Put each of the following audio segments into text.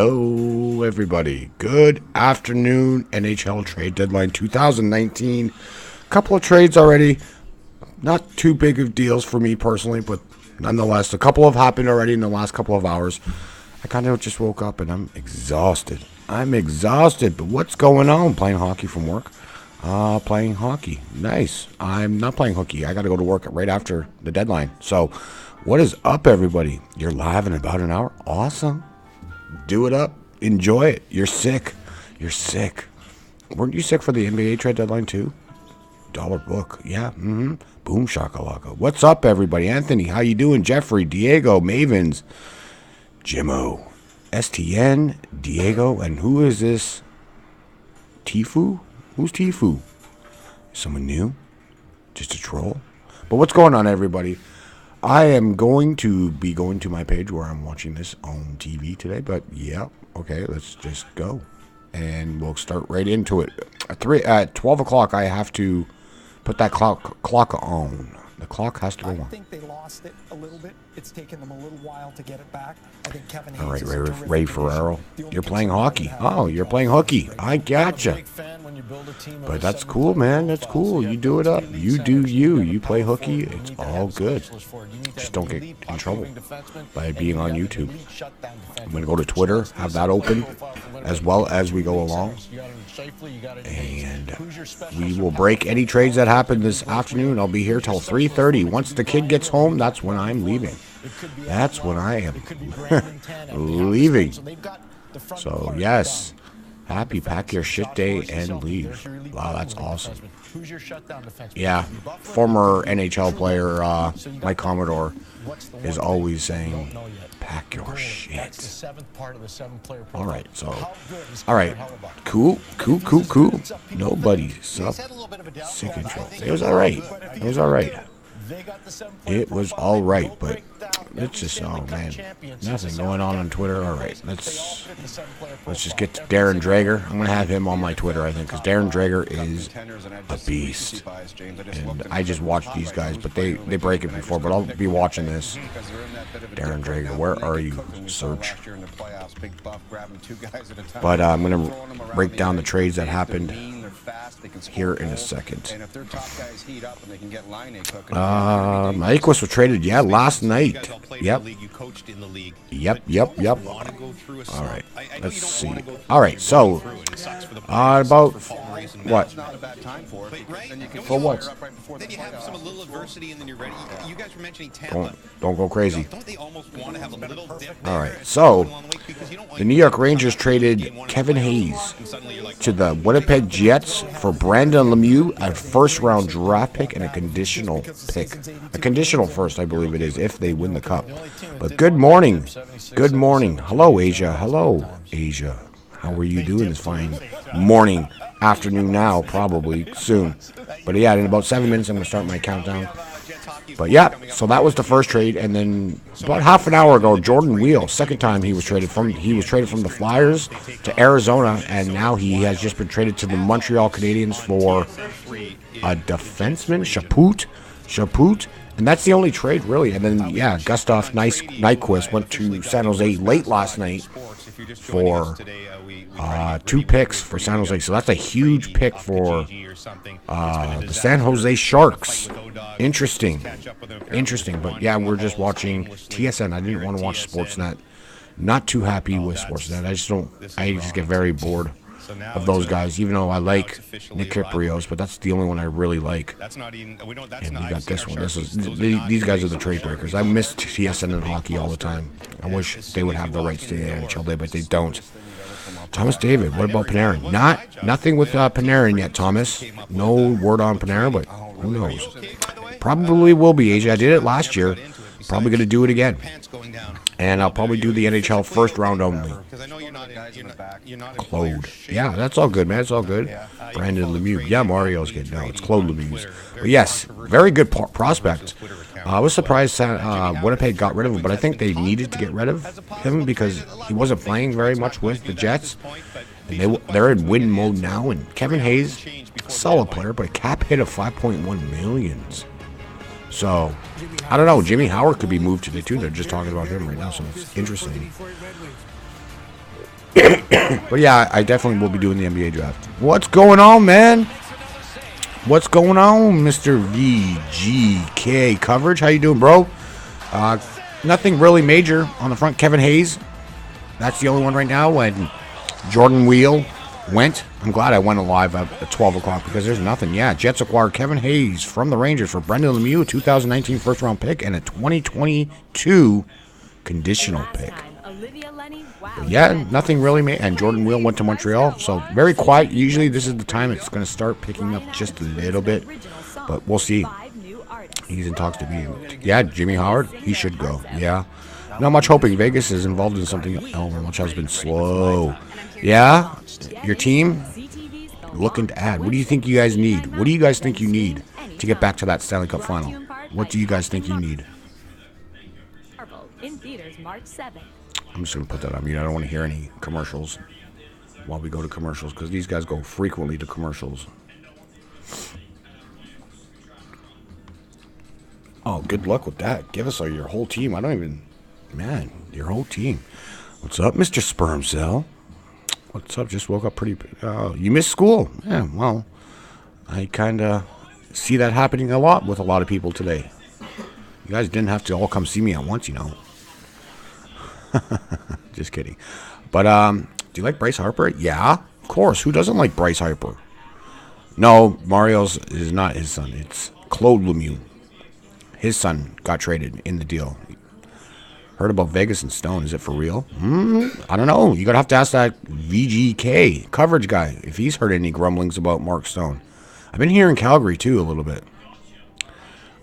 Hello, everybody. Good afternoon. NHL trade deadline 2019. Couple of trades already. Not too big of deals for me personally, but nonetheless, a couple have happened already in the last couple of hours. I kind of just woke up and I'm exhausted. But what's going on? Playing hockey from work? Playing hockey. Nice. I'm not playing hooky. I got to go to work right after the deadline. So, what is up, everybody? You're live in about an hour? Awesome. Do it up. Enjoy it. You're sick. Weren't you sick for the NBA trade deadline too? Dollar book. Yeah. Boom shakalaka. What's up, everybody? Anthony, how you doing? Jeffrey, Diego, Mavens, Jimmo, STN, Diego, and who is this? Tifu? Who's Tifu? Someone new? Just a troll? But what's going on, everybody? I am going to be going to my page where I'm watching this on TV today, but yeah, okay, let's just go. And we'll start right into it. At 12 o'clock, I have to put that clock on. The clock has to go on. I think they lost it a little bit. It's taken them a little while to get it back. I think Kevin All right, Ray Ferraro. You're playing hockey. Oh, you're playing hooky. I gotcha. But that's cool, man. That's cool. You do it up. You do you. You play hooky. It's all good. Just don't get in trouble by being on YouTube. I'm going to go to Twitter, have that open as well as we go along. And we will break any trades that happen this afternoon. I'll be here till 3:30. Once the kid gets home, that's when I'm leaving. That's when I am leaving. So, yes. Happy pack your shit day and leave. Wow, that's awesome. Yeah, former NHL player Mike Commodore is always saying, pack your shit. All right, cool. Nobody's up. Sick intro. It was all right. It was all right, but it's just, oh man, nothing going on Twitter. All right, let's just get to Darren Drager. I'm gonna have him on my Twitter, I think, because Darren Drager is a beast. And I just watch these guys, but they break it before. But I'll be watching this. Darren Drager, where are you? Search. But I'm gonna break down the trades that happened here in a second. Nyquist was traded, last night. Yep. All right, let's see. All right, so about what? For what? Don't go crazy. All right, so the New York Rangers traded Kevin Hayes to the Winnipeg Jets for Brandon Lemieux, a first-round draft pick and a conditional pick. A conditional first, I believe it is, if they win the cup. But good morning. Hello, Asia. How are you doing this fine morning, afternoon now, probably soon. But yeah, in about 7 minutes, I'm going to start my countdown. But yeah, so that was the first trade, and then about half an hour ago, Jordan Wheel, second time he was traded from the Flyers to Arizona, and now he has just been traded to the Montreal Canadiens for a defenseman, Chaput, and that's the only trade really. And then Gustav Nyquist went to San Jose late last night for 2 picks for San Jose, so that's a huge pick for the San Jose Sharks. Interesting. But yeah, we're just watching TSN. I didn't want to watch Sportsnet. Not too happy with Sportsnet. I just get very bored of those guys, even though I like Nick Kypreos, but that's the only one I really like. And we got this one. These guys are the trade breakers. I miss TSN and hockey all the time. I wish they would have the rights to the NHL Day, but they don't. Thomas David, what about Panarin? Nothing with Panarin yet, Thomas. No word on Panarin, but who knows? Probably will be, AJ. I did it last year. Probably going to do it again. And I'll probably do the NHL first round only. Claude. Yeah, that's all good, man. It's all good. Brandon Lemieux. Yeah, Mario's good. No, it's Claude Lemieux. But yes, very good prospect. I was surprised Winnipeg got rid of him, but I think they needed to get rid of him because he wasn't playing very much with the Jets. And they're in win mode now. And Kevin Hayes, solid player, but a cap hit of $5.1 million. So, I don't know. Jimmy Howard could be moved today, too. They're just talking about him right now, so it's interesting. But yeah, I definitely will be doing the NBA draft. What's going on, man? What's going on, Mr. VGK coverage? How you doing, bro? Nothing really major on the front. Kevin Hayes, that's the only one right now. When Jordan Wheel went, I'm glad I went live at 12 o'clock because there's nothing. Yeah, Jets acquired Kevin Hayes from the Rangers for Brendan Lemieux, a 2019 first-round pick, and a 2022 conditional pick. But yeah, nothing really. And Jordan Wheel went to Montreal, so very quiet. Usually this is the time it's going to start picking up just a little bit, but we'll see. He's in talks to be. Yeah, Jimmy Howard, he should go. Yeah. Not much hoping. Vegas is involved in something else, which has been slow. Yeah? Your team looking to add. What do you think you guys need? What do you guys think you need to get back to that Stanley Cup final? What do you guys think you need? I'm just going to put that on mute. I don't want to hear any commercials while we go to commercials because these guys go frequently to commercials. Oh, good luck with that. Give us your whole team. I don't even... Man, your whole team. What's up, Mr. Sperm Cell? What's up? Just woke up pretty... you missed school. Yeah, well, I kind of see that happening a lot with a lot of people today. You guys didn't have to all come see me at once, you know. Just kidding. But, do you like Bryce Harper? Yeah, of course. Who doesn't like Bryce Harper? No, Mario's is not his son. It's Claude Lemieux. His son got traded in the deal. Heard about Vegas and Stone. Is it for real? I don't know. You're going to have to ask that VGK coverage guy if he's heard any grumblings about Mark Stone. I've been hearing Calgary, too, a little bit.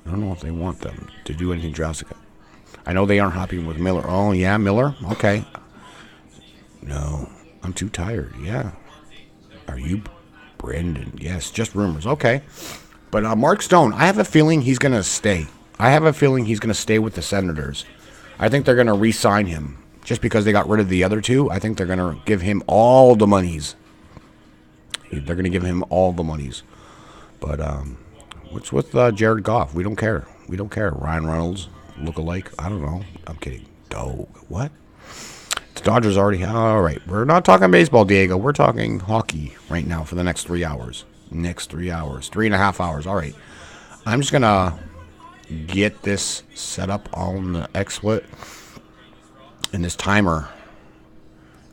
I don't know if they want them to do anything drastic. I know they aren't happy with Miller. Oh, yeah, Miller? Okay. No, I'm too tired. Yeah. Are you Brendan? Yes, just rumors. Okay. But Mark Stone, I have a feeling he's going to stay. I have a feeling he's going to stay with the Senators. I think they're going to re-sign him just because they got rid of the other two. I think they're going to give him all the monies. They're going to give him all the monies. But what's with Jared Goff? We don't care. We don't care. Ryan Reynolds, look-alike. I don't know. I'm kidding. Dog. What? The Dodgers already... All right. We're not talking baseball, Diego. We're talking hockey right now for the next 3 hours. Next 3 hours. 3.5 hours. All right. I'm just going to get this set up on the XSplit. And this timer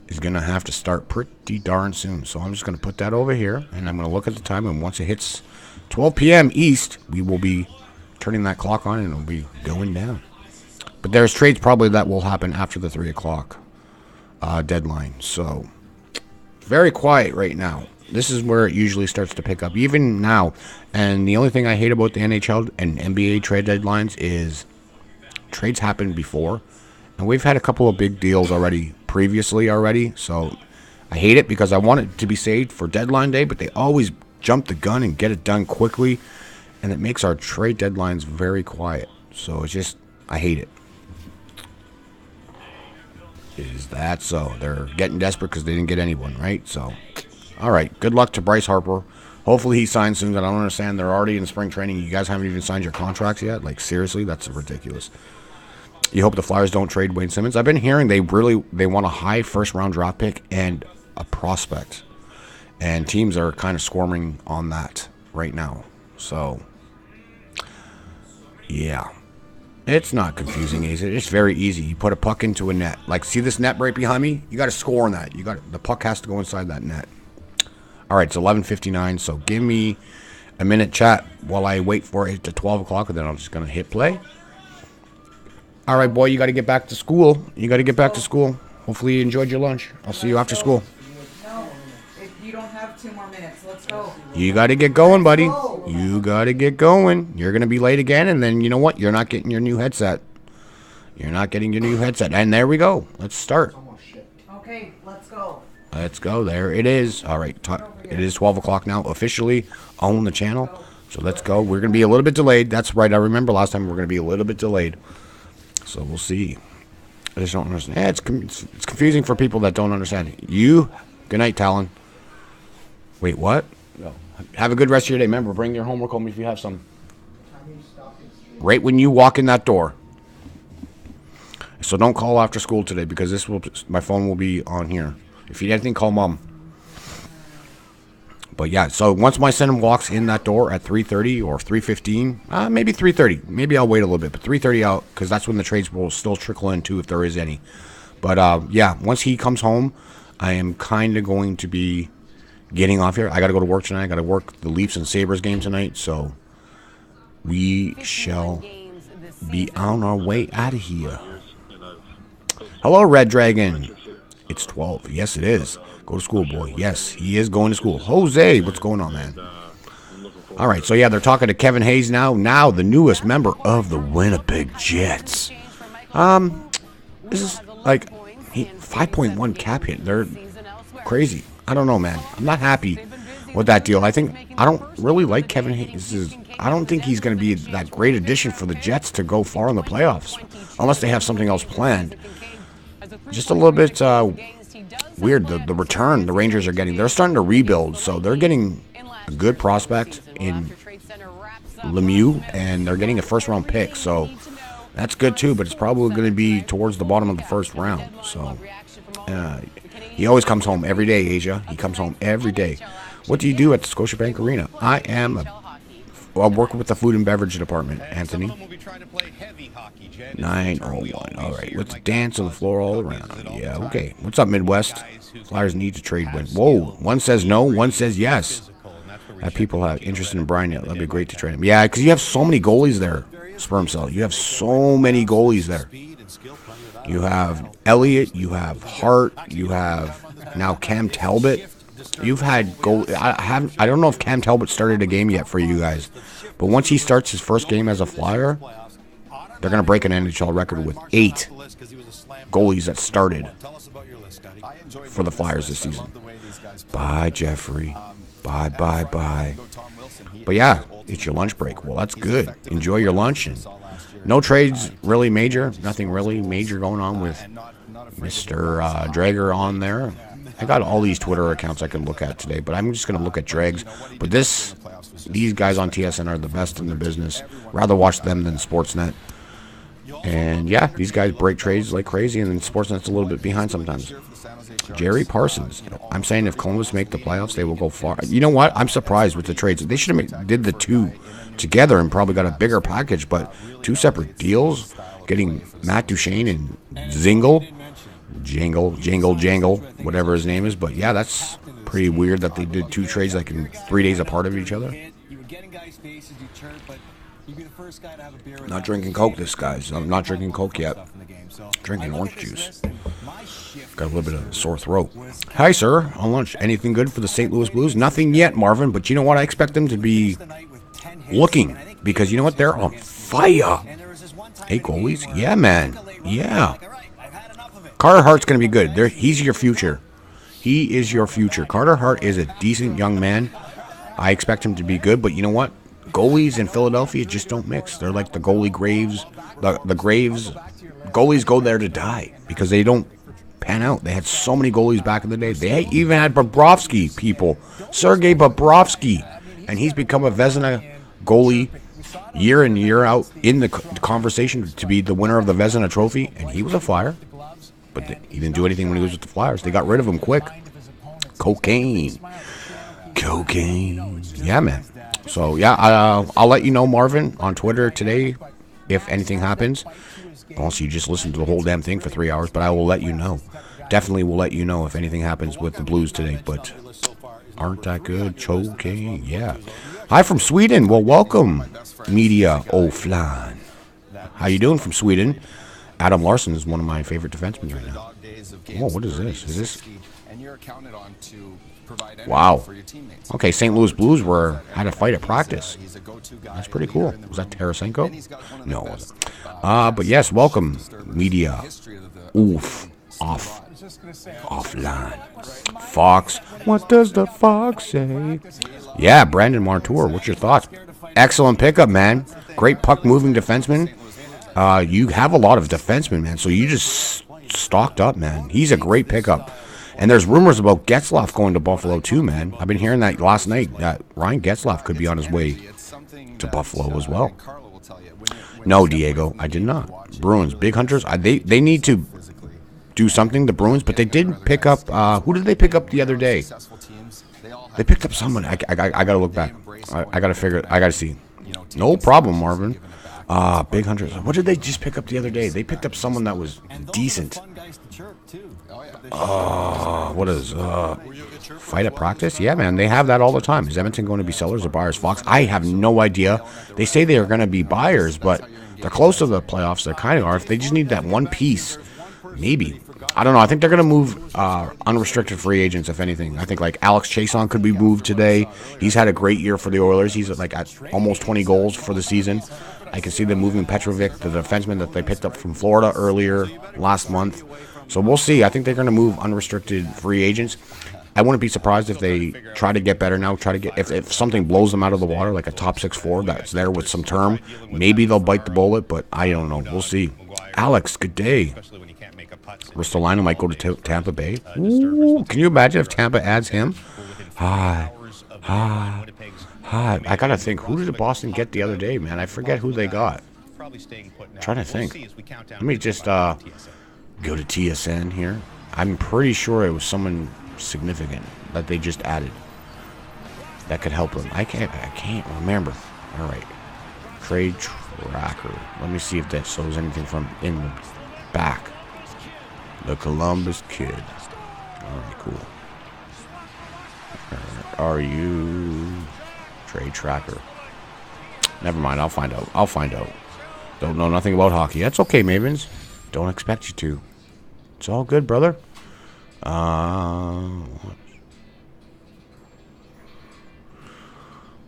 is going to have to start pretty darn soon. So I'm just going to put that over here. And I'm going to look at the time. And once it hits 12 p.m. East, we will be turning that clock on and it'll be going down. But there's trades probably that will happen after the 3 o'clock deadline. So very quiet right now. This is where it usually starts to pick up, even now. And the only thing I hate about the NHL and NBA trade deadlines is trades happen before. And we've had a couple of big deals previously already. So I hate it because I want it to be saved for deadline day, but they always jump the gun and get it done quickly. And it makes our trade deadlines very quiet. So it's just, I hate it. Is that so? They're getting desperate because they didn't get anyone, right? So... All right, good luck to Bryce Harper. Hopefully he signs soon. I don't understand. They're already in spring training. You guys haven't even signed your contracts yet? Like, seriously? That's ridiculous. You hope the Flyers don't trade Wayne Simmons. I've been hearing they want a high first-round draft pick and a prospect. And teams are kind of squirming on that right now. So, yeah. It's not confusing, is it? It's very easy. You put a puck into a net. Like, see this net right behind me? You got to score on that. The puck has to go inside that net. All right, it's 11:59, so give me a minute chat while I wait for it to 12 o'clock, and then I'm just going to hit play. All right, boy, you got to get back to school. Hopefully you enjoyed your lunch. I'll see you after school. No, you don't have 2 more minutes. Let's go. You got to get going, buddy. You got to get going. You're going to be late again, and then you know what? You're not getting your new headset. And there we go. Let's start. Okay, let's go. Let's go. There it is. All right. It is 12 o'clock now, officially on the channel. So let's go. We're going to be a little bit delayed. That's right. I remember last time we were going to be a little bit delayed. So we'll see. I just don't understand. Yeah, it's confusing for people that don't understand. Good night, Talon. Wait, what? No. Have a good rest of your day. Remember, bring your homework home if you have some. Right when you walk in that door. So don't call after school today because my phone will be on here. If you need anything, call Mom. But yeah, so once my son walks in that door at 3:30 or 3:15, maybe 3:30. Maybe I'll wait a little bit, but 3:30 out, because that's when the trades will still trickle in too, if there is any. But yeah, once he comes home, I am kind of going to be getting off here. I got to go to work tonight. I got to work the Leafs and Sabres game tonight, so we shall be on our way out of here. Hello, Red Dragon. It's 12. Yes, it is. Go to school, boy. Yes, he is going to school. Jose, what's going on, man? All right, so yeah, they're talking to Kevin Hayes now. Now, the newest member of the Winnipeg Jets. This is like 5.1 cap hit. They're crazy. I don't know, man. I'm not happy with that deal. I don't really like Kevin Hayes. I don't think he's going to be that great addition for the Jets to go far in the playoffs, unless they have something else planned. Just a little bit weird, the return the Rangers are getting. They're starting to rebuild, so they're getting a good prospect in Lemieux, and they're getting a first-round pick, so that's good too, but it's probably going to be towards the bottom of the first round. So he always comes home every day, Asia. He comes home every day. What do you do at the Scotiabank Arena? I'm working with the food and beverage department, Anthony. 901. All right, let's dance on the floor all around. Yeah, okay. What's up, Midwest? Flyers need to trade when. Whoa, one says no, one says yes. People have interest in Brian. That'd be great to trade him. Yeah, because you have so many goalies there, Sperm Cell. You have so many goalies there. You have Elliott, you have Hart, you have now Cam Talbot. You've had goal. I don't know if Cam Talbot started a game yet for you guys, but once he starts his first game as a Flyer, they're going to break an NHL record with 8 goalies that started for the Flyers this season. Bye, Jeffrey. Bye, bye, bye. But yeah, it's your lunch break. Well, that's good. Enjoy your lunch. And no trades really major. Nothing really major going on with Mr. Drager on there. I got all these Twitter accounts I can look at today, but I'm just going to look at Dregs. But these guys on TSN are the best in the business. Rather watch them than Sportsnet. And yeah, these guys break trades like crazy, and then Sportsnet's a little bit behind sometimes. Jerry Parsons. I'm saying if Columbus make the playoffs, they will go far. You know what? I'm surprised with the trades. They should have did the two together and probably got a bigger package, but 2 separate deals, getting Matt Duchene and Jangle, whatever his name is. But yeah, that's pretty weird that they did 2 trades like in 3 days apart of each other. Not drinking Coke, this guy's. I'm not drinking Coke yet. Drinking orange juice. Got a little bit of a sore throat. Hi, sir. On lunch. Anything good for the St. Louis Blues? Nothing yet, Marvin. But you know what? I expect them to be looking. Because you know what? They're on fire. 8 goalies? Yeah, man. Yeah. Carter Hart's going to be good. He's your future. He is your future. Carter Hart is a decent young man. I expect him to be good. But you know what? Goalies in Philadelphia just don't mix. They're like the goalie graves. The graves. Goalies go there to die because they don't pan out. They had so many goalies back in the day. They even had Bobrovsky, people. Sergei Bobrovsky. And he's become a Vezina goalie year in, year out in the conversation to be the winner of the Vezina trophy. And he was a Flyer. But he didn't do anything when he was with the Flyers. They got rid of him quick. Cocaine. Yeah, man. So, yeah, I'll let you know, Marvin, on Twitter today if anything happens. Unless you just listen to the whole damn thing for 3 hours, but I will let you know. Definitely will let you know if anything happens with the Blues today, but aren't that good? Choking, yeah. Hi from Sweden. Well, welcome, Media Offline. How you doing from Sweden? Adam Larsson is one of my favorite defensemen right now. Oh, what is this? Is this? Wow. Okay, St. Louis Blues had a fight at practice. That's pretty cool. Was that Tarasenko? No, it wasn't. But yes, welcome, Media. Offline. Fox. What does the Fox say? Yeah, Brandon Martour, what's your thoughts? Excellent pickup, man. Great puck-moving defenseman. You have a lot of defensemen, man, so you just stocked up, man. He's a great pickup. And there's rumors about Getzlaf going to Buffalo, too, man. I've been hearing that last night, that Ryan Getzlaf could be on his way to Buffalo as well. No, Diego, I did not. Bruins, big hunters, they need to do something, the Bruins, but they did pick up, who did they pick up the other day? They picked up someone. I got to look back. I got to figure, I got to see. No problem, Marvin. Big Hunters. What did they just pick up the other day? They picked up someone that was decent. What is, fight at practice? Yeah, man, they have that all the time. Is Edmonton going to be sellers or buyers? Fox? I have no idea. They say they are going to be buyers, but they're close to the playoffs. They kind of are. If they just need that one piece, maybe. I don't know. I think they're going to move unrestricted free agents, if anything. I think like Alex Chason could be moved today. He's had a great year for the Oilers. He's like at almost 20 goals for the season. I can see them moving Petrovic, the defenseman that they picked up from Florida earlier last month. So we'll see. I think they're going to move unrestricted free agents. I wouldn't be surprised if they try to get better now. If something blows them out of the water, like a top 6 forward that's there with some term, maybe they'll bite the bullet. But I don't know. We'll see. Alex, good day. Ristolainen might go to Tampa Bay. Ooh, can you imagine if Tampa adds him? I gotta think. Who did Boston get the other day, man? I forget who they got. I'm trying to think. Let me just go to TSN here. I'm pretty sure it was someone significant that they just added that could help them. I can't remember. All right, trade tracker. Let me see if that shows anything from in the back. The Columbus Kid. All right, cool. Are you trade tracker? Never mind. I'll find out. Don't know nothing about hockey. That's okay, Mavens. Don't expect you to. It's all good, brother. All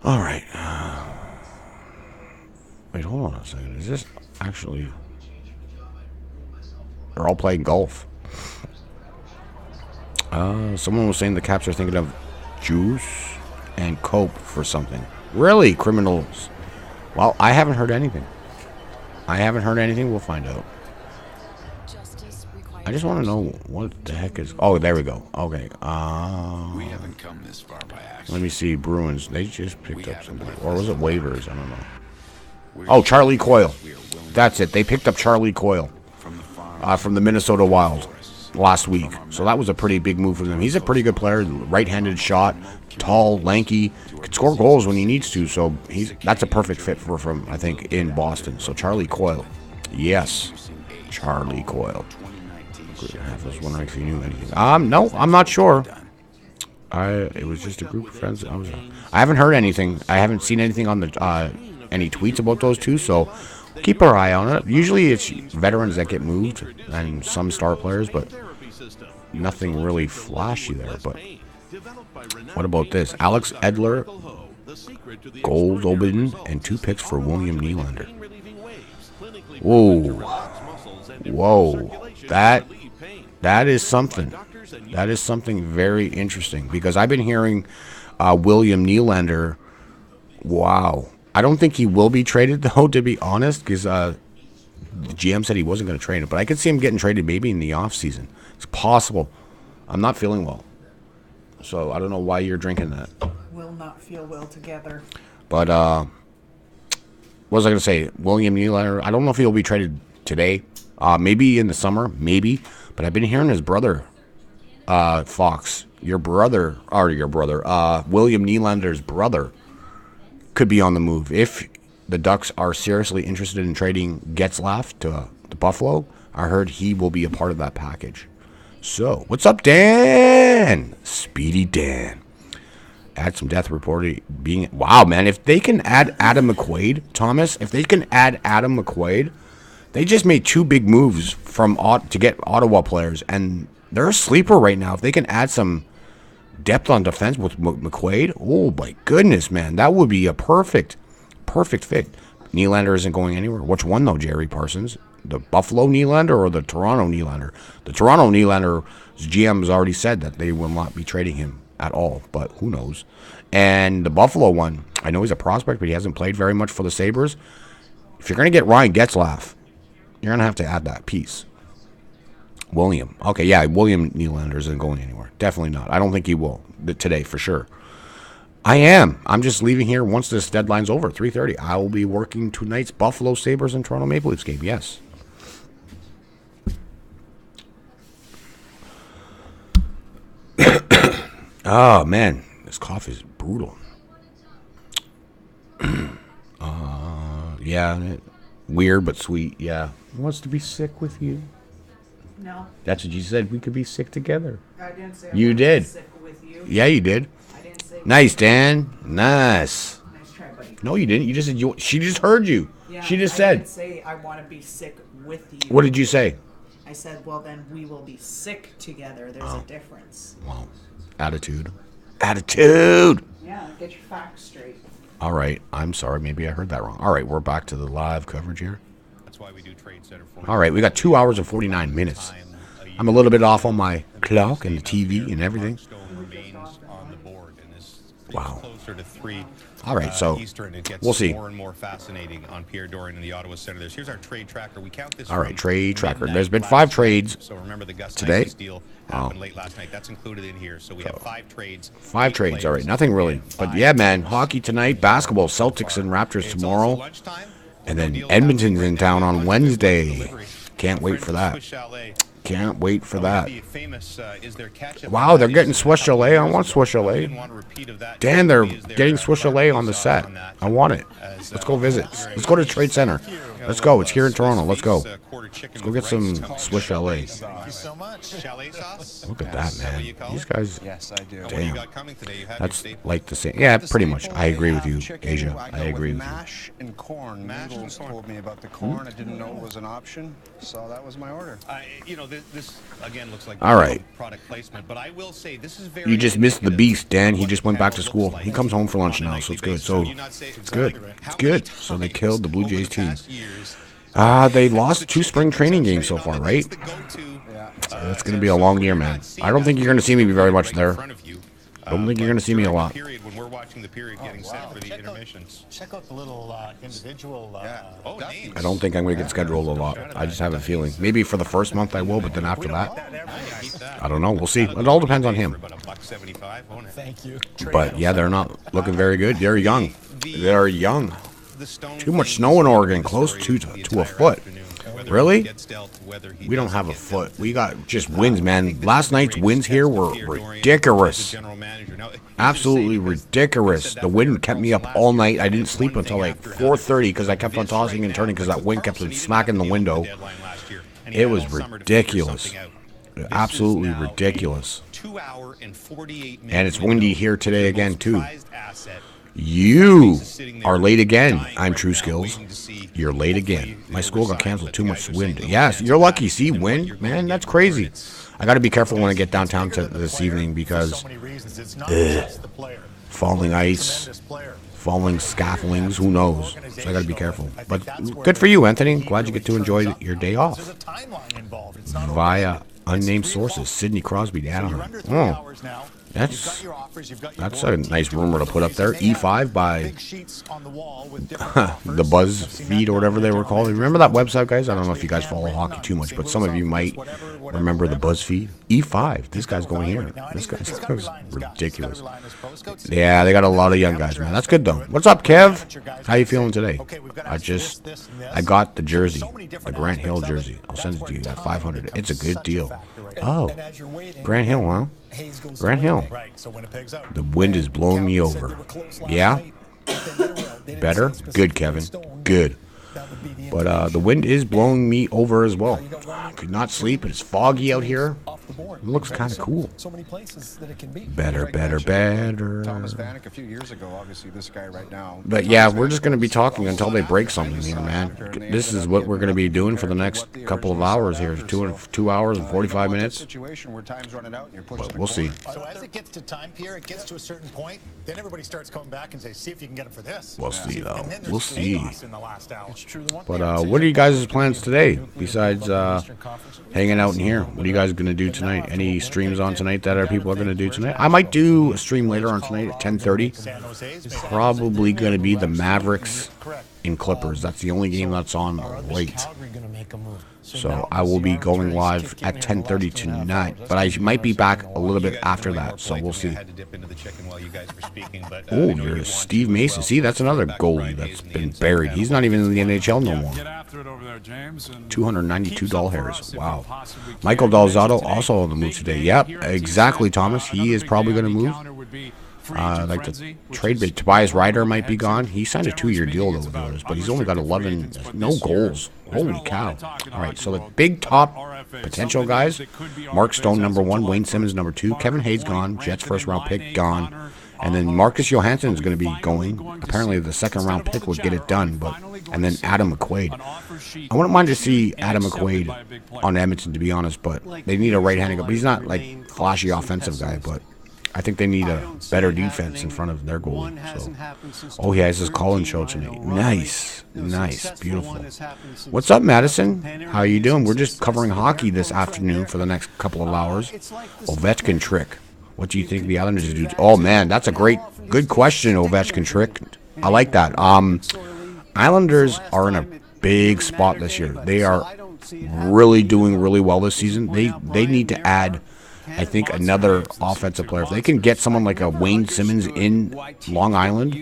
right. Wait, hold on a second. Is this actually? They're all playing golf. Someone was saying the Caps are thinking of juice and coke for something. Really, criminals? Well, I haven't heard anything. We'll find out. I just want to know what the heck is. Oh, there we go. Okay. We haven't come this far by accident. Let me see. Bruins. They just picked up somebody, or was it waivers? I don't know. Oh, Charlie Coyle. That's it. They picked up Charlie Coyle from the Minnesota Wild last week. So that was a pretty big move for them. He's a pretty good player. Right-handed shot, tall, lanky, can score goals when he needs to. So that's a perfect fit for him, I think, in Boston. So Charlie Coyle. Yes, Charlie Coyle. I was wondering if you knew anything. No, I'm not sure. It was just a group of friends. I haven't heard anything. I haven't seen anything on the any tweets about those two. So keep our eye on it. Usually it's veterans that get moved and some star players, but nothing really flashy there. But what about this? Alex Edler, Goaltending, and 2 picks for William Nylander. Whoa, that is something. That is something very interesting because I've been hearing William Nylander. Wow. I don't think he will be traded, though, to be honest, because the GM said he wasn't going to trade him. But I could see him getting traded maybe in the offseason. It's possible. I'm not feeling well. So I don't know why you're drinking that. Will not feel well together. But what was I going to say? William Nylander, I don't know if he'll be traded today. Maybe in the summer, maybe. But I've been hearing his brother, Fox, William Nylander's brother, could be on the move. If the Ducks are seriously interested in trading Getzlaf to Buffalo, I heard he will be a part of that package. So, what's up, Dan? Speedy Dan. Add some depth reporting. Wow, man, if they can add Adam McQuaid, Thomas, they just made 2 big moves to get Ottawa players, and they're a sleeper right now. If they can add some depth on defense with McQuaid, oh my goodness, man, that would be a perfect fit. Nylander isn't going anywhere. Which one though, Jerry Parsons? The Buffalo Nylander or the Toronto Nylander? The Toronto Nylander's GM has already said that they will not be trading him at all, but who knows? And the Buffalo one, I know he's a prospect, but he hasn't played very much for the Sabres. If you're going to get Ryan Getzlaf, you're going to have to add that piece. William. Okay, yeah, William Nylander isn't going anywhere. Definitely not. I don't think he will today for sure. I'm just leaving here once this deadline's over, 3:30. I will be working tonight's Buffalo Sabres and Toronto Maple Leafs game, yes. Oh, man. This coffee is brutal. Yeah. Weird, but sweet. Yeah. Wants to be sick with you. No, That's what you said. We could be sick together. I didn't say. You I did. was sick with you. Yeah, you did. I didn't say. Nice, Dan. Nice. Nice try, buddy. No, you didn't. You just said you. She just heard you. Yeah, She just I said. didn't say I want to be sick with you. What did you say? I said, well, then we will be sick together. There's a difference. Well, attitude. Attitude. Yeah, get your facts straight. All right. I'm sorry. Maybe I heard that wrong. All right. We're back to the live coverage here. That's why we do Trade Center for All right. We got 2 hours and 49 minutes. I'm a little bit off on my clock and the TV and everything. remains on the board and is Wow. closer to 3 All right, so Eastern. It gets we'll see. more and more fascinating on Pierre Dorian and the Ottawa Senators. Here's our trade tracker. We count this. All right, from trade tracker. midnight There's been last 5 night. trades So remember the Gus today? Nyquist deal happened late last night. That's included in here. So we have 5 trades. 5 8 trades. All right, players, nothing really. and But 5 yeah, man, players. hockey tonight, basketball, Celtics and Raptors It's tomorrow. also lunchtime. And No then deal Edmonton's happening in right town now. on Lunch Wednesday. delivery. Can't wait for that. Swiss Chalet. Can't wait for That that. would be famous, is there ketchup Wow, on they're that? getting It's a Swiss couple Chalet. I years want ago. Swiss We Chalet. didn't want a repeat of that. Dan, they're Is there, getting Swiss Chalet on the barbecue set. sauce on that? I want it. As, Let's go visit. Let's go to Trade Center. Let's go. It's here in Toronto. Let's go. Let's go get some Swiss Chalet. Thank you so much. Chalet sauce? Look at that, man. These guys, Yes, I do. What do you damn. got coming today? You have That's your staple. like the same. Yeah, pretty much. I agree with you, Chicken, Asia. I I go agree with with you. mash and corn. Mash and Noodles corn. told me about the corn. I didn't know it was an option, so that was my order. You know, this again looks like All right. product placement, but I will say this is very. You just missed the indicative beast, Dan. He of just what went back to talent school. looks He like comes home for lunch on a now, so it's nightly good. So basis. You not say- it's good. How It's many good. So they times killed the Blue over Jays team. past years They lost 2 spring training games so far, right? It's going to be a long year, man. I don't think you're going to see me very much there. I don't think you're going to see me a lot. Period when we're watching the period getting set for the intermissions. Check out the little individual. Oh, names. I don't think I'm going to get scheduled a lot. I just have a feeling. Maybe for the first month I will, but then after that, I don't know. We'll see. It all depends on him. About $1.75, won't it? Thank you. But yeah, they're not looking very good. They're young. They're young. The Stone Too much thing snow in is Oregon, the close story to the a entire foot. afternoon. Whether Really? he gets dealt, whether he We don't doesn't have a get foot. dealt. We got just I winds, think man. this is Last the night's greatest winds here test of were Pierre Dorian as a ridiculous. general manager. Now, Absolutely interesting because ridiculous. he said The that wind Pierre kept me Dorian up all last night. year I didn't did sleep one until thing like after 4:30 because I kept on this tossing right and turning now, because that but wind Carlson, kept he didn't smacking have the to deal with window. deadline last year, and he It had was all summer to figure ridiculous. something out. This is Absolutely now a ridiculous. 2-hour and 48 And it's minute windy window. here today Your again, most too. prized asset. You Sitting are there late again. dying I'm right True now, Skills. waiting to see You're late hopefully again. My the school got other side, canceled. but Too the much guys are saying wind. little Yes, chance you're of lucky. that. See, And what wind, you're gonna man, get that's for it, crazy. it's- I got to be careful when I get downtown Bigger to than the this player evening for because so many reasons. It's not just the player. falling ice, Tremendous player. falling scaffoldings, who knows? So I got to be careful. But good for you, Anthony. Glad you get to enjoy your day There's off. a timeline involved. It's not Via overnight. It's unnamed 3 sources, o'clock. Sidney Crosby, So Anaheim. you're under 3 Oh, hours now. that's- You've got your offers, you've got your that's board, a nice rumor to put up there. and E5 by big sheets on the wall with different offers. the Buzz I've seen feed that or whatever done they in were the called. general Remember that manager. website, guys? I don't know if you guys Actually, follow handwritten hockey on too much, St. but Louis some of you might office, whatever, remember the whatever. Buzz feed. E5. This guy's going here. Now, This guy's he's gotta rely on his guys. He's ridiculous. gotta rely on his pro scouts. Yeah, they got a lot of young guys, man. That's good though. What's up, Kev? How you feeling today? I got the jersey, the Grant Hill jersey. I'll send it to you at 500. It's a good deal. Oh, Grant Hill, huh? Grant Hill. Right, so Winnipeg's out. The wind is blowing me over. Yeah? Better? Good, Kevin. Good. But the wind is blowing me over as well. I could not sleep. It's foggy out here. It looks kind of cool. So many places that it can be. Better. Thomas Better. Vanek a few years ago, obviously this guy right now. But yeah, we're just going to be talking until they break something here, man. This is what we're going to be doing for the next couple of hours here. 2 hours and 45 minutes. Situation where time's running out and you're pushed But to the we'll see. corner. So as it gets to time, Pierre, it gets to a certain point, then everybody starts coming back and say, see if you can get him for this. We'll see, though. And then there's We'll see. chaos in the last hour. But what are you guys' plans today besides hanging out in here? What are you guys going to do tonight? Any streams on tonight that our people are going to do tonight? I might do a stream later on tonight at 10:30. San Jose's Probably going to be the Mavericks and Clippers. That's the only game that's on late. So I will be going live at 10:30 tonight. But I might be back a little bit after that, so we'll see. I had to dip into the chicken while you guys were speaking, but Oh, you're Steve Mason. See, that's another goalie that's been buried. He's not even in the NHL no more. after it over there, James. And $292. Wow. Michael Dalzotto also on the move today. Yep, exactly, Thomas. He is probably going to move. Like the trade bait. Tobias Ryder might be gone. He signed a 2-year deal though with the Oilers, but he's only got 11, no goals. Holy cow. All right, so the big top potential guys, Mark Stone, number 1, Wayne Simmons, number 2, Kevin Hayes gone, Jets first-round pick, gone, and then Marcus Johansson is going to be going. Apparently the second-round pick would get it done, and then Adam McQuaid. I wouldn't mind to see Adam McQuaid on Edmonton, to be honest, but they need a right-handed guy. But he's not, like, flashy offensive guy, but I think they need a better defense in front of their goalie. So. Oh, he has his call-in show tonight. Nice. Nice. Beautiful. What's up, Madison? How you doing? We're just covering hockey this afternoon for the next couple of hours. Ovechkin trick. What do you think the Islanders do? Oh, man, that's a good question, Ovechkin trick. I like that. Islanders are in a big spot this year. They are really doing really well this season. They need to add, I think, another offensive player. If they can get someone like a Wayne Simmons in Long Island,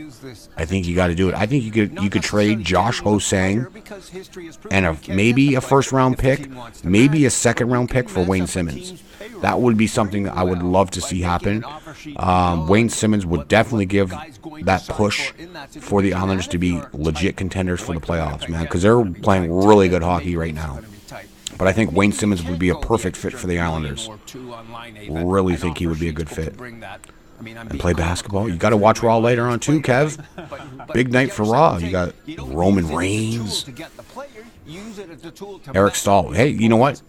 I think you got to do it. I think you could trade Josh Ho-Sang and maybe a first-round pick, maybe a second-round pick for Wayne Simmons. That would be something that I would love to see happen. Wayne Simmons would definitely give that push for the Islanders to be legit contenders for the playoffs, man, because they're playing really good hockey right now. But I think Wayne Simmons would be a perfect fit for the Islanders. Really think he would be a good fit. And play basketball. You got to watch Raw later on too, Kev. Big night for Raw. You got Roman Reigns, Eric Stahl. Hey, you know what?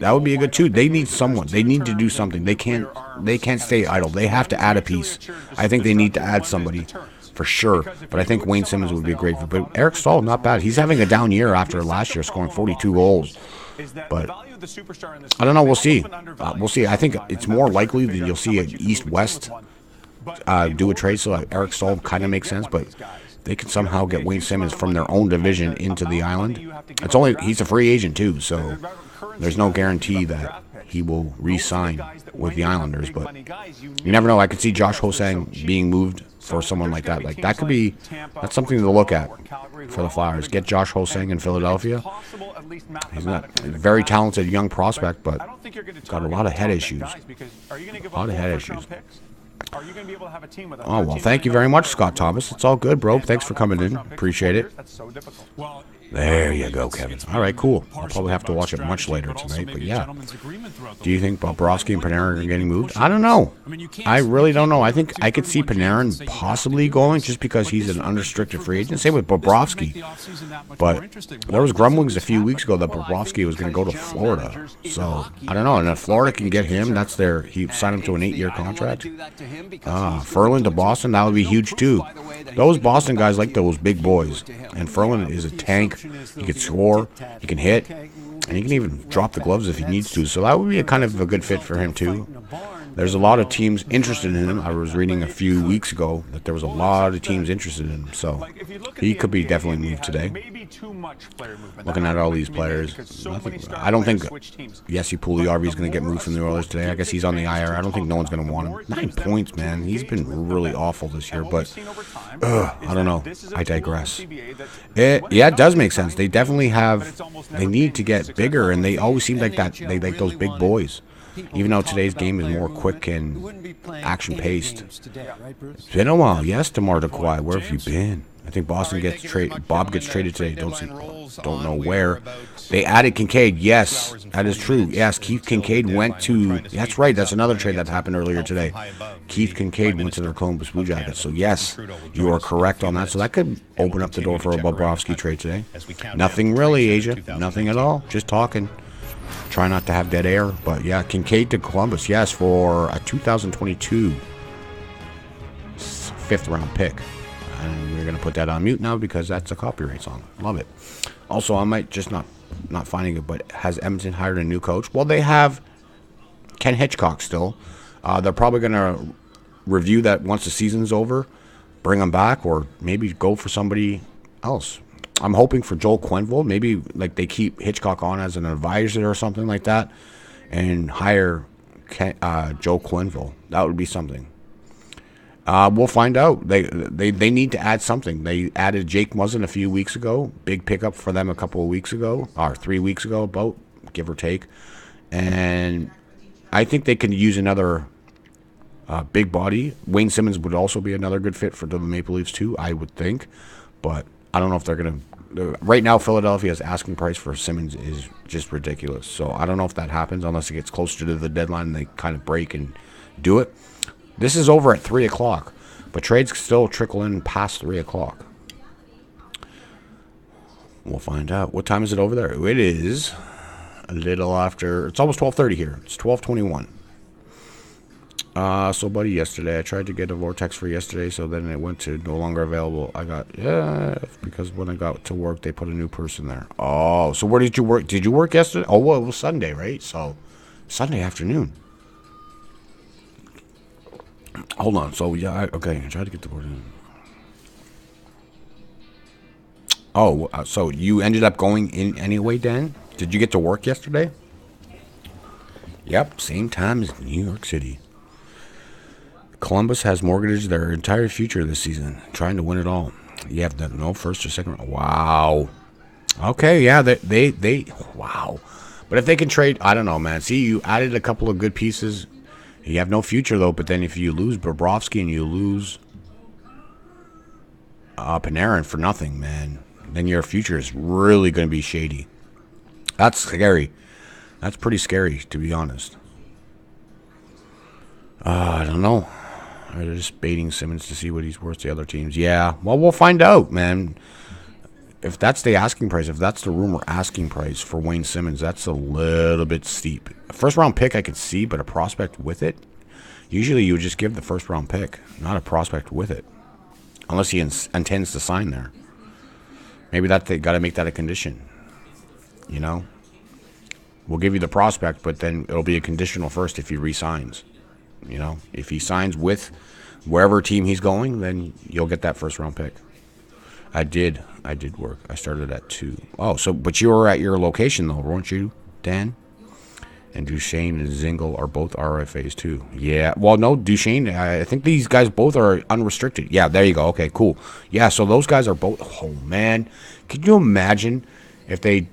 That would be a good too. They need someone. They need to do something. They can't stay idle. They have to add a piece. I think they need to add somebody for sure. But I think Wayne Simmons would be a great fit. But Eric Stahl, not bad. He's having a down year after last year, scoring 42 goals. But I don't know. We'll see. We'll see. I think it's more likely that you'll see an East-West do a trade. So Eric Stahl kind of makes sense, but they can somehow get Wayne Simmons from their own division into the island. He's a free agent too, so there's no guarantee that he will re-sign with the Islanders. But you never know. I could see Josh Ho-Sang being moved for someone like that. Like that's something to look at for the Flyers. Get Josh Ho-Sang in Philadelphia. He's not a very talented young prospect, but got a lot of head issues. Oh, well, thank you very much, Scott Thomas. It's all good, bro. Thanks for coming in. Appreciate it. There you go, Kevin. All right, cool. I'll probably have to watch it much later tonight, but yeah. Do you think Bobrovsky and Panarin are getting moved? I don't know. I really don't know. I think I could see Panarin possibly going just because he's an unrestricted free agent. Same with Bobrovsky. But there was grumblings a few weeks ago that Bobrovsky was going to go to Florida. So, I don't know. And if Florida can get him, he signed him to an 8-year contract. Ferland to Boston, that would be huge too. Those Boston guys like those big boys. And Ferland is a tank. He can score, he can hit, and he can even drop the gloves if he needs to. So that would be a kind of a good fit for him too. There's a lot of teams interested in him. I was reading a few weeks ago that there was a lot of teams interested in him. So he could be definitely moved today. Looking at all these players, I don't think Jesse Puljujärvi is going to get moved from the Oilers today. I guess he's on the IR. I don't think no one's going to want him. 9 points, man. He's been really awful this year, but I don't know. I digress. Yeah, it does make sense. They definitely they need to get bigger, and they always seem like that. They like those big boys. Even though today's game is more quick and action-paced. It's been a while. Yes, DeMar DeQuai, where have you been? I think Boston gets traded. Bob gets traded today. Don't know where. They added Kincaid. Yes, that is true. Yes, Keith Kincaid went to. That's right. That's another trade that happened earlier today. Keith Kincaid went to the Columbus Blue Jackets. So yes, you are correct on that. So that could open up the door for a Bobrovsky trade today. Nothing really, Asia. Nothing at all. Just talking. Try not to have dead air. But yeah, Kincaid to Columbus. Yes, for a 2022 5th-round pick. And we're going to put that on mute now because that's a copyright song. Love it. Also, I might just not finding it, but has Edmonton hired a new coach? Well, they have Ken Hitchcock still. They're probably going to review that once the season's over, bring him back, or maybe go for somebody else. I'm hoping for Joel Quenneville. Maybe like they keep Hitchcock on as an advisor or something like that and hire Joel Quenneville. That would be something. We'll find out. They need to add something. They added Jake Muzzin a few weeks ago. Big pickup for them a couple of weeks ago, or 3 weeks ago, about, give or take. And I think they can use another big body. Wayne Simmons would also be another good fit for the Maple Leafs too, I would think. But I don't know if they're going to. Right now, Philadelphia's asking price for Simmons is just ridiculous. So I don't know if that happens unless it gets closer to the deadline and they kind of break and do it. This is over at 3 o'clock, but trades still trickle in past 3 o'clock. We'll find out. What time is it over there? It is a little after. It's almost 12:30 here. It's 12:21. So, buddy, yesterday I tried to get a Vortex for yesterday, so then it went to no longer available. I got, because when I got to work, they put a new person there. Oh, so where did you work? Did you work yesterday? Oh, well, it was Sunday, right? So, Sunday afternoon. Hold on. So, yeah, okay, I tried to get the board in. Oh, so you ended up going in anyway, Dan? Did you get to work yesterday? Yep, same time as New York City. Columbus has mortgaged their entire future this season, trying to win it all. You have no first or second round. Wow. Okay, yeah, they wow. But if they can trade, I don't know, man. See, you added a couple of good pieces. You have no future, though, but then if you lose Bobrovsky and you lose Panarin for nothing, man, then your future is really going to be shady. That's scary. That's pretty scary, to be honest. I don't know. They're just baiting Simmons to see what he's worth to other teams. Yeah, well, we'll find out, man. If that's the asking price, if that's the rumor asking price for Wayne Simmons, that's a little bit steep. A first-round pick I could see, but a prospect with it? Usually you would just give the first-round pick, not a prospect with it. Unless he intends to sign there. Maybe that they got to make that a condition. You know? We'll give you the prospect, but then it'll be a conditional first if he re-signs. You know? If he signs with wherever team he's going, then you'll get that first-round pick. I did work. I started at 2. Oh, so but you were at your location though, weren't you, Dan? And Duchesne and Zingle are both RFAs too. Yeah. Well, no, Duchesne. I think these guys both are unrestricted. Yeah. There you go. Okay. Cool. Yeah. So those guys are both. Oh man, can you imagine if they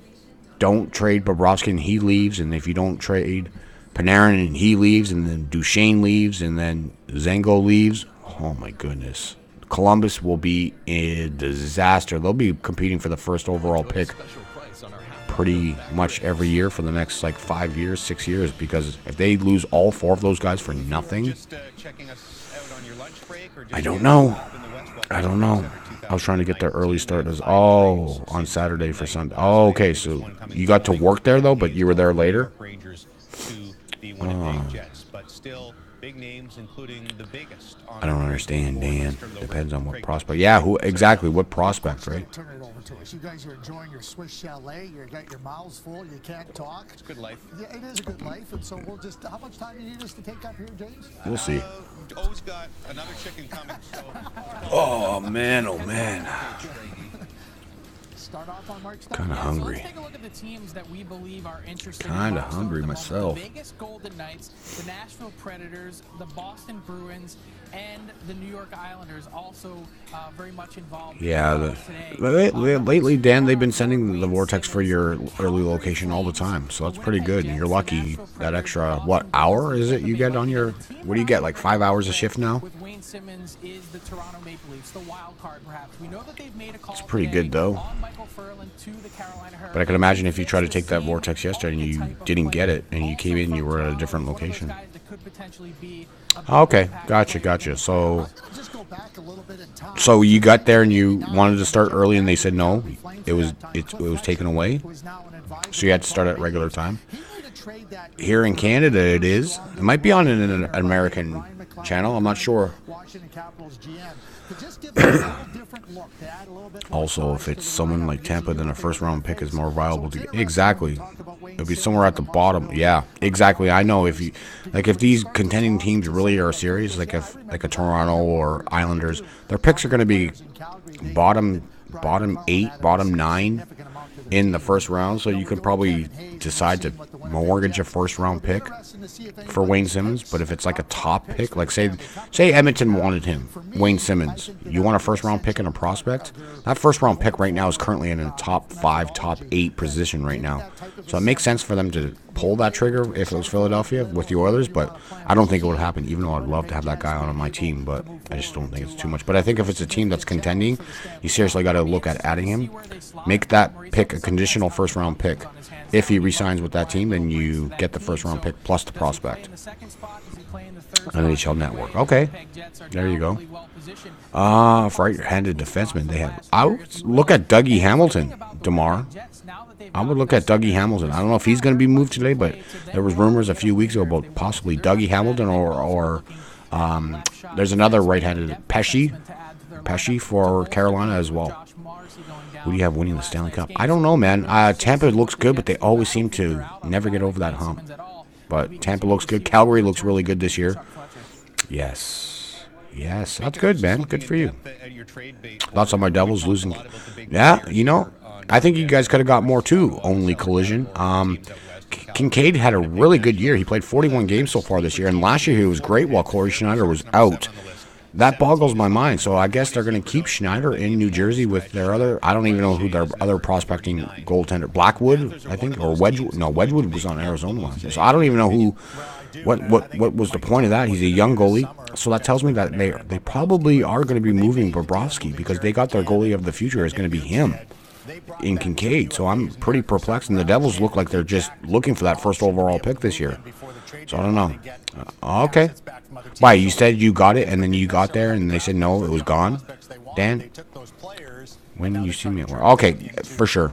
don't trade Bobrovsky and he leaves, and if you don't trade Panarin and he leaves, and then Duchesne leaves, and then Zingle leaves? Oh my goodness. Columbus will be a disaster. They'll be competing for the first overall pick pretty much every year for the next like 5 years, 6 years, because if they lose all 4 of those guys for nothing, I don't know. I was trying to get their early start as on Saturday for Sunday. Oh, okay, so you got to work there though, but you were there later. I don't understand, Dan. Depends on what prospect. Yeah, who exactly? What prospect, right? Turn it over to us. You guys are enjoying your Swiss chalet. You got your mouths full. You can't talk. It's a good life. Yeah, it is a good life. And so we'll just. How much time do you need us to take up here, James? We'll see. O's got another chicken coming. So. Oh man, oh man. Start off on March 9th. Kind of hungry. So let's take a look at the teams that we believe are interested. Kind of hungry myself. The Vegas Golden Knights, the Nashville Predators, the Boston Bruins, and the New York Islanders also very much involved. Yeah, lately, Dan, they've been sending the Vortex for your early location all the time, so that's pretty good. And you're lucky that extra, what, hour is it you get on your, what do you get, like 5 hours a shift now? With Wayne Simmons is the Toronto Maple Leafs, the wild card perhaps. We know that they've made a call. It's pretty good though. But I can imagine if you tried to take that Vortex yesterday and you didn't get it, and you came in and you were at a different location. Okay, gotcha. So you got there and you wanted to start early, and they said no. It was taken away. So you had to start at regular time. Here in Canada, it is. It might be on an American channel. I'm not sure. Also, if it's someone like Tampa, then a first-round pick is more viable to get. Exactly. It'll be somewhere at the bottom. Yeah, exactly. I know if these contending teams really are serious, like a Toronto or Islanders, their picks are going to be bottom 8, bottom 9 in the first round. So you could probably decide to mortgage a first-round pick for Wayne Simmons, but if it's like a top pick, like say Edmonton wanted him, Wayne Simmons, you want a first-round pick and a prospect? That first-round pick right now is currently in a top 5, top 8 position right now. So it makes sense for them to pull that trigger if it was Philadelphia with the Oilers, but I don't think it would happen, even though I'd love to have that guy on my team, but I just don't think it's too much. But I think if it's a team that's contending, you seriously got to look at adding him. Make that pick a conditional first-round pick. If he resigns with that team, then you get the first-round pick plus the prospect. NHL Network. Okay, there you go. For right-handed defenseman, they have. I would look at Dougie Hamilton, DeMar. I would look at Dougie Hamilton. I don't know if he's going to be moved today, but there was rumors a few weeks ago about possibly Dougie Hamilton or there's another right-handed Pesci for Carolina as well. Who do you have winning the Stanley Cup? I don't know, man. Tampa looks good, but they always seem to never get over that hump. But Tampa looks good. Calgary looks really good this year. Yes. Yes, that's good, man. Good for you. Thoughts on my Devils losing? Yeah, you know, I think you guys could have got more too. Only collision. Kincaid had a really good year. He played 41 games so far this year, and last year he was great while Corey Schneider was out. That boggles my mind. So I guess they're going to keep Schneider in New Jersey with their other. I don't even know who their other prospecting goaltender. Blackwood, I think, or Wedgwood. No, Wedgwood was on Arizona last year. So I don't even know who. What was the point of that? He's a young goalie. So that tells me that they probably are going to be moving Bobrovsky because they got their goalie of the future is going to be him in Kincaid. So I'm pretty perplexed. And the Devils look like they're just looking for that first overall pick this year. So I don't know. Okay. Why, you said you got it and then you got there and they said no, it was gone? Dan? When did you see me at work? Okay, for sure.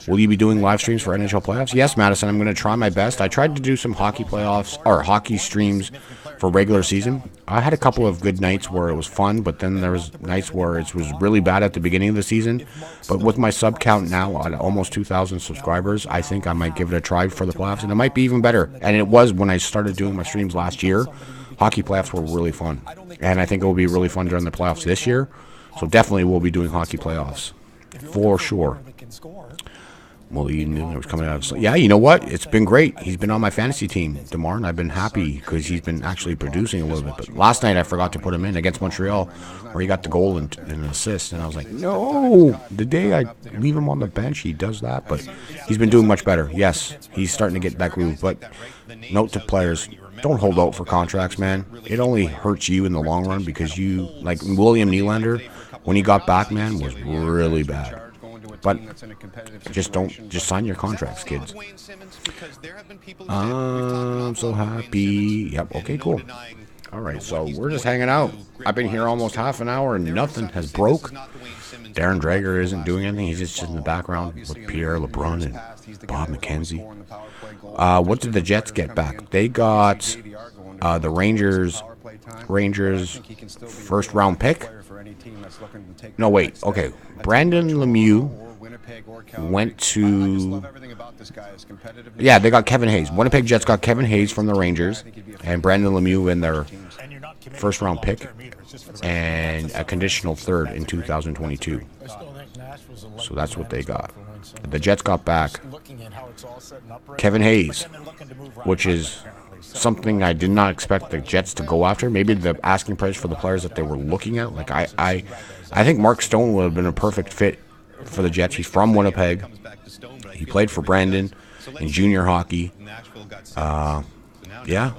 Will you be doing live streams for NHL playoffs? Yes, Madison, I'm going to try my best. I tried to do some hockey playoffs or hockey streams for regular season. I had a couple of good nights where it was fun, but then there was nights where it was really bad at the beginning of the season. But with my sub count now at almost 2,000 subscribers, I think I might give it a try for the playoffs, and it might be even better. And it was when I started doing my streams last year. Hockey playoffs were really fun, and I think it will be really fun during the playoffs this year. So definitely we'll be doing hockey playoffs for sure. Well, Eden was coming out of. Yeah, you know what? It's been great. He's been on my fantasy team, DeMar, and I've been happy because he's been actually producing a little bit. But last night I forgot to put him in against Montreal, where he got the goal and an assist, and I was like, no. The day I leave him on the bench, he does that. But he's been doing much better. Yes, he's starting to get that groove. But note to players: don't hold out for contracts, man. It only hurts you in the long run because you, like William Nylander, when he got back, man, was really bad. But just sign your contracts, kids. I'm so happy. Yep, okay, cool. All right, so we're just hanging out. I've been here almost half an hour and nothing has broke. Darren Drager isn't doing anything. He's just in the background with Pierre LeBrun and Bob McKenzie. What did the Jets get back? They got the Rangers first round pick. No, wait. Okay. Brandon Lemieux went to. Yeah, they got Kevin Hayes. Winnipeg Jets got Kevin Hayes from the Rangers, and Brandon Lemieux in their first round pick, and a conditional third in 2022. So that's what they got. The Jets got back Kevin Hayes, which is something I did not expect the Jets to go after. Maybe the asking price for the players that they were looking at. Like I think Mark Stone would have been a perfect fit for the Jets. He's from Winnipeg. He played for Brandon in junior hockey. Yeah.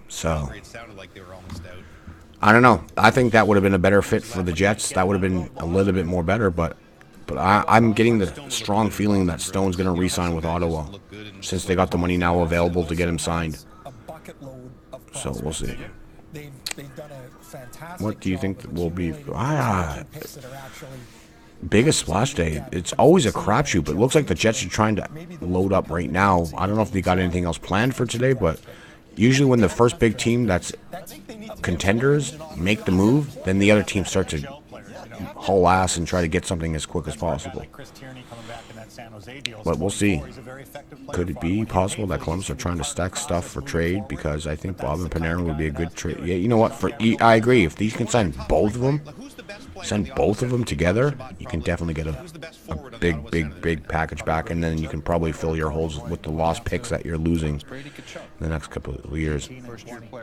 So I don't know. I think that would have been a better fit for the Jets. That would have been a little bit more better, but I'm getting the strong feeling that Stone's going to re-sign with Ottawa since they got the money now available to get him signed. So we'll see. What do you think will be biggest splash day? It's always a crapshoot, but it looks like the Jets are trying to load up right now. I don't know if they got anything else planned for today, but usually when the first big team that's contenders make the move, then the other team starts to haul ass and try to get something as quick as possible. But we'll see. Could it be possible that Columbus are trying to stack stuff for trade? Because I think Bob and Panarin would be a good trade. Yeah, you know what? I agree. If these can sign both of them, Send both of them together, you can definitely get a big package back, and then you can probably fill your holes with the lost picks that you're losing in the next couple of years.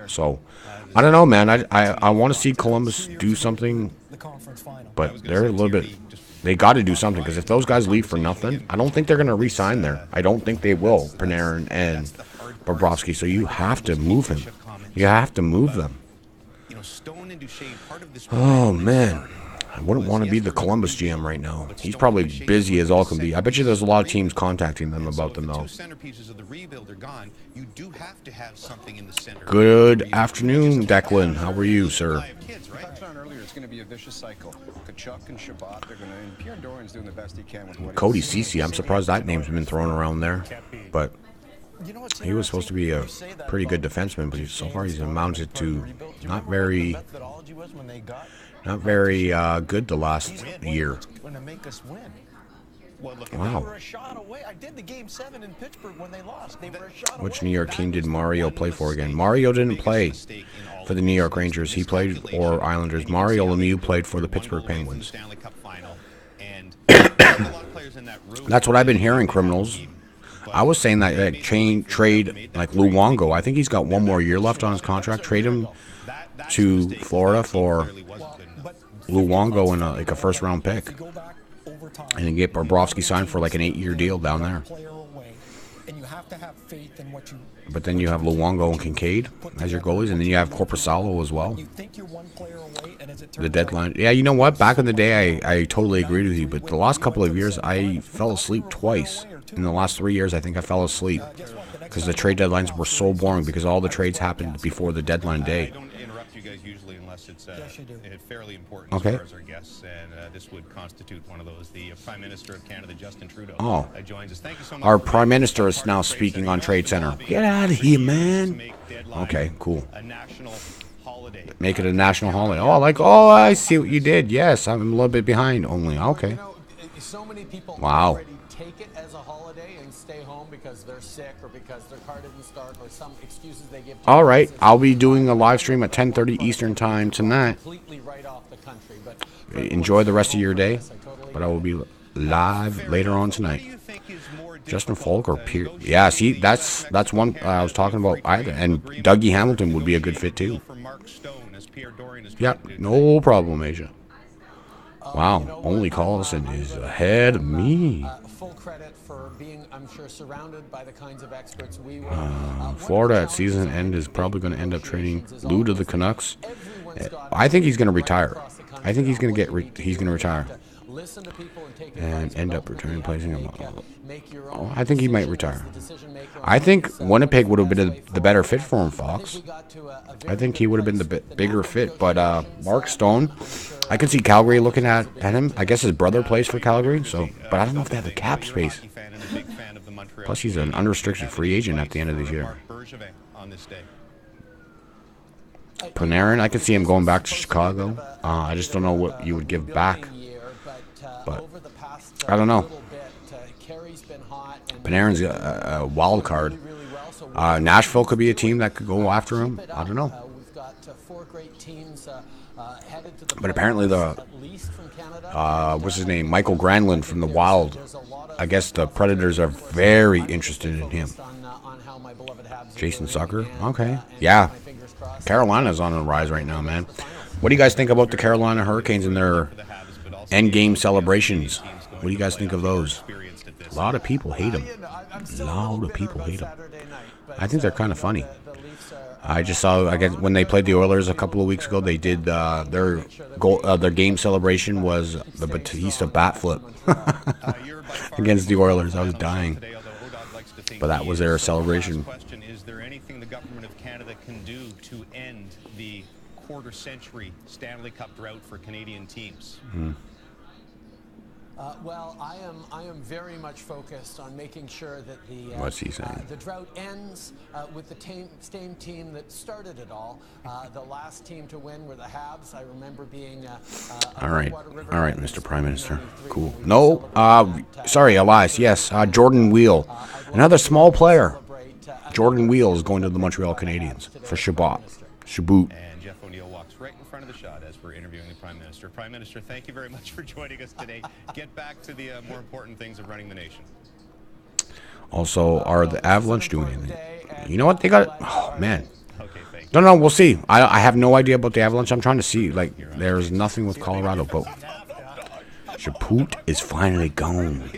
So, I don't know, man. I want to see Columbus do something, but they're a little bit. They got to do something, because if those guys leave for nothing, I don't think they're going to re-sign there. I don't think they will, Panarin and Bobrovsky. So you have to move him. You have to move them. Oh, man. I wouldn't want to be the Columbus GM right now. He's probably busy as all can be. I bet you there's a lot of teams contacting them about them, though. Good afternoon, Declan. How are you, sir? It's going to be a vicious cycle. Kachuk and Shabbat, they're going to, and Pierre Dorian's doing the best he can with what Cody Ceci, I'm surprised that name's been thrown around there. But he was supposed to be a pretty good defenseman, but so far he's amounted to not very good the last year. Wow. Which New York team did Mario play for again? Mario didn't play for the New York Rangers. He played for Islanders. Mario Lemieux played for the Pittsburgh Penguins. That's what I've been hearing, criminals. I was saying that trade like Luongo. I think he's got one more year left on his contract. Trade him to Florida for Luongo and like a first-round pick, and then get Bobrovsky signed for like an 8-year deal down there. But then you have Luongo and Kincaid as your goalies, and then you have Korpisalo as well. The deadline. Yeah, you know what? Back in the day, I totally agreed with you, but the last couple of years, I fell asleep twice. In the last 3 years, I think I fell asleep because the trade deadlines were so boring, because all the trades happened before the deadline day. I don't interrupt you guys usually unless it's fairly important okay. as far as our guests, and this would constitute one of those. The Prime Minister of Canada, Justin Trudeau, joins us. Thank you so much. Our Prime Minister is now speaking on Trade Center. Get out of here, man. Okay, cool. A national holiday. Make it a national holiday. Oh, I see what you did. Yes, I'm a little bit behind only. Okay. So many people wow. already take it as a holiday and stay home because they're sick or because their car didn't start or some excuses they give. All right, I'll be doing a live stream at 10:30 Eastern Time tonight. Completely right off the country, but enjoy the rest of your day. But I will be live later on tonight. Justin Falk or Pierre? Yeah, see, that's one I was talking about. Either, and Dougie Hamilton would be a good fit too. Yeah, no problem, Asia. Wow, only Collison is ahead of me. Full credit for being, I'm sure, surrounded by the kinds of experts we were. Florida at season end is probably going to end up trading Lou to the Canucks. I think he's going to retire. I think he's going to he's going to retire and end up returning, placing him. I think he might retire. I think Winnipeg would have been the better fit for him, Fox. I think he would have been the bigger fit. But Mark Stone, I can see Calgary looking at him. I guess his brother plays for Calgary, so. But I don't know if they have the cap space. Plus, he's an unrestricted free agent at the end of this year. Panarin, I can see him going back to Chicago. I just don't know what you would give back. But I don't know. Panarin's a wild card. Nashville could be a team that could go after him. I don't know. But apparently what's his name? Michael Granlund from the Wild. I guess the Predators are very interested in him. Jason Sucker? Okay. Yeah. Carolina's on a rise right now, man. What do you guys think about the Carolina Hurricanes and their end-game celebrations? What do you guys think of those? A lot of people hate them. A lot of people hate them. I think they're kind of funny. I just saw, I guess, when they played the Oilers a couple of weeks ago, they did their game celebration was the Batista bat flip against the Oilers. I was dying. But that was their celebration. Is there anything the government of Canada can do to end the quarter-century Stanley Cup drought for Canadian teams? Well, I am very much focused on making sure that What's he saying? The drought ends with the same team that started it all. The last team to win were the Habs. I remember being all right, Mr. Prime Minister. Cool. No, sorry, Elias. Yes, Jordan Wheel, another small player. Jordan Wheel is going to the Montreal Canadiens for Shabbat. And Jeff O'Neill walks right in front of the shot. Scott, as we're interviewing the Prime Minister. Prime Minister, thank you very much for joining us today. Get back to the more important things of running the nation. Also, are the Avalanche doing anything? You know what? They got... Oh, man. Okay, thank you. No, we'll see. I have no idea about the Avalanche. I'm trying to see. Like, there's nothing with Colorado, but... Chaput is finally gone.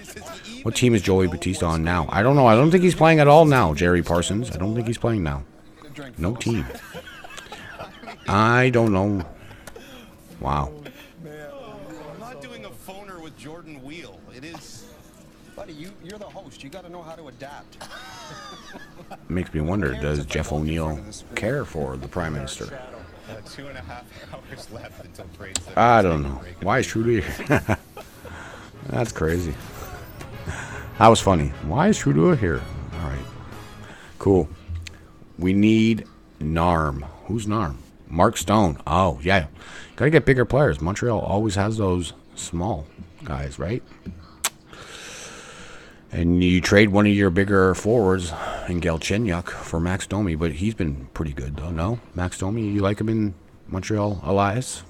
What team is Joey Batista on now? I don't know. I don't think he's playing at all now, Jerry Parsons. I don't think he's playing now. No team. I don't know. Wow. I'm not doing a phoner with Jordan Wheel. It is... Buddy, you're the host. You got to know how to adapt. Makes me wonder, does Jeff O'Neill care for the Prime Minister? 2.5 hours left until trade. I don't know. Why is Trudeau here? That's crazy. That was funny. Why is Trudeau here? All right. Cool. We need Narm. Who's Narm? Mark Stone. Oh, yeah. Got to get bigger players. Montreal always has those small guys, right? And you trade one of your bigger forwards in Galchenyuk for Max Domi, but he's been pretty good, though, no? Max Domi, you like him in Montreal, Elias?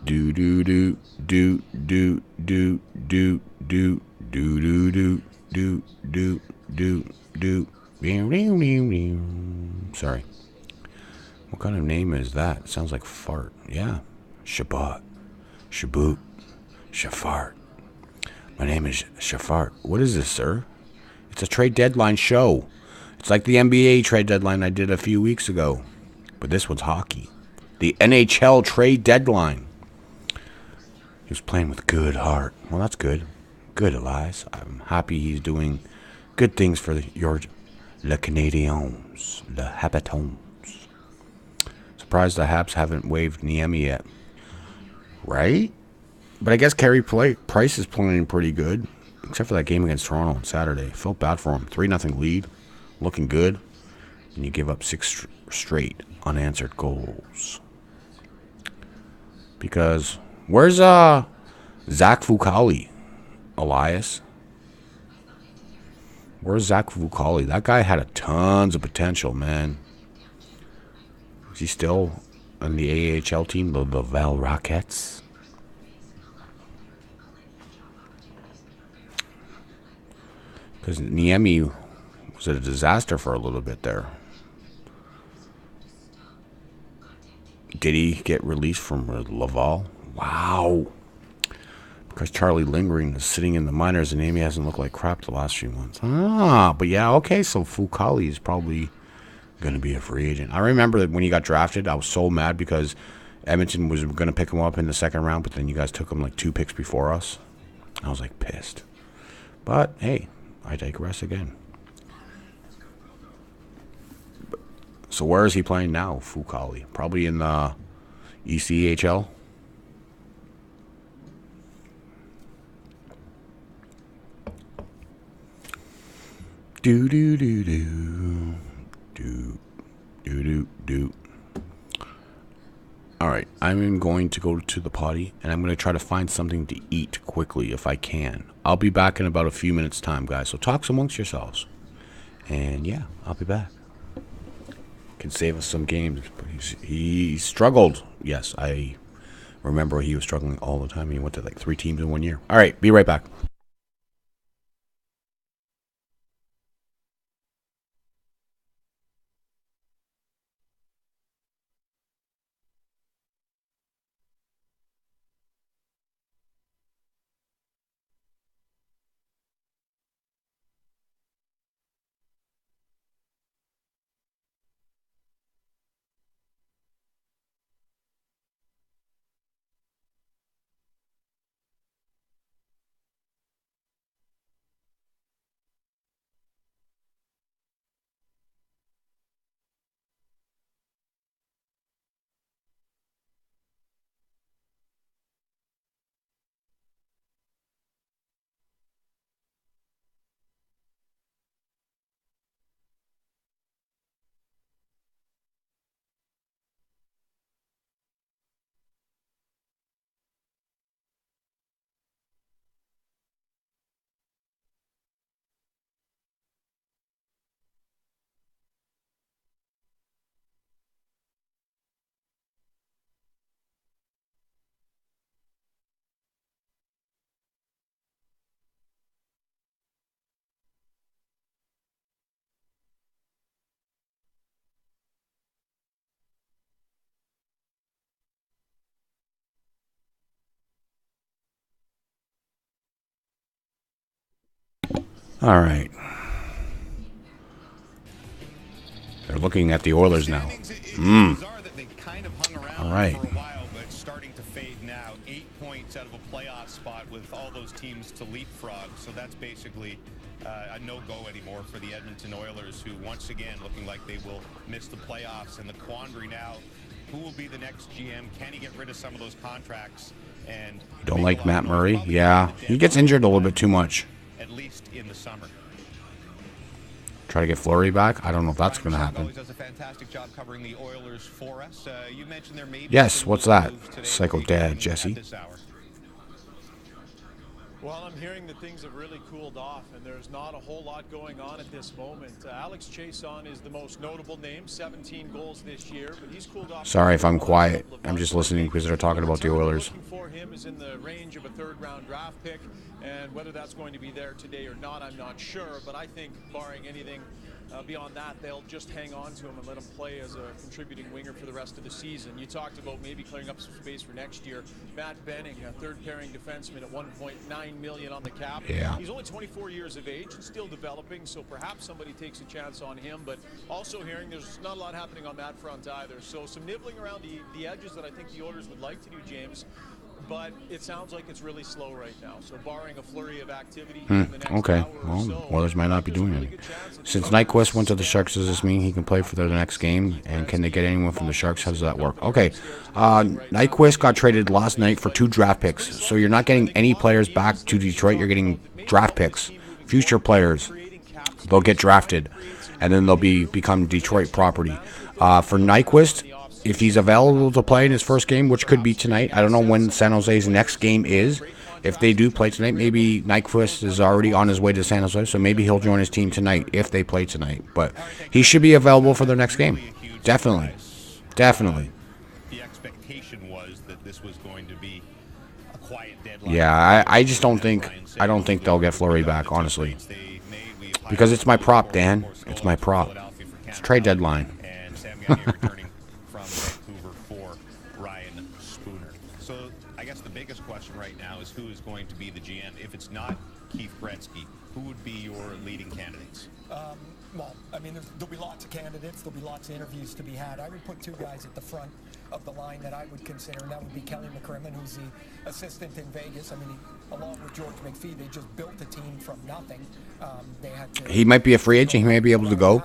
Do do do do do do do do do do do do do do. Sorry. What kind of name is that? Sounds like fart. Yeah. Shabbat. Shaboot. Shafart. My name is Shafart. What is this, sir? It's a trade deadline show. It's like the NBA trade deadline I did a few weeks ago. But this one's hockey. The NHL trade deadline. He was playing with good heart. Well, that's good. Good, Elias. I'm happy he's doing good things for Le Canadiens. Le Habitants. Surprised the Habs haven't waived Niemi yet. Right? But I guess Carey Price is playing pretty good. Except for that game against Toronto on Saturday. Felt bad for him. 3-0 lead. Looking good. And you give up 6 straight unanswered goals. Because... Where's Zach Fucali, Elias? Where's Zach Fucali? That guy had tons of potential, man. Is he still on the AHL team, the Laval Rockets? Because Niemi was a disaster for a little bit there. Did he get released from Laval? Wow. Because Charlie Lindgren is sitting in the minors and Amy hasn't looked like crap the last few months. But yeah, okay, so Fucali is probably going to be a free agent. I remember that when he got drafted, I was so mad because Edmonton was going to pick him up in the second round, but then you guys took him like 2 picks before us. I was like pissed. But hey, I digress again. So where is he playing now, Fucali? Probably in the ECHL? Do do do do do do do do. All right, I'm going to go to the potty, and I'm going to try to find something to eat quickly if I can. I'll be back in about a few minutes' time, guys. So talk amongst yourselves, and yeah, I'll be back. Can save us some games, but he struggled. Yes, I remember he was struggling all the time. He went to like 3 teams in 1 year. All right, be right back. All right. They're looking at the Oilers now. All right. For a while, but it's starting to fade now. 8 points out of a playoff spot with all those teams to leapfrog. So that's basically a no-go anymore for the Edmonton Oilers, who once again looking like they will miss the playoffs. And the quandary now, who will be the next GM? Can he get rid of some of those contracts? And You don't like Matt Murray? Yeah. He gets injured a little bit too much. At least in the summer. Try to get Fleury back? I don't know if that's going to happen. Always does a fantastic job covering the Oilers for us. You mentioned there may be Yes, some what's that? moves today Psycho that Dad, are coming Jesse. at this hour. Well, I'm hearing that things have really cooled off, and there's not a whole lot going on at this moment. Alex Chason is the most notable name, 17 goals this year, but he's cooled off. Sorry if I'm quiet. I'm just listening because they're talking about the Oilers. Looking for him is in the range of a third-round draft pick, and whether that's going to be there today or not, I'm not sure. But I think, barring anything beyond that, they'll just hang on to him and let him play as a contributing winger for the rest of the season. You talked about maybe clearing up some space for next year. Matt Benning, a third-pairing defenseman at $1.9 million on the cap. Yeah. He's only 24 years of age and still developing, so perhaps somebody takes a chance on him. But also hearing there's not a lot happening on that front either. So some nibbling around the edges that I think the Oilers would like to do, James. But it sounds like it's really slow right now. So barring a flurry of activity in the next Okay. hour or Well, so, Oilers might not be doing anything. Since Nyquist went to the Sharks, does this mean he can play for the next game? And can they get anyone from the Sharks? How does that work? Okay. Nyquist got traded last night for 2 draft picks. So you're not getting any players back to Detroit. You're getting draft picks. Future players. They'll get drafted. And then they'll become Detroit property. For Nyquist, if he's available to play in his first game, which could be tonight, I don't know when San Jose's next game is. If they do play tonight, maybe Nyquist is already on his way to San Jose, so maybe he'll join his team tonight if they play tonight. But he should be available for their next game. Definitely. Definitely. The expectation was that this was going to be a quiet deadline. Yeah, I just don't think they'll get Fleury back, honestly. Because it's my prop, Dan. It's my prop. It's trade deadline. And Sam Gagner returning from Vancouver for Ryan Spooner. So I guess the biggest question right now is who is going to be the GM. If it's not Keith Gretzky, who would be your leading candidates? Well, I mean, there'll be lots of candidates. There'll be lots of interviews to be had. I would put 2 guys at the front of the line that I would consider, and that would be Kelly McCrimmon, who's the assistant in Vegas. I mean, along with George McPhee, they just built a team from nothing. They had to. He might be a free agent. He may be able to go.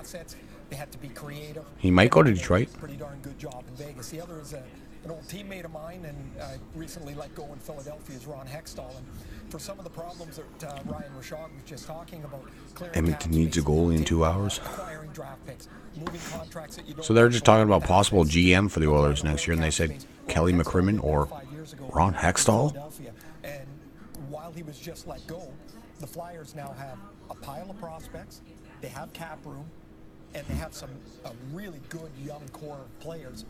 They had to be creative. He might go to Detroit. Pretty darn good job in Vegas. The other is an old teammate of mine, and recently let go in Philadelphia, is Ron Hextall. And for some of the problems that Ryan Rashad was just talking about, Edmonton needs a goalie in 2 hours. acquiring draft picks, moving contracts that you don't So they're just talking about possible GM for the Oilers next year, and they said Kelly McCrimmon or Ron Hextall. And while he was just let go, the Flyers now have a pile of prospects. They have cap room, and they have a really good young core of players.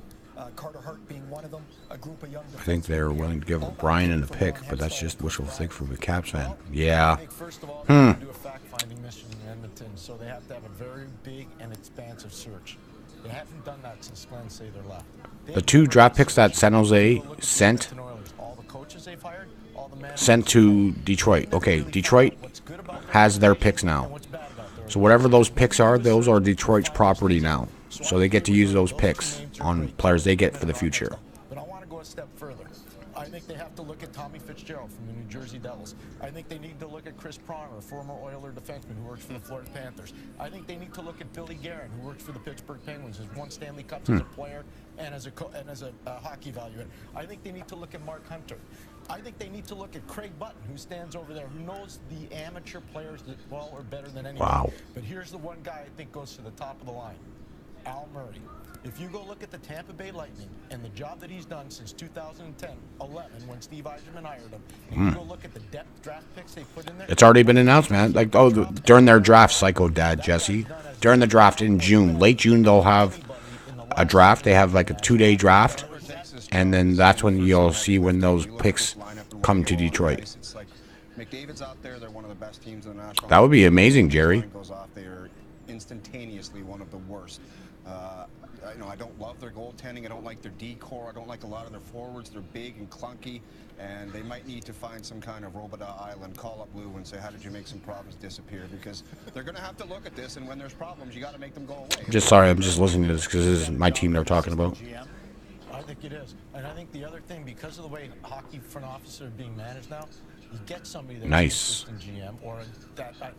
Carter Hart being one of them, a group of young. I think they're willing to give Brian a pick, but that's just wishful thinking for the Caps fan. Yeah. First of all, they do a fact-finding mission in Edmonton, so they have to have a very big and expansive search. They haven't done that since Glenn Sather left. The 2 draft picks that San Jose sent to Detroit. Okay, Detroit has their picks now. So whatever those picks are, those are Detroit's property now. So they get to use those picks on players they get for the future. But I want to go a step further. I think they have to look at Tommy Fitzgerald from the New Jersey Devils. I think they need to look at Chris Pronger, a former Oiler defenseman who works for the Florida Panthers. I think they need to look at Billy Guerin, who works for the Pittsburgh Penguins, has won Stanley Cups as a player and as a hockey evaluator. I think they need to look at Mark Hunter. I think they need to look at Craig Button, who stands over there, who knows the amateur players that well or better than anyone. Wow. But here's the one guy I think goes to the top of the line. Al Murray. If you go look at the Tampa Bay Lightning and the job that he's done since 2010-11 when Steve Yzerman hired him, and you go look at the depth draft picks they put in there. It's already been announced, man. Like, during their draft, Psycho Dad, Jesse. During the draft in June, late June, they'll have a draft. They have like a 2-day draft, and then that's when you'll see when those picks come to Detroit. It's like McDavid's out there. They're one of the best teams in the National. That would be amazing, Jerry. Goes off. They are instantaneously one of the worst. I don't love their goaltending. I don't like their decor. I don't like a lot of their forwards. They're big and clunky, and they might need to find some kind of Robida Island, call up Lou and say, how did you make some problems disappear? Because they're going to have to look at this, and when there's problems, you got to make them go away. Just sorry, I'm just listening to this because this is my team they're talking about. I think it is. And I think the other thing, because of the way hockey front offices are being managed now, you get somebody that's nice. an assistant GM or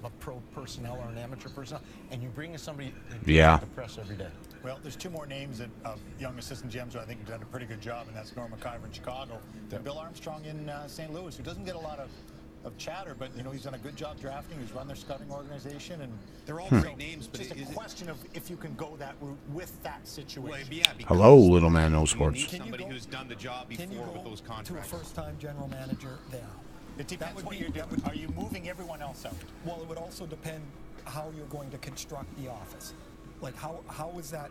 a pro personnel or an amateur personnel, and you bring in somebody that yeah. the press every day. Well, there's two more names of young assistant GMs who I think have done a pretty good job, and that's Norm McIver in Chicago and Bill Armstrong in St. Louis, who doesn't get a lot of chatter, but he's done a good job drafting. He's run their scouting organization, and they're all great names. But it's just a question of if you can go that route with that situation. Well, yeah, hello, little man, no sports. You need somebody who's done the job before with those contracts. To a first-time general manager there. It depends what you're doing. Are you moving everyone else out? Well, it would also depend how you're going to construct the office. Like, how is that?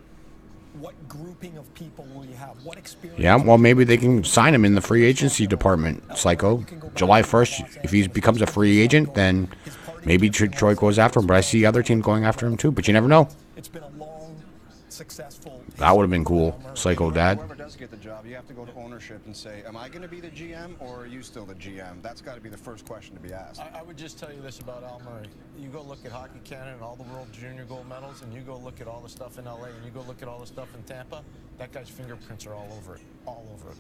What grouping of people will you have? What experience? Yeah, well, maybe they can sign him in the free agency department, Psycho. July 1st, if he becomes a free agent, then maybe Detroit goes after him. But I see other teams going after him too. But you never know. It's been a long, successful. That would have been cool, Psycho Dad. Whoever does get the job, you have to go to ownership and say, am I going to be the GM or are you still the GM? That's got to be the first question to be asked. I would just tell you this about Al Murray. You go look at Hockey Canada and all the World Junior gold medals, and you go look at all the stuff in LA, and you go look at all the stuff in Tampa, that guy's fingerprints are all over it. All over it.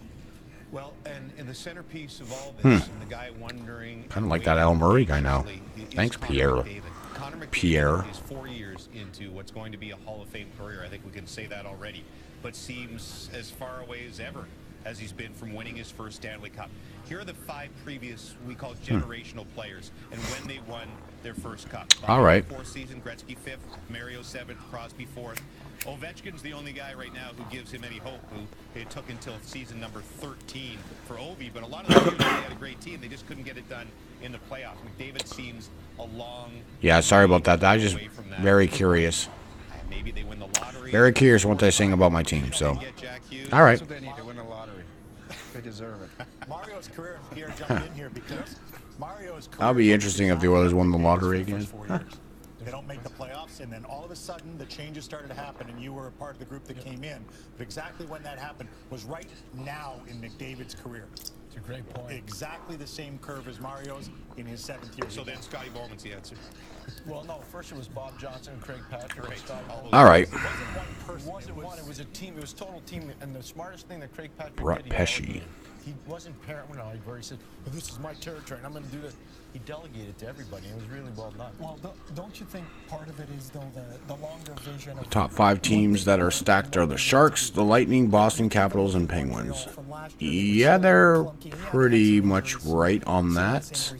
Well, and the centerpiece of all this, and the guy wondering... Kind of like that Al Murray guy now. Thanks, Pierre. Pierre. is 4 years into what's going to be a Hall of Fame career. I think we can say that already. But seems as far away as ever as he's been from winning his first Stanley Cup. Here are the 5 previous, we call generational players, and when they won their first cup. All right. 4th season, Gretzky 5th, Mario 7th, Crosby 4th. Ovechkin's the only guy right now who gives him any hope, who it took until season number 13 for Ovi. But a lot of the years they had a great team. They just couldn't get it done in the playoffs. McDavid seems a long... Yeah, sorry about that. I was just very curious. Maybe they win the lottery. Very curious what they sing about my team, so. All right. That's what they need to win the lottery. They deserve it. Mario's career, Pierre jumped in here because Mario's career... That'll be interesting if the Oilers won the lottery again. They don't make the playoffs, and then all of a sudden the changes started to happen, and you were a part of the group that came in. But exactly when that happened was right now in McDavid's career. It's a great point. Exactly the same curve as Mario's in his 7th year. So then Scotty Bowman's the answer. Well, no, first it was Bob Johnson, Craig Patrick, and Scott Bowman. All right. It wasn't one person. It was a team. It was total team. And the smartest thing that Craig Patrick Brett did, Pesci. he wasn't paranoid where he said, well, this is my territory, and I'm going to do this. He delegated to everybody, and it was really well done. Well, don't you think part of it is, though, the longer vision of... The top 5 teams that are stacked are the Sharks, the Lightning, Boston Capitals, and Penguins. Yeah, they're pretty much right on that.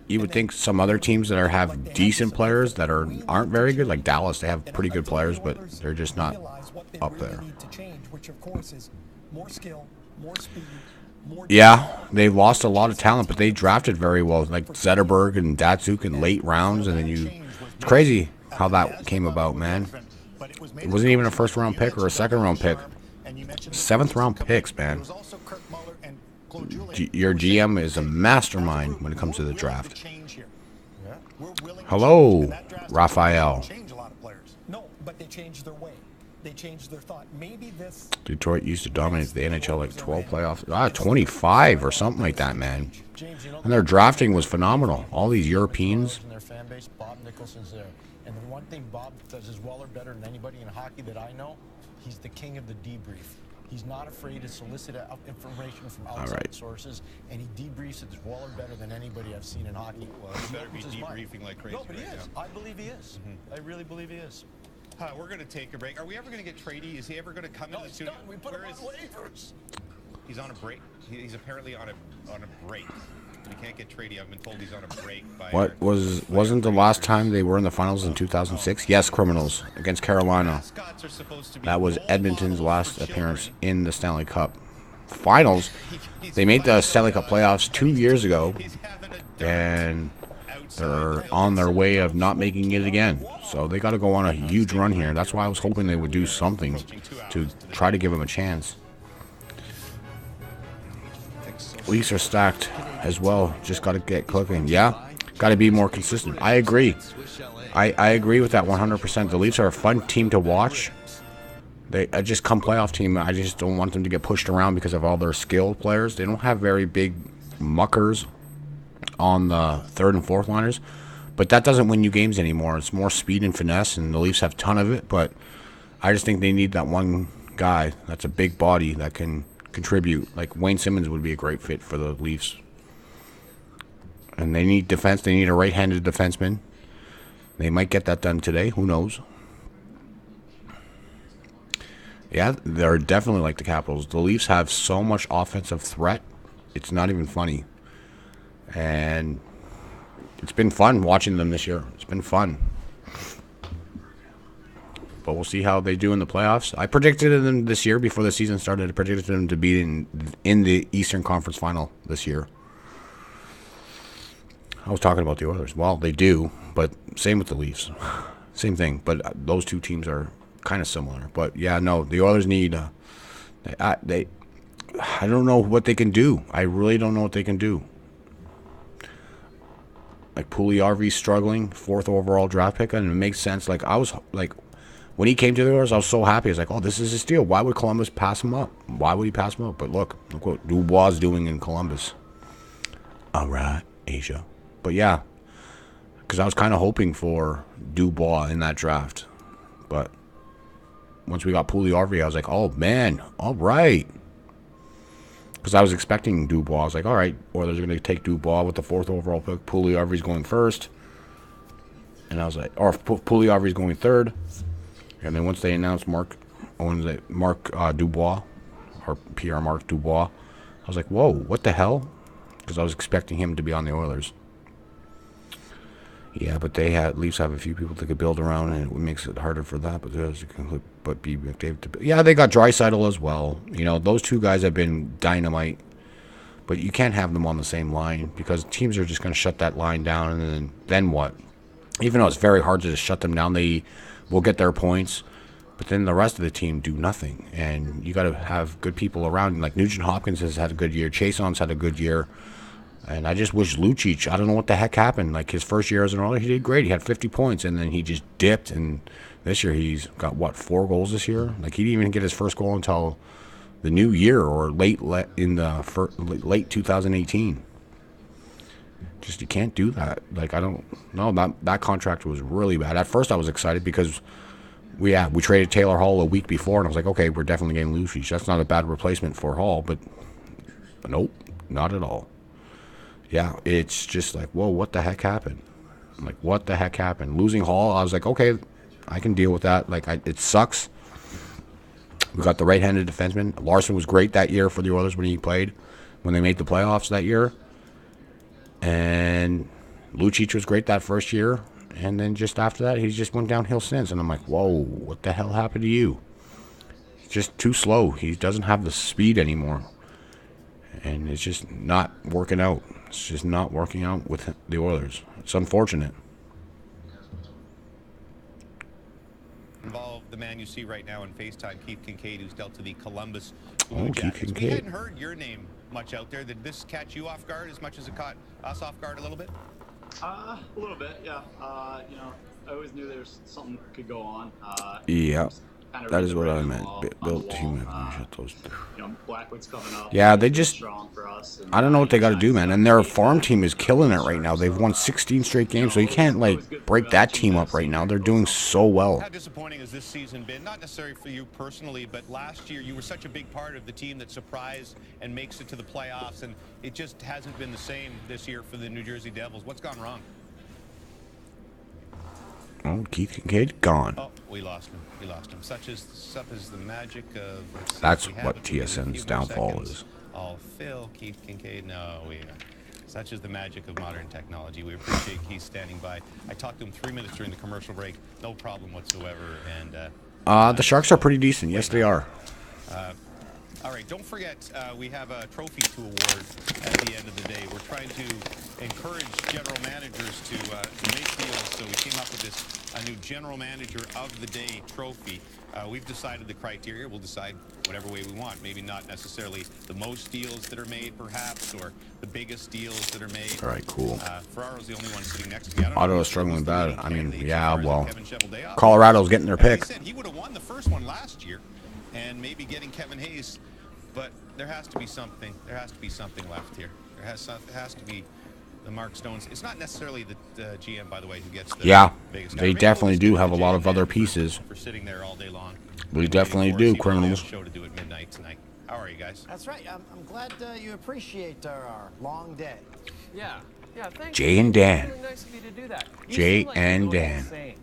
You would think some other teams that have decent players that aren't very good, like Dallas, they have pretty good players, but they're just not up there. Yeah, they lost a lot of talent, but they drafted very well, like Zetterberg and Datsuk in late rounds, and then it's crazy how that came about, man. It wasn't even a first-round pick or a second-round pick. 7th-round picks, man. Your GM is a mastermind when it comes to the draft. Hello, Raphael. No, but they changed their way. They changed their thought. Maybe this... Detroit used to dominate the NHL like 12 playoffs. 25 or something like that, man. And their drafting was phenomenal. All these Europeans. Their fan base, Bob Nicholson's there. And the one thing Bob does as well or better than anybody in hockey that I know, he's the king of the debrief. He's not afraid to solicit information from outside sources, and he debriefs it as well or better than anybody I've seen in hockey. Well, he better be debriefing like crazy. No, but he is. I believe he is. I really believe he is. We're going to take a break. Are we ever going to get Trady? Is he ever going to come into the studio? We put him on waivers. He's on a break. He's apparently on a break. We can't get Trady. I've been told he's on a break. Wasn't the last time they were in the finals in 2006? Yes, Criminals against Carolina. That was Edmonton's last appearance in the Stanley Cup Finals. They made the Stanley Cup playoffs 2 years ago, and they're on their way of not making it again. So they got to go on a huge run here. That's why I was hoping they would do something to try to give them a chance. Leafs are stacked as well. Just got to get cooking. Yeah, got to be more consistent. I agree. I agree with that 100%. The Leafs are a fun team to watch. They just come playoff team. I just don't want them to get pushed around because of all their skilled players. They don't have very big muckers on the third and fourth liners, but that doesn't win you games anymore. It's more speed and finesse, and the Leafs have a ton of it. But I just think they need that one guy that's a big body that can contribute. Like Wayne Simmons would be a great fit for the Leafs. And they need defense. They need a right-handed defenseman. They might get that done today. Who knows? Yeah, they're definitely like the Capitals. The Leafs have so much offensive threat. It's not even funny. And it's been fun watching them this year. It's been fun. But we'll see how they do in the playoffs. I predicted them this year before the season started. I predicted them to be in the Eastern Conference Final this year. I was talking about the Oilers. Well, they do, but same with the Leafs. Same thing, but those two teams are kind of similar. But yeah, no, the Oilers need I don't know what they can do. I really don't know what they can do. Like Puljujärvi's struggling, 4th overall draft pick, and it makes sense. Like I was like when he came to the Oilers, I was so happy. I was like, "Oh, this is a steal. Why would Columbus pass him up? Why would he pass him up?" But look what Dubois is doing in Columbus. All right, Asia. But yeah, because I was kind of hoping for Dubois in that draft. But once we got Puljujärvi, I was like, oh, man, all right. Because I was expecting Dubois. I was like, all right, Oilers are going to take Dubois with the 4th overall pick. Puljujärvi's going first. And I was like, or Puljujärvi's going 3rd. And then once they announced Mark Dubois, or Pierre Marc Dubois, I was like, whoa, what the hell? Because I was expecting him to be on the Oilers. Yeah, but Leafs have a few people they could build around, and it makes it harder for that. But be McDavid. Yeah, they got Draisaitl as well. You know, those two guys have been dynamite. But you can't have them on the same line because teams are just going to shut that line down, and then what? Even though it's very hard to just shut them down, they will get their points. But then the rest of the team do nothing, and you got to have good people around. Like Nugent Hopkins has had a good year. Chason's had a good year. And I just wish Lucic, I don't know what the heck happened. Like his first year as an Oiler, he did great. He had 50 points, and then he just dipped. And this year he's got, 4 goals this year? Like he didn't even get his first goal until the new year or late 2018. Just you can't do that. Like I don't know. That contract was really bad. At first I was excited because we traded Taylor Hall a week before, and I was like, okay, we're definitely getting Lucic. That's not a bad replacement for Hall, but nope, not at all. Yeah, it's just like, whoa, what the heck happened? I'm like, what the heck happened? Losing Hall, I was like, okay, I can deal with that. Like, it sucks. We got the right-handed defenseman. Larson was great that year for the Oilers when they made the playoffs that year. And Lucic was great that first year. And then just after that, he just went downhill since. And I'm like, whoa, what the hell happened to you? He's just too slow. He doesn't have the speed anymore. And it's just not working out. It's just not working out with the Oilers. It's unfortunate. Involve the man you see right now in FaceTime, Keith Kincaid, who's dealt to the Columbus Blue Jackets. Keith Kincaid. We hadn't heard your name much out there. Did this catch you off guard as much as it caught us off guard a little bit? A little bit, yeah. You know, I always knew there was something could go on. Yeah. That is what I meant. Built team. Shut those. You know, Blackwood's coming up. Yeah, they just. Strong for us, I don't know what they got to do, man. And their farm team is killing it right now. They've won 16 straight games, so you can't break that team up right now. They're doing so well. How disappointing has this season been? Not necessarily for you personally, but last year you were such a big part of the team that surprised and makes it to the playoffs, and it just hasn't been the same this year for the New Jersey Devils. What's gone wrong? Oh, Keith Kincaid gone. Oh, we lost him. We lost him. Such is the magic of. That's what TSN's downfall is. Oh, Phil, Keith Kincaid. No, such is the magic of modern technology. We appreciate Keith standing by. I talked to him 3 minutes during the commercial break. No problem whatsoever. And the Sharks are pretty decent. Yes, they are. All right, don't forget, we have a trophy to award at the end of the day. We're trying to encourage general managers to make deals, so we came up with a new General Manager of the Day trophy. We've decided the criteria. We'll decide whatever way we want. Maybe not necessarily the most deals that are made, perhaps, or the biggest deals that are made. All right, cool. Ferraro's the only one sitting next to me. Ottawa is struggling bad. I mean, yeah, well, Colorado's getting their pick. He would have won the first one last year. and maybe getting Kevin Hayes, but there has to be something. There has to be something left here. There has to be the Mark Stones. It's not necessarily the GM, by the way, who gets the biggest. They definitely do have a lot of other pieces. For sitting there all day long. We definitely do, criminals. Show to do at midnight tonight. How are you guys? That's right. I'm glad you appreciate our long day. Yeah, thanks. Jay and Dan. It's really nice of you to do that. You Jay seem like and you're going Dan. insane.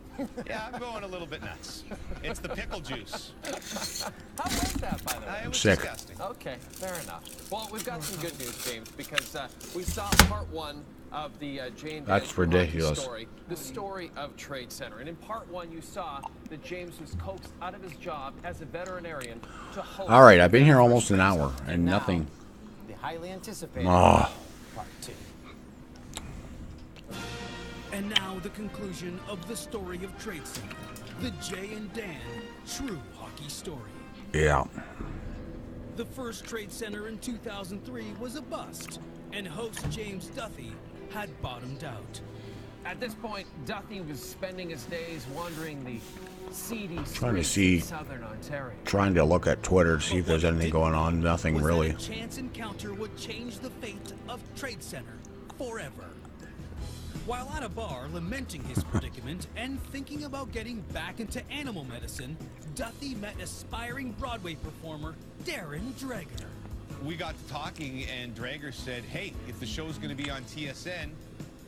Yeah, I'm going a little bit nuts. It's the pickle juice. How was that, by the way? It was Sick. disgusting. Okay, fair enough. Well, we've got some good news, James, because we saw part one of the Jane That's ridiculous. story, the story of Trade Center. And in part one, you saw that James was coaxed out of his job as a veterinarian to host. All right, I've been here almost an hour and nothing. The highly anticipated Oh. part 2. And now the conclusion of the story of Trade Center, the Jay and Dan true hockey story. Yeah. The first Trade Center in 2003 was a bust, and host James Duthie had bottomed out. At this point, Duthie was spending his days wandering the seedy Trying to streets see, of southern Ontario. trying to look at Twitter to see if there's anything going on. Nothing Was that really. a chance encounter would change the fate of Trade Center forever. While at a bar lamenting his predicament and thinking about getting back into animal medicine, Duthie met aspiring Broadway performer Darren Dreger. We got to talking, and Drager said, hey, if the show's going to be on TSN,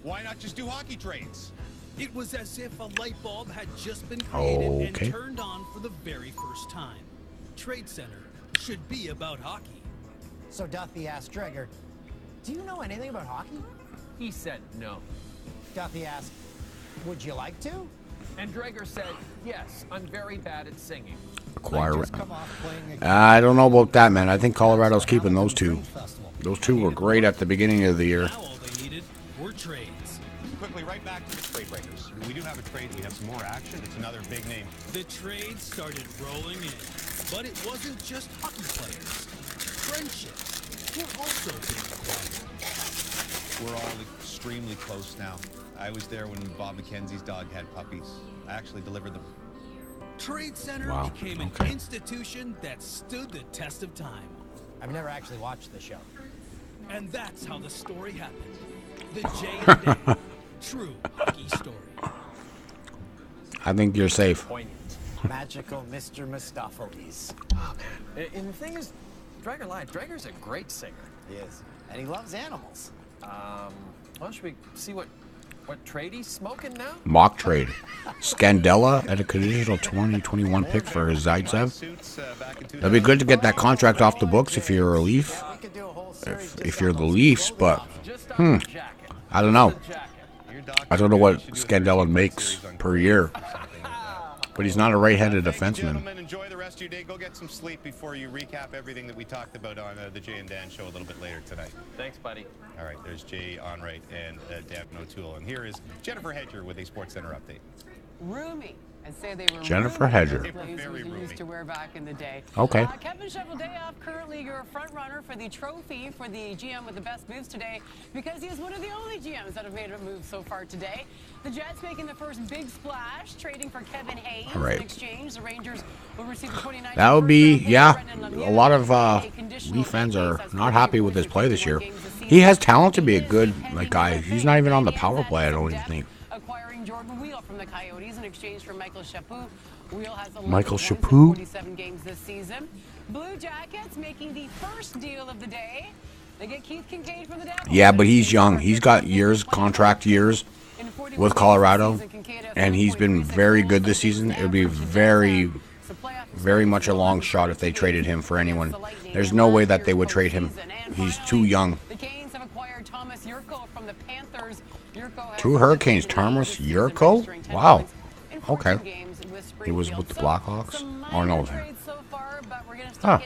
why not just do hockey trades? It was as if a light bulb had just been created Okay. and turned on for the very first time. Trade Center should be about hockey. So Duthie asked Dreger, do you know anything about hockey? He said no. Duthie asked, would you like to? And Dreger said, yes, I'm very bad at singing. Acquire. I don't know about that, man. I think Colorado's keeping those two. Those two were great at the beginning of the year. Now all they needed were trades. Quickly, right back to the trade breakers. We do have a trade. We have some more action. It's another big name. The trade started rolling in, but it wasn't just hockey players. Friendships were also being acquired. We're all extremely close now. I was there when Bob McKenzie's dog had puppies. I actually delivered them. Trade Center Wow, became an okay. institution that stood the test of time. I've never actually watched the show. And that's how the story happened. The Jay and Dan true hockey story. I think you're safe. Magical Mr. Mistopheles. Oh, man. And the thing is, Dreger lied. Dreger's a great singer. He is. And he loves animals. Well, should we see what trade he's smoking now? Mock trade. Scandella at a conditional 2021 pick for his Zaitsev. That'd be good to get that contract off the books if you're a Leaf. If you're the Leafs, but I don't know. I don't know what Scandella makes per year. But he's not a right-handed defenseman. Gentlemen, enjoy the rest of your day. Go get some sleep before you recap everything that we talked about on the Jay and Dan show a little bit later tonight. Thanks, buddy. All right, there's Jay Onright and Dan O'Toole. And here is Jennifer Hedger with a Sports Center update. Roomy. I'd say they were Jennifer Hedger. Blazers used to wear back in the day. Okay. Kevin Cheveldayoff, currently your front runner for the trophy for the GM with the best moves today because he is one of the only GMs that have made a move so far today. The Jets making the first big splash, trading for Kevin Hayes. All right. In exchange, the Rangers will receive the 29th. That would be, yeah. A lot of Leaf fans are not happy with his play this year. He has talent to be a good guy. He's not even on the power play, I don't even think. Acquiring Jordan Wheel from the Coyotes in exchange for Michael Chaput. Wheel has 11 Michael wins in Chaput? 47 games this season. Blue Jackets making the first deal of the day. They get Keith Kincaid from the Devils. Yeah, but he's young. He's got years, contract years with Colorado, and he's been very good this season. It would be very, very much a long shot if they traded him for anyone. There's no way that they would trade him. He's too young. The Canes have acquired Thomas Yurko from the Panthers. Two Hurricanes, Thomas Yurko? Wow. Okay. He was with the Blackhawks? Oh, no. Huh.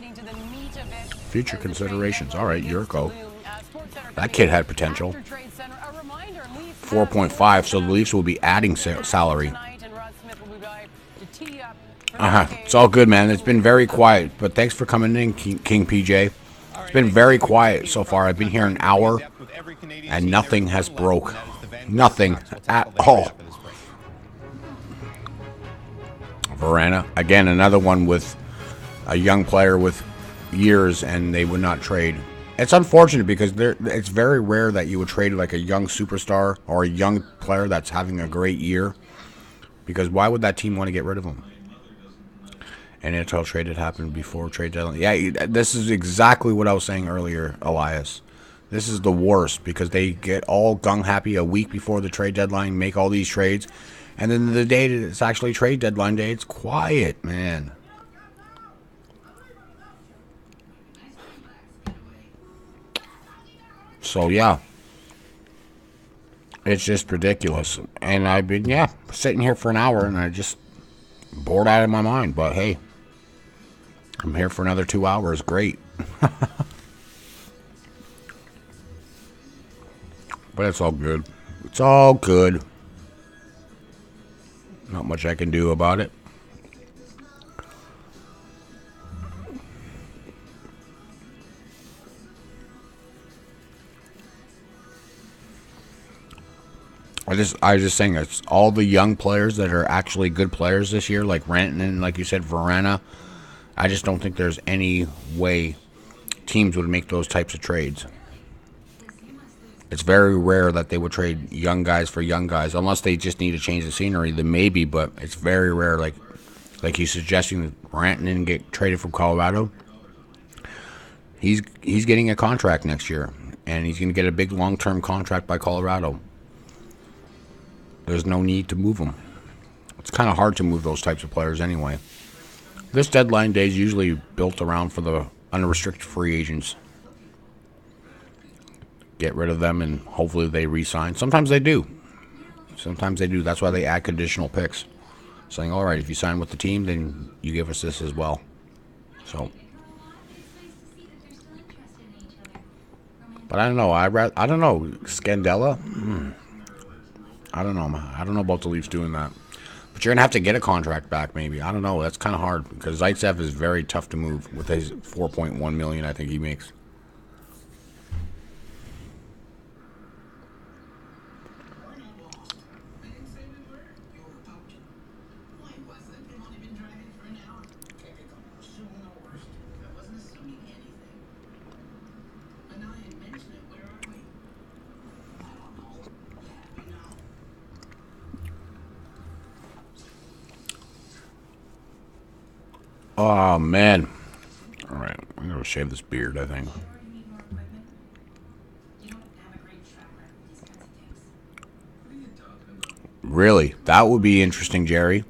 Future considerations. All right, Yurko. That kid had potential. 4.5, so the Leafs will be adding salary. It's all good, man. It's been very quiet, but thanks for coming in, King PJ. It's been very quiet so far. I've been here an hour, and nothing has broke. Nothing at all. Verana. Again, another one with a young player with years and they would not trade. It's unfortunate because it's very rare that you would trade like a young superstar or a young player that's having a great year, because why would that team want to get rid of him? And NHL trade had happened before trade deadline. Yeah, this is exactly what I was saying earlier, Elias. This is the worst because they get all gung-happy a week before the trade deadline, make all these trades, and then the day that it's actually trade deadline day, it's quiet, man. So, yeah. It's just ridiculous. And I've been, sitting here for an hour and I just bored out of my mind. But, hey, I'm here for another 2 hours. Great. But it's all good. It's all good. Not much I can do about it. I was just saying, it's all the young players that are actually good players this year, like Rantanen, like you said, Verana. I just don't think there's any way teams would make those types of trades. It's very rare that they would trade young guys for young guys, unless they just need to change the scenery. Then maybe, but it's very rare. Like he's suggesting that Rantanen get traded from Colorado. He's getting a contract next year, and he's going to get a big long-term contract by Colorado. There's no need to move them. It's kind of hard to move those types of players anyway. This deadline day is usually built around for the unrestricted free agents. Get rid of them and hopefully they re-sign. Sometimes they do. That's why they add conditional picks. Saying, all right, if you sign with the team, then you give us this as well. So. But I don't know. I don't know. Scandella? I don't know. I don't know about the Leafs doing that. But you're going to have to get a contract back, maybe. I don't know. That's kind of hard because Zaitsev is very tough to move with his $4.1 million I think he makes. Oh, man. All right. I'm going to shave this beard, I think. Really? That would be interesting, Jerry.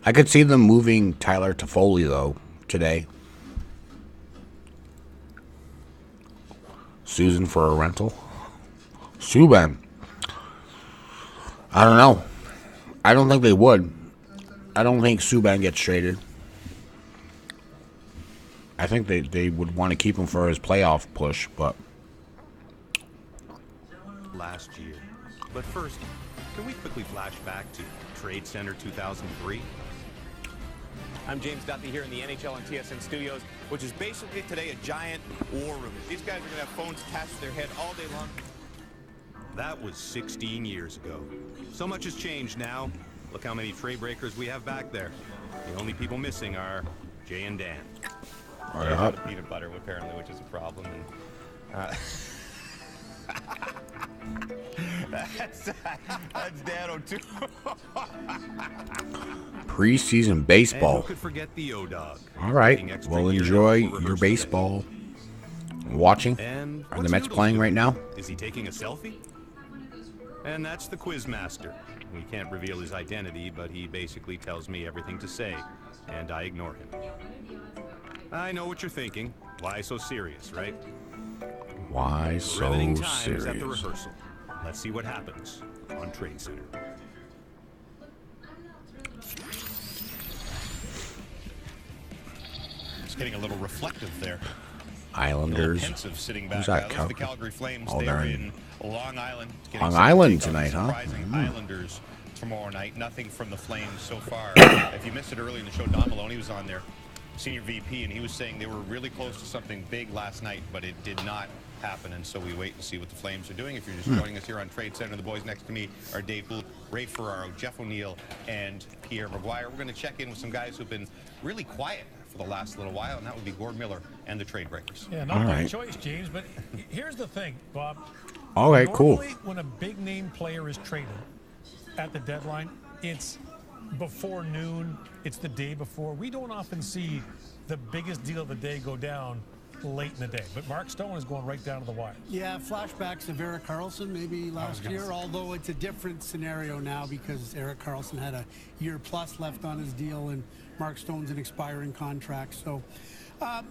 I could see them moving Tyler Toffoli, though, today. Susan for a rental. Subban. I don't know. I don't think they would. I don't think Subban gets traded. I think they would want to keep him for his playoff push, but... Last year. But first, can we quickly flash back to Trade Center 2003? I'm James Duffy here in the NHL and TSN studios, which is basically today a giant war room. These guys are going to have phones attached to their head all day long. That was 16 years ago. So much has changed now. Look how many trade breakers we have back there. The only people missing are Jay and Dan. Yeah, peanut butter apparently, which is a problem. And, that's Dan O'Toole. Preseason baseball. Who could forget the O-Dog? All right. Well, enjoy your baseball. Watching. Are the Mets playing right now? Is he taking a selfie? And that's the Quizmaster. We can't reveal his identity, but he basically tells me everything to say, and I ignore him. I know what you're thinking. Why so serious, right? Why so Riveting times serious? at the rehearsal. Let's see what happens on Trade Center. It's getting a little reflective there. Islanders. Pensive sitting back. Who's that? Those are the Calgary Flames. Oh, they're they're in Long Island. Long Island tonight, huh? Surprising Islanders tomorrow night. Nothing from the Flames so far. If you missed it early in the show, Don Maloney was on there, senior VP, and he was saying they were really close to something big last night, but it did not happen, and so we wait and see what the Flames are doing. If you're just joining us here on Trade Center, the boys next to me are Dave Blue, Ray Ferraro, Jeff O'Neill, and Pierre Maguire. We're going to check in with some guys who've been really quiet for the last little while, and that would be Gord Miller and the trade breakers. Yeah, not a bad choice, James, but here's the thing, Bob. All right, cool. Normally, when a big-name player is traded at the deadline, it's before noon, it's the day before. We don't often see the biggest deal of the day go down late in the day, but Mark Stone is going right down to the wire. Yeah, flashbacks of Erik Karlsson maybe last year, although it's a different scenario now because Erik Karlsson had a year plus left on his deal and Mark Stone's an expiring contract. So,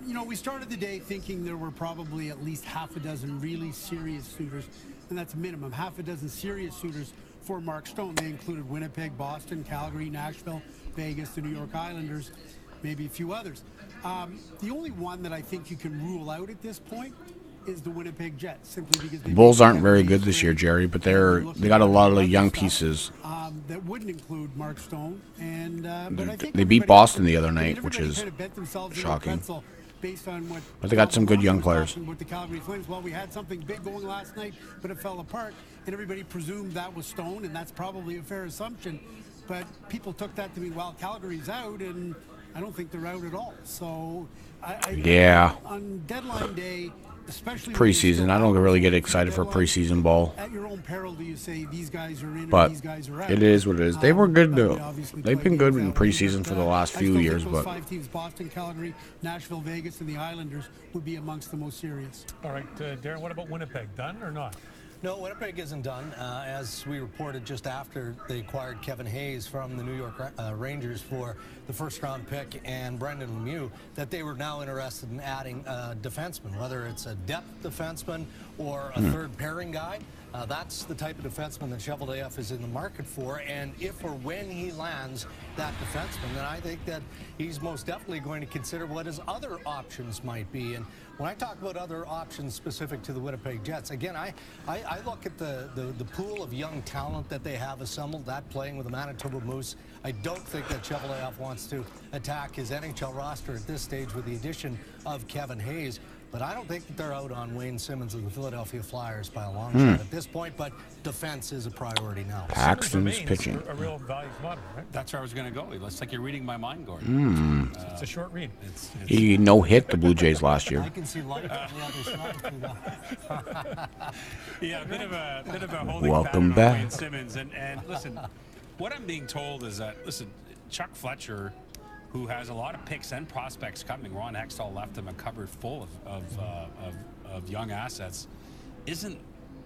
you know, we started the day thinking there were probably at least half a dozen really serious suitors, and that's minimum, half a dozen serious suitors for Mark Stone. They included Winnipeg, Boston, Calgary, Nashville, Vegas, the New York Islanders, maybe a few others. The only one that I think you can rule out at this point is the Winnipeg Jets, simply because The Bulls aren't very good this year, Jerry, but they got a lot of young pieces. That wouldn't include Mark Stone, and but I think They beat Boston the other night, which is shocking. Based on what But they got some good young players. with the Calgary Flames. Well, we had something big going last night, but it fell apart, and everybody presumed that was Stone, and that's probably a fair assumption. But people took that to mean, well, Calgary's out, and I don't think they're out at all. So, Yeah. on deadline day, especially Preseason, I don't really get excited for preseason ball. at your own peril, do you say these guys are in But or these guys are out? it is what it is. They were good, though. They've been good in preseason for the last few years, those but 5 teams, Boston, Calgary, Nashville, Vegas, and the Islanders, would be amongst the most serious. All right, Darren, what about Winnipeg? Done or not? No, Winnipeg isn't done. As we reported just after they acquired Kevin Hayes from the New York Rangers for the first-round pick and Brendan Lemieux, that they were now interested in adding a defenseman, whether it's a depth defenseman or a third pairing guy. That's the type of defenseman that Cheveldayoff is in the market for, and if or when he lands that defenseman, then I think that he's most definitely going to consider what his other options might be. And when I talk about other options specific to the Winnipeg Jets, again, I look at the pool of young talent that they have assembled, that playing with the Manitoba Moose. I don't think that Cheveldayoff wants to attack his NHL roster at this stage with the addition of Kevin Hayes. But I don't think that they're out on Wayne Simmons of the Philadelphia Flyers by a long shot at this point, but defense is a priority now. Paxton's pitching. A real value commodity, right? That's where I was going to go. It looks like you're reading my mind, Gordon. It's a short read. He no-hit the Blue Jays last year. I can see light on the other side. Yeah, a bit of a holding Welcome pattern on back. Wayne Simmons. And listen, what I'm being told is that, listen, Chuck Fletcher, who has a lot of picks and prospects coming, Ron Hextall left him a cupboard full of young assets, isn't,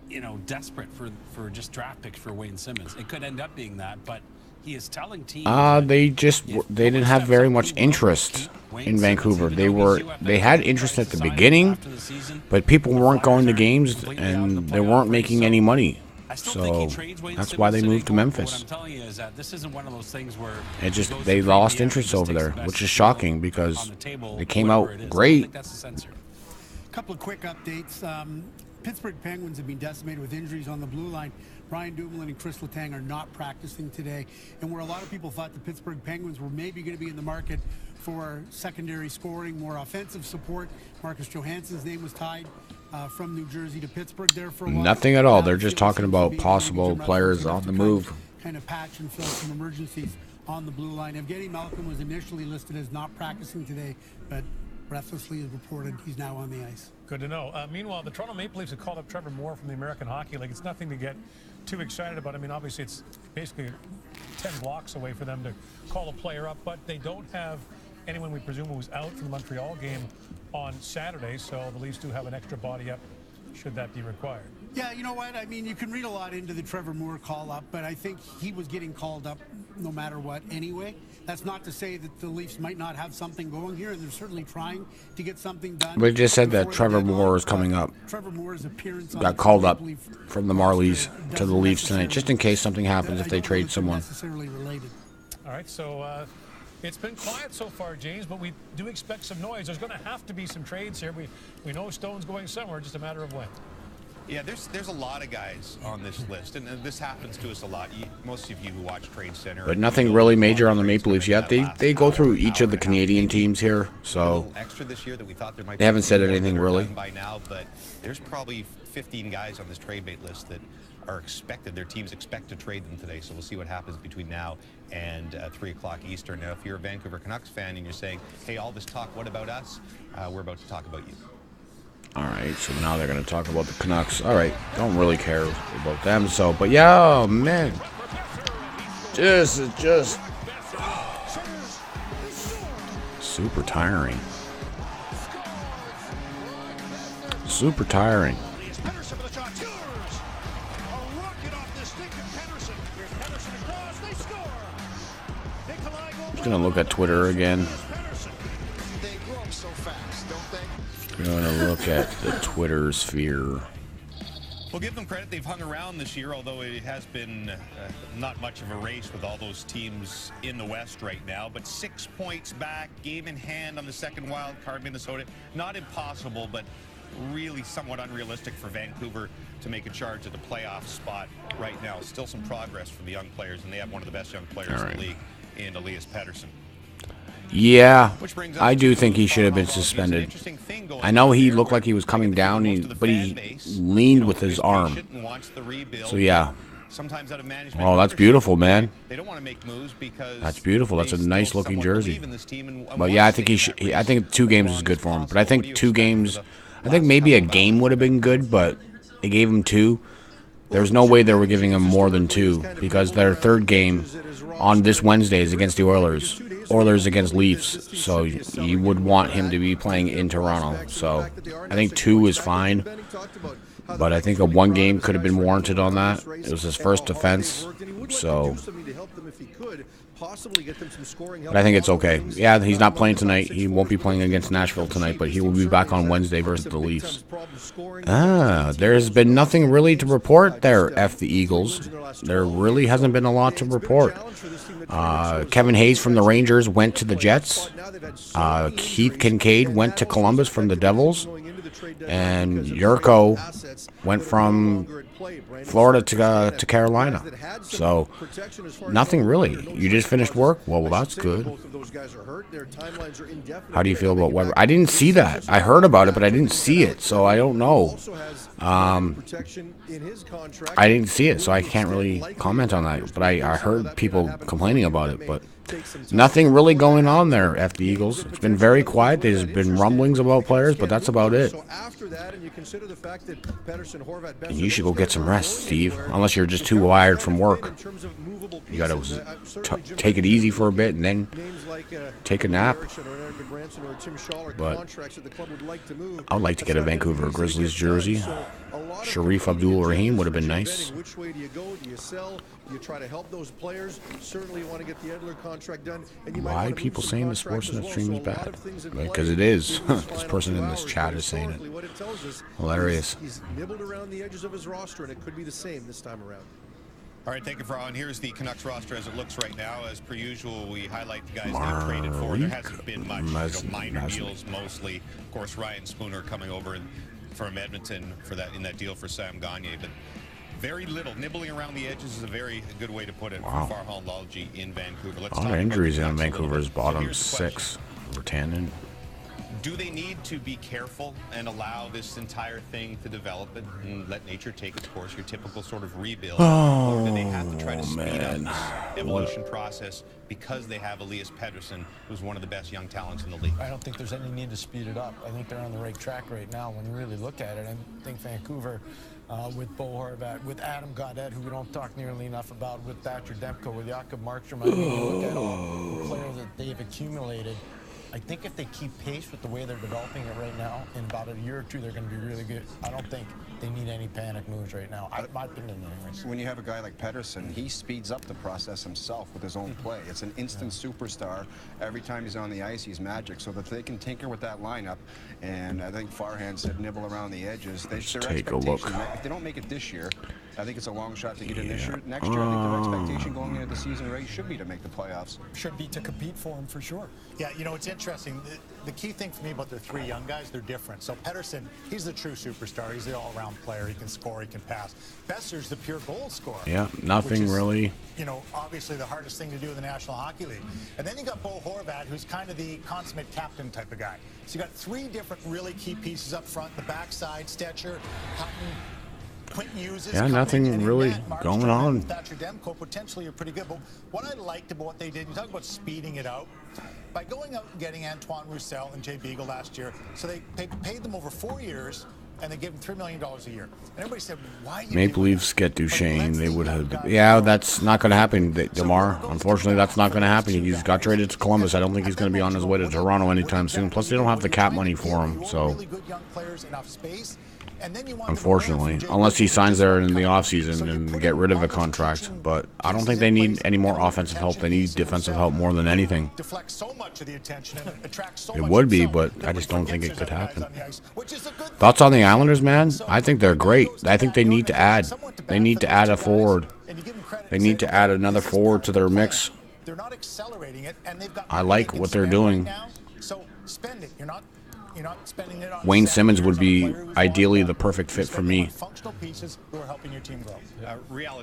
you know, desperate for just draft picks for Wayne Simmons. It could end up being that, but he is telling teams They didn't have very much interest in Vancouver. They had interest at the beginning, but people weren't going to games and they weren't making any money. So that's why they moved to Memphis. What I'm telling you is that this isn't one of those things where They lost interest over there, which is shocking because they came out great. A couple of quick updates. Pittsburgh Penguins have been decimated with injuries on the blue line. Brian Dumoulin and Chris Letang are not practicing today. And where a lot of people thought the Pittsburgh Penguins were maybe going to be in the market for secondary scoring, more offensive support, Marcus Johansson's name was tied from New Jersey to Pittsburgh there for a while. Nothing at all. They're just talking about possible players on the move. Kind of patch and fill some emergencies on the blue line. Evgeny Malkin was initially listed as not practicing today, but breathlessly is reported he's now on the ice. Good to know. Meanwhile, the Toronto Maple Leafs have called up Trevor Moore from the American Hockey League. It's nothing to get too excited about. I mean, obviously, it's basically 10 blocks away for them to call a player up, but they don't have anyone we presume who was out for the Montreal game on Saturday, so the Leafs do have an extra body up should that be required. Yeah, you know what? I mean, you can read a lot into the Trevor Moore call-up, but I think he was getting called up no matter what anyway. That's not to say that the Leafs might not have something going here, and they're certainly trying to get something done. We just said that Trevor Moore is coming up. Trevor Moore's appearance Got called up from the Marlies to the Leafs tonight, just in case something happens if they trade someone. Necessarily related. All right, so it's been quiet so far, James, but we do expect some noise. There's going to have to be some trades here. We know Stone's going somewhere, just a matter of when. Yeah, there's a lot of guys on this list, and this happens to us a lot. Most of you who watch Trade Center, But nothing really major on the Maple Leafs yet. They go through each of the Canadian teams here, so extra this year that we thought there might they haven't be said more anything that are really. done by now, but there's probably 15 guys on this trade bait list that are expected. Their teams expect to trade them today, so we'll see what happens between now and 3 o'clock Eastern. Now, if you're a Vancouver Canucks fan and you're saying, "Hey, all this talk, what about us?" We're about to talk about you. All right, so now they're going to talk about the Canucks. All right, don't really care about them. So, but yeah, oh, man, this is just super tiring. Super tiring. Just going to look at Twitter again. We're going to look at the Twitter sphere. We'll give them credit. They've hung around this year, although it has been not much of a race with all those teams in the West right now. But 6 points back, game in hand on the second wild card, Minnesota. Not impossible, but really somewhat unrealistic for Vancouver to make a charge at the playoff spot right now. Still some progress for the young players, and they have one of the best young players in the league in Elias Pettersson. Yeah, I do think he should have been suspended. I know he looked like he was coming down, but he leaned with his arm. So, yeah. Oh, that's beautiful, man. That's beautiful. That's a nice-looking jersey. But, yeah, I think I think 2 games is good for him. But I think 2 games, I think maybe a game would have been good, but they gave him 2. There's no way they were giving him more than 2 because their third game on this Wednesday is against the Oilers. Oilers against Leafs, so you would want him to be playing in Toronto. So I think 2 is fine, but I think a 1 game could have been warranted on that. It was his first offense, so. But I think it's okay. Yeah, he's not playing tonight. He won't be playing against Nashville tonight, but he will be back on Wednesday versus the Leafs. There's been nothing really to report there, F the Eagles. There really hasn't been a lot to report. Kevin Hayes from the Rangers went to the Jets. Keith Kincaid went to Columbus from the Devils. And Yurko went from Florida to Carolina. So, nothing really. You just finished work? Well, that's good. How do you feel about Weber? I didn't see that. I heard about it, but I didn't see it, so I don't know. I didn't see it, so I can't really comment on that. But I heard people complaining about it, but nothing really going on there at the Eagles. It's been very quiet. There's been rumblings about players, but that's about it. And you should go get some rest, Steve, unless you're just too wired from work. You got to take it easy for a bit and then take a nap. But I would like to get a Vancouver Grizzlies jersey. Sharif Abdul-Rahim would have been nice. Which way do you go? Do you sell? Do you try to help those players? Certainly you want to get the Edler contract done. And you Why are people saying the Sportsnet stream is bad? Because it is. This person in this chat is saying it. Hilarious. He's nibbled around the edges of his roster, and it could be the same this time around. All right, thank you, Ron. Here's the Canucks roster as it looks right now. As per usual, we highlight the guys they've traded for. There hasn't been much, minor deals mostly. Of course, Ryan Spooner coming over from Edmonton for that in that deal for Sam Gagner, but very little. Nibbling around the edges is a very good way to put it. Wow. For Farhall Lalji in Vancouver. A lot of injuries in Vancouver's bottom 6. Vertanen. Do they need to be careful and allow this entire thing to develop and let nature take its course, your typical sort of rebuild? Or do they have to try to speed up this evolution process because they have Elias Pettersson, who's one of the best young talents in the league? I don't think there's any need to speed it up. I think they're on the right track right now when you really look at it. I think Vancouver, with Bo Horvat, with Adam Gaudette, who we don't talk nearly enough about, with Thatcher Demko, with Jakob Markstrom, I mean, you look at all the players that they've accumulated. I think if they keep pace with the way they're developing it right now, in about a year or 2, they're going to be really good. I don't think they need any panic moves right now. My opinion, anyways. When you have a guy like Pettersson, he speeds up the process himself with his own play. It's an instant superstar. Every time he's on the ice, he's magic. So that they can tinker with that lineup, and I think Farhan said nibble around the edges. Take a look. If they don't make it this year, I think it's a long shot to get in this year. Next year, I think their expectation going into the season race should be to make the playoffs. Should be to compete for him for sure. Yeah, you know, it's interesting. interesting. The key thing for me about their three young guys, they're different. So Pettersson, he's the true superstar. He's the all-around player. He can score, he can pass. Besser's the pure goal scorer. Yeah, nothing which is, really. You know, obviously the hardest thing to do in the National Hockey League. And then you got Bo Horvat, who's kind of the consummate captain type of guy. So you got three different really key pieces up front. The backside, Stetcher, Hutton, Quentin Hughes. Yeah, nothing really going on. Thatcher Demko potentially are pretty good. But what I liked about what they did, you talk about speeding it out. By going out and getting Antoine Roussel and Jay Beagle last year, so they paid them over 4 years, and they gave them $3 million a year. And everybody said, why? Maple Leafs get Duchesne. They would have. Yeah, that's not going to happen, DeMar. Unfortunately, that's not going to happen. He's got traded to Columbus. I don't think he's going to be on his way to Toronto anytime soon. Plus, they don't have the cap money for him. So, unfortunately, unless he signs there in the offseason and get rid of a contract. But I don't think they need any more offensive help. They need defensive help more than anything. It would be, but I just don't think it could happen. Thoughts on the Islanders, man? I think they're great. I think they need to add. They need to add a forward. They need to add another forward to their mix. I like what they're doing. So spend it. You're not spending it on Wayne Simmons would be ideally the perfect fit for me functional pieces who are helping your team grow.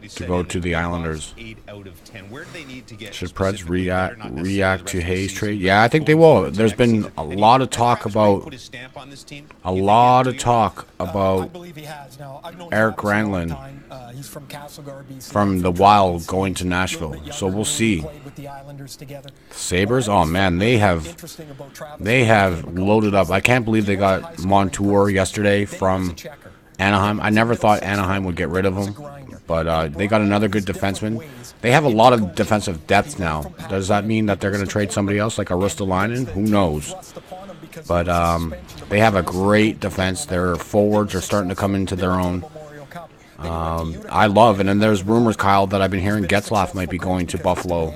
to go to the Islanders. 8 out of 10. Where do they need to get? Should Preds react to Hayes trade? Yeah, I think they will. There's been a lot of talk about Eric Granlund from the Wild going to Nashville. So we'll see. Sabres, oh man, they have loaded up. I can't believe they got Montour yesterday from Anaheim. I never thought Anaheim would get rid of him, but they got another good defenseman. They have a lot of defensive depth now. Does that mean that they're going to trade somebody else like Aristolainen? Who knows? But they have a great defense. Their forwards are starting to come into their own. I love, and then there's rumors, Kyle, that I've been hearing Getzlaf might be going to Buffalo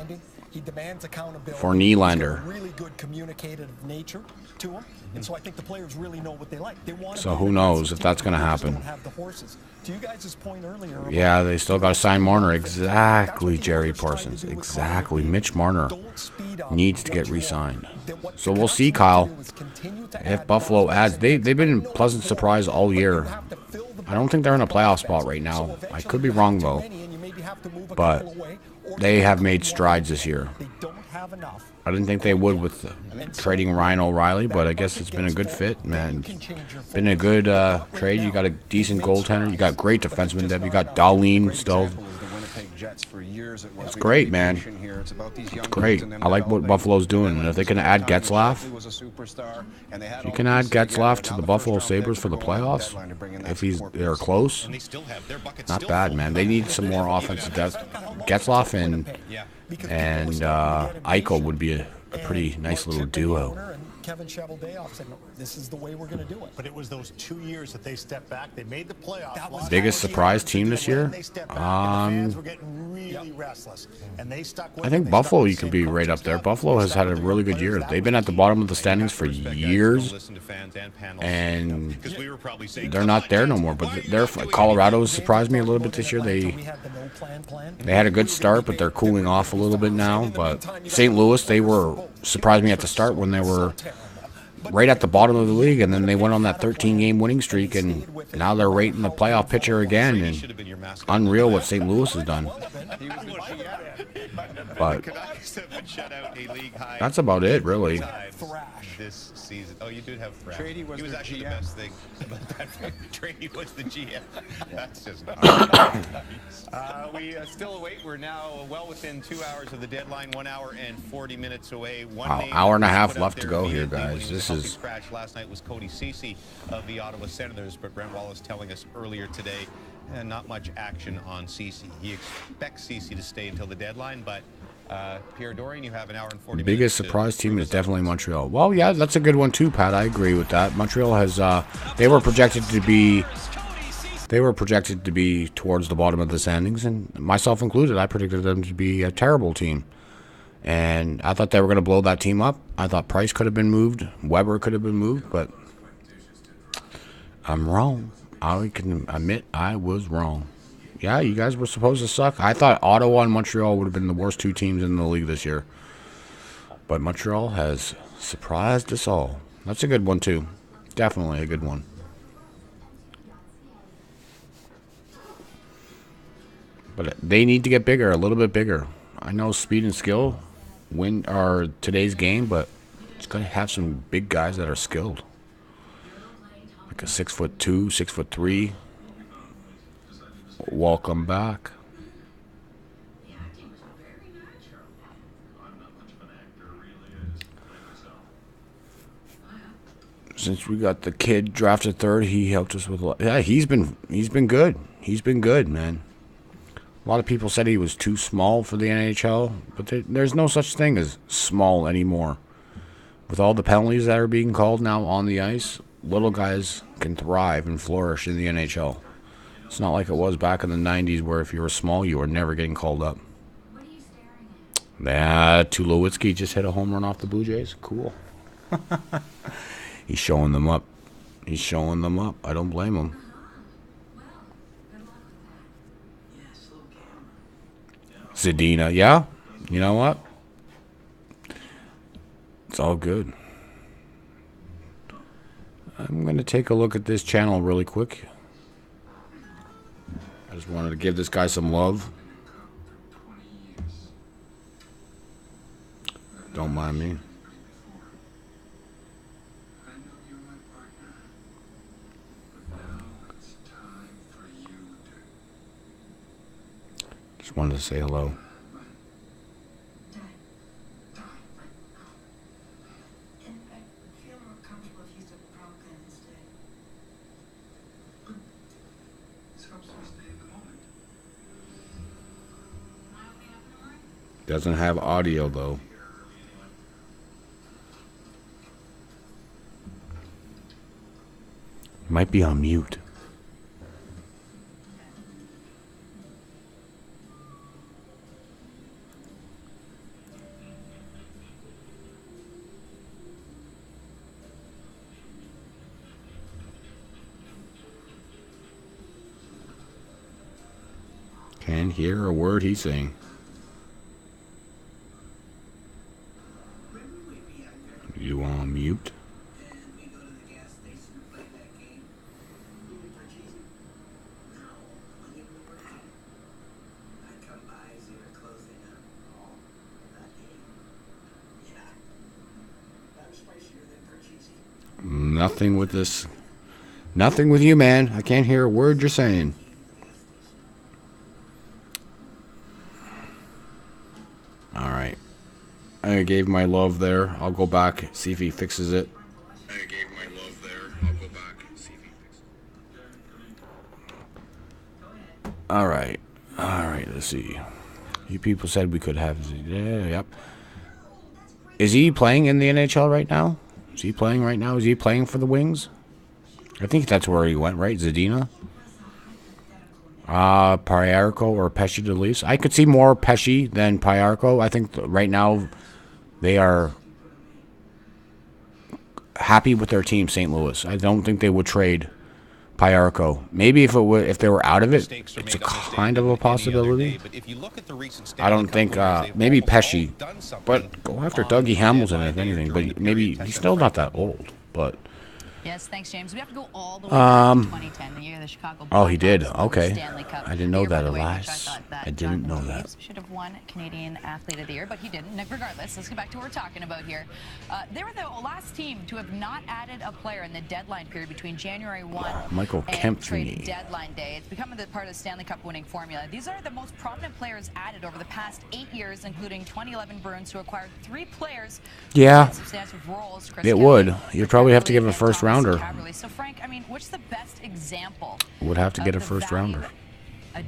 for Nylander. Really good communicative nature to him, and so I think the players really know what they like. They want. So who knows if that's going to happen? To you guys' point earlier. Yeah, they still got to sign Marner. Exactly, Jerry Parsons. Exactly. Mitch Marner needs to get re-signed. So we'll see, Kyle. If Buffalo adds, they've been a pleasant surprise all year. I don't think they're in a playoff spot right now. I could be wrong though, but they have made strides this year. I didn't think they would with trading Ryan O'Reilly, but I guess it's been a good fit, man. Been a good trade. You got a decent goaltender. You got great defensemen depth. You got Dahlin still. It's great, man. It's great. I like what Buffalo's doing. And if they can add Getzlaf, if you can add Getzlaf to the Buffalo Sabres for the playoffs, if they're close, not bad, man. They need some more offensive depth. Getzlaf and Eichel would be a pretty nice little duo. Kevin Cheveldayoff said, no, this is the way we're going to do it. But it was those 2 years that they stepped back. They made the playoffs. Biggest surprise team this year? Fans were getting really restless, and they stuck with I think Buffalo, you can be right up there. Buffalo has had a really good year. They've been at the bottom of the standings for years, and they're not there no more. But Colorado has surprised me a little bit this year. They had a good start, but they're cooling off a little bit now. But St. Louis, they were surprised me at the start when they were right at the bottom of the league, and then they went on that 13-game winning streak, and now they're right in the playoff picture again. And unreal what St. Louis has done. But that's about it, really. This season. Oh, you did have Thrash. He was actually the best thing. Trady was the GM. That's just not. We still await. We're now well within 2 hours of the deadline. 1 hour and 40 minutes away. Hour and a half left to go here, guys. This is crash last night was Cody Ceci of the Ottawa Senators, but Brent Wallace telling us earlier today, not much action on Ceci. He expects Ceci to stay until the deadline, but Pierre Dorian, you have an hour and 40 minutes. Biggest surprise team is definitely Montreal. Well, yeah, that's a good one too, Pat. I agree with that. Montreal has they were projected to be towards the bottom of the standings, and myself included. I predicted them to be a terrible team, and I thought they were going to blow that team up. I thought Price could have been moved, Weber could have been moved, but I'm wrong. I can admit I was wrong. Yeah, you guys were supposed to suck. I thought Ottawa and Montreal would have been the worst two teams in the league this year. But Montreal has Surprised us all. That's a good one, too. Definitely a good one. But they need to get bigger, a little bit bigger. I know speed and skill are today's game, but it's going to have some big guys that are skilled. Like a 6'2", 6'3". Welcome back. Since we got the kid drafted third, he helped us with a lot. Yeah, he's been good. He's been good, man. A lot of people said he was too small for the NHL, but there's no such thing as small anymore. With all the penalties that are being called now on the ice, little guys can thrive and flourish in the NHL. It's not like it was back in the 90s where if you were small, you were never getting called up. Tulowitzki just hit a home run off the Blue Jays. Cool. He's showing them up. He's showing them up. I don't blame him. Zadina, yeah. You know what? It's all good. I'm going to take a look at this channel really quick. I just wanted to give this guy some love. Don't mind me. Just wanted to say hello. Doesn't have audio though. Might be on mute. Can't hear a word he's saying. You on mute? Nothing with this. Nothing with you, man. I can't hear a word you're saying. Alright. I gave my love there. I'll go back, see if he fixes it. I gave my love there. I'll go back, see if he fixes it. Alright. Alright, let's see. You people said we could have... Yeah, yep. Is he playing in the NHL right now? Is he playing right now? Is he playing for the Wings? I think that's where he went, right? Zadina? Payarko or Pesci to the Leafs. I could see more Pesci than Payarko. I think right now they are happy with their team, St. Louis. I don't think they would trade Payarko. Maybe if they were out of it, it's a kind of a possibility. I don't think maybe Pesci, but go after Dougie Hamilton if anything. But maybe he's still not that old. But yes, thanks, James. We have to go all the way back to 2010, the year the Chicago Blackhawks oh, he did. Okay, Stanley Cup. I didn't know that, By the way, Elias. which I thought that I didn't know Jonathan that. Toews should have won Canadian Athlete of the Year, but he didn't. Regardless, let's get back to what we're talking about here. They were the last team to have not added a player in the deadline period between January 1 Michael and trade Kempney. deadline day. It's become part of the Stanley Cup winning formula. These are the most prominent players added over the past 8 years, including 2011 Bruins, who acquired 3 players. Yeah, Substantial roles. Chris it Kelly, would. You'd probably have to give a first rounder. So, Frank, I mean, what's the best example? Would have to get a the first value rounder. A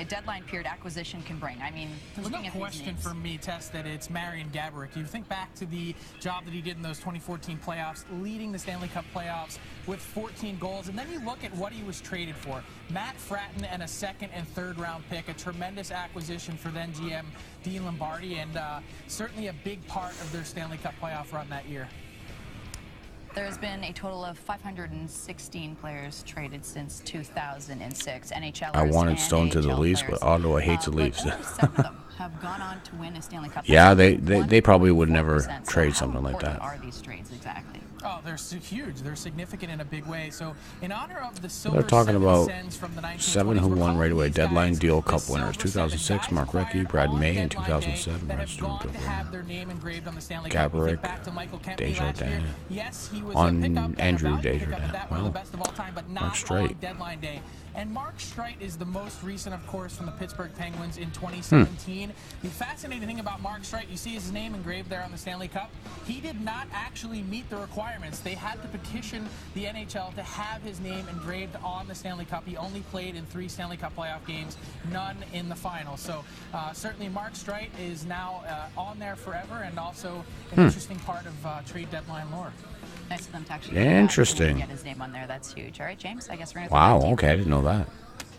deadline period acquisition can bring. I mean, there's no looking at question for me, Tess, that it's Marian Gaborik. You think back to the job that he did in those 2014 playoffs, leading the Stanley Cup playoffs with 14 goals, and then you look at what he was traded for. Matt Fratton and a second and third round pick, a tremendous acquisition for then GM Dean Lombardi, and certainly a big part of their Stanley Cup playoff run that year. There's been a total of 516 players traded since 2006. NHLers I wanted Stone to the and AHL Leafs, players. but Ottawa hates the Leafs. Only 7 of them have gone on to win a Stanley Cup. Yeah, they probably would never 100%. trade So something how like that. important are these trades exactly? Oh, they're huge. They're significant in a big way. So, in honor of the silver They're talking about Sens from the 1920s, 7 who won right away. Deadline deal cup the winners. silver 2006, Seven Mark guys Recchi, Brad acquired May, on and deadline day 2007, that Brad have gone to Stewart. have their name engraved on the Stanley Cup. You Gaborik, think back to Michael Kempney last year. Desjardins. Yes, he was On a pickup and Andrew a value pickup Desjardins. at that, one of Well, the best of all time, but Mark not Streit. on deadline day. And Mark Streit is the most recent, of course, from the Pittsburgh Penguins in 2017. The fascinating thing about Mark Streit, you see his name engraved there on the Stanley Cup. He did not actually meet the requirements. They had to petition the NHL to have his name engraved on the Stanley Cup. He only played in 3 Stanley Cup playoff games, none in the final. So certainly Mark Streit is now on there forever, and also an interesting part of trade deadline lore. Nice of them to actually Interesting. get his name on there. That's huge. All right, James, I guess we're going to Wow, okay, I didn't know that.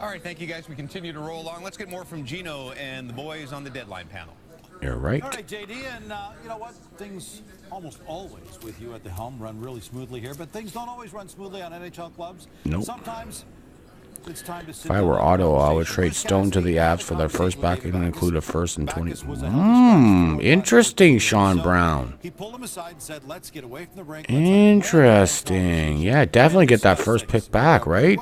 All right, thank you guys. We continue to roll along. Let's get more from Gino and the boys on the deadline panel. You're right. All right, JD, and you know what? Things almost always with you at the helm run really smoothly here, but things don't always run smoothly on NHL clubs. Nope. Sometimes it's time to sit If I were down. Ottawa, I would trade Stone to the Avs for their first back and include a first and 20. Interesting, Sean Brown. He pulled him aside and said, "Let's get away from the rink." Interesting. Yeah, definitely get that first pick back, right?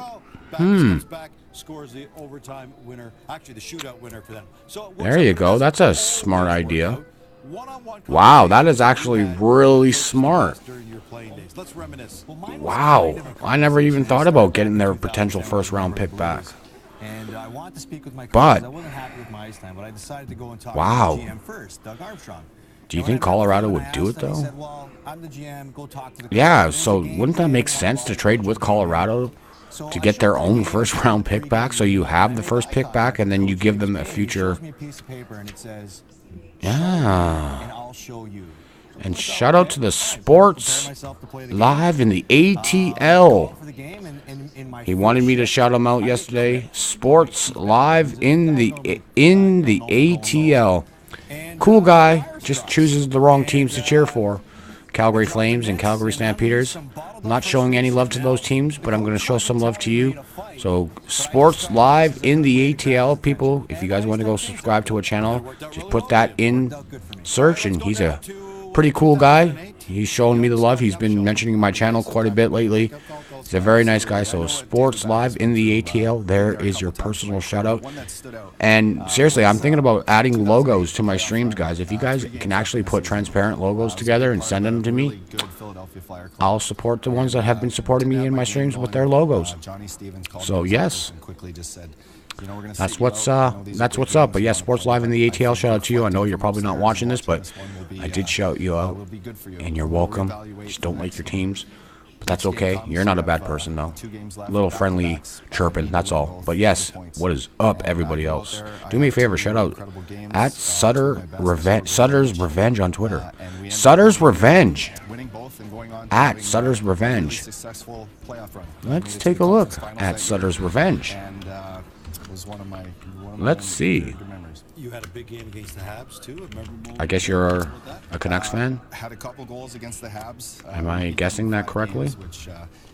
Scores the overtime winner, actually the shootout winner for them. So There you go. That's a smart idea. Wow, that is actually really smart. Let's reminisce. Wow, I never even thought about getting their potential first-round pick back. And I want to speak with my coaches. But I wasn't happy with my ice time, but I decided to go and talk wow. to the GM first, Doug Armstrong. Do you think Colorado would do it, though? Said, well, I'm the GM, go talk to the Yeah, so wouldn't that make sense to trade with Colorado to get their own first-round pick back, so you have the first pick back, and then you give them a future... Yeah. And shout out to the Sports Live in the ATL. He wanted me to shout him out yesterday. Sports Live in the ATL. Cool guy, just chooses the wrong teams to cheer for. Calgary Flames and Calgary Stampeders. I'm not showing any love to those teams, but I'm going to show some love to you. So, Sports Live in the ATL, people, if you guys want to go subscribe to a channel, just put that in search, and he's a pretty cool guy. He's showing me the love. He's been mentioning my channel quite a bit lately. He's a very nice guy. So, Sports Live in the ATL, there is your personal shout out. And seriously, I'm thinking about adding logos to my streams, guys. If you guys can actually put transparent logos together and send them to me, I'll support the ones that have been supporting me in my streams with their logos. So, yes. That's what's up. But yes, Sports Live in the ATL, shout out to you. I know you're probably not watching this, but I did shout you out, and you're welcome. Just don't like your teams, but that's okay. You're not a bad person, though. A little friendly chirping, that's all. But yes, what is up, everybody else? Do me a favor, shout out at Sutter's Revenge on Twitter. Sutter's Revenge. At Sutter's Revenge. Let's take a look at Sutter's Revenge. Let's see. You had a big game against the Habs too. I guess you're a Canucks fan? Had a couple goals against the Habs. Am I guessing that correctly? Which,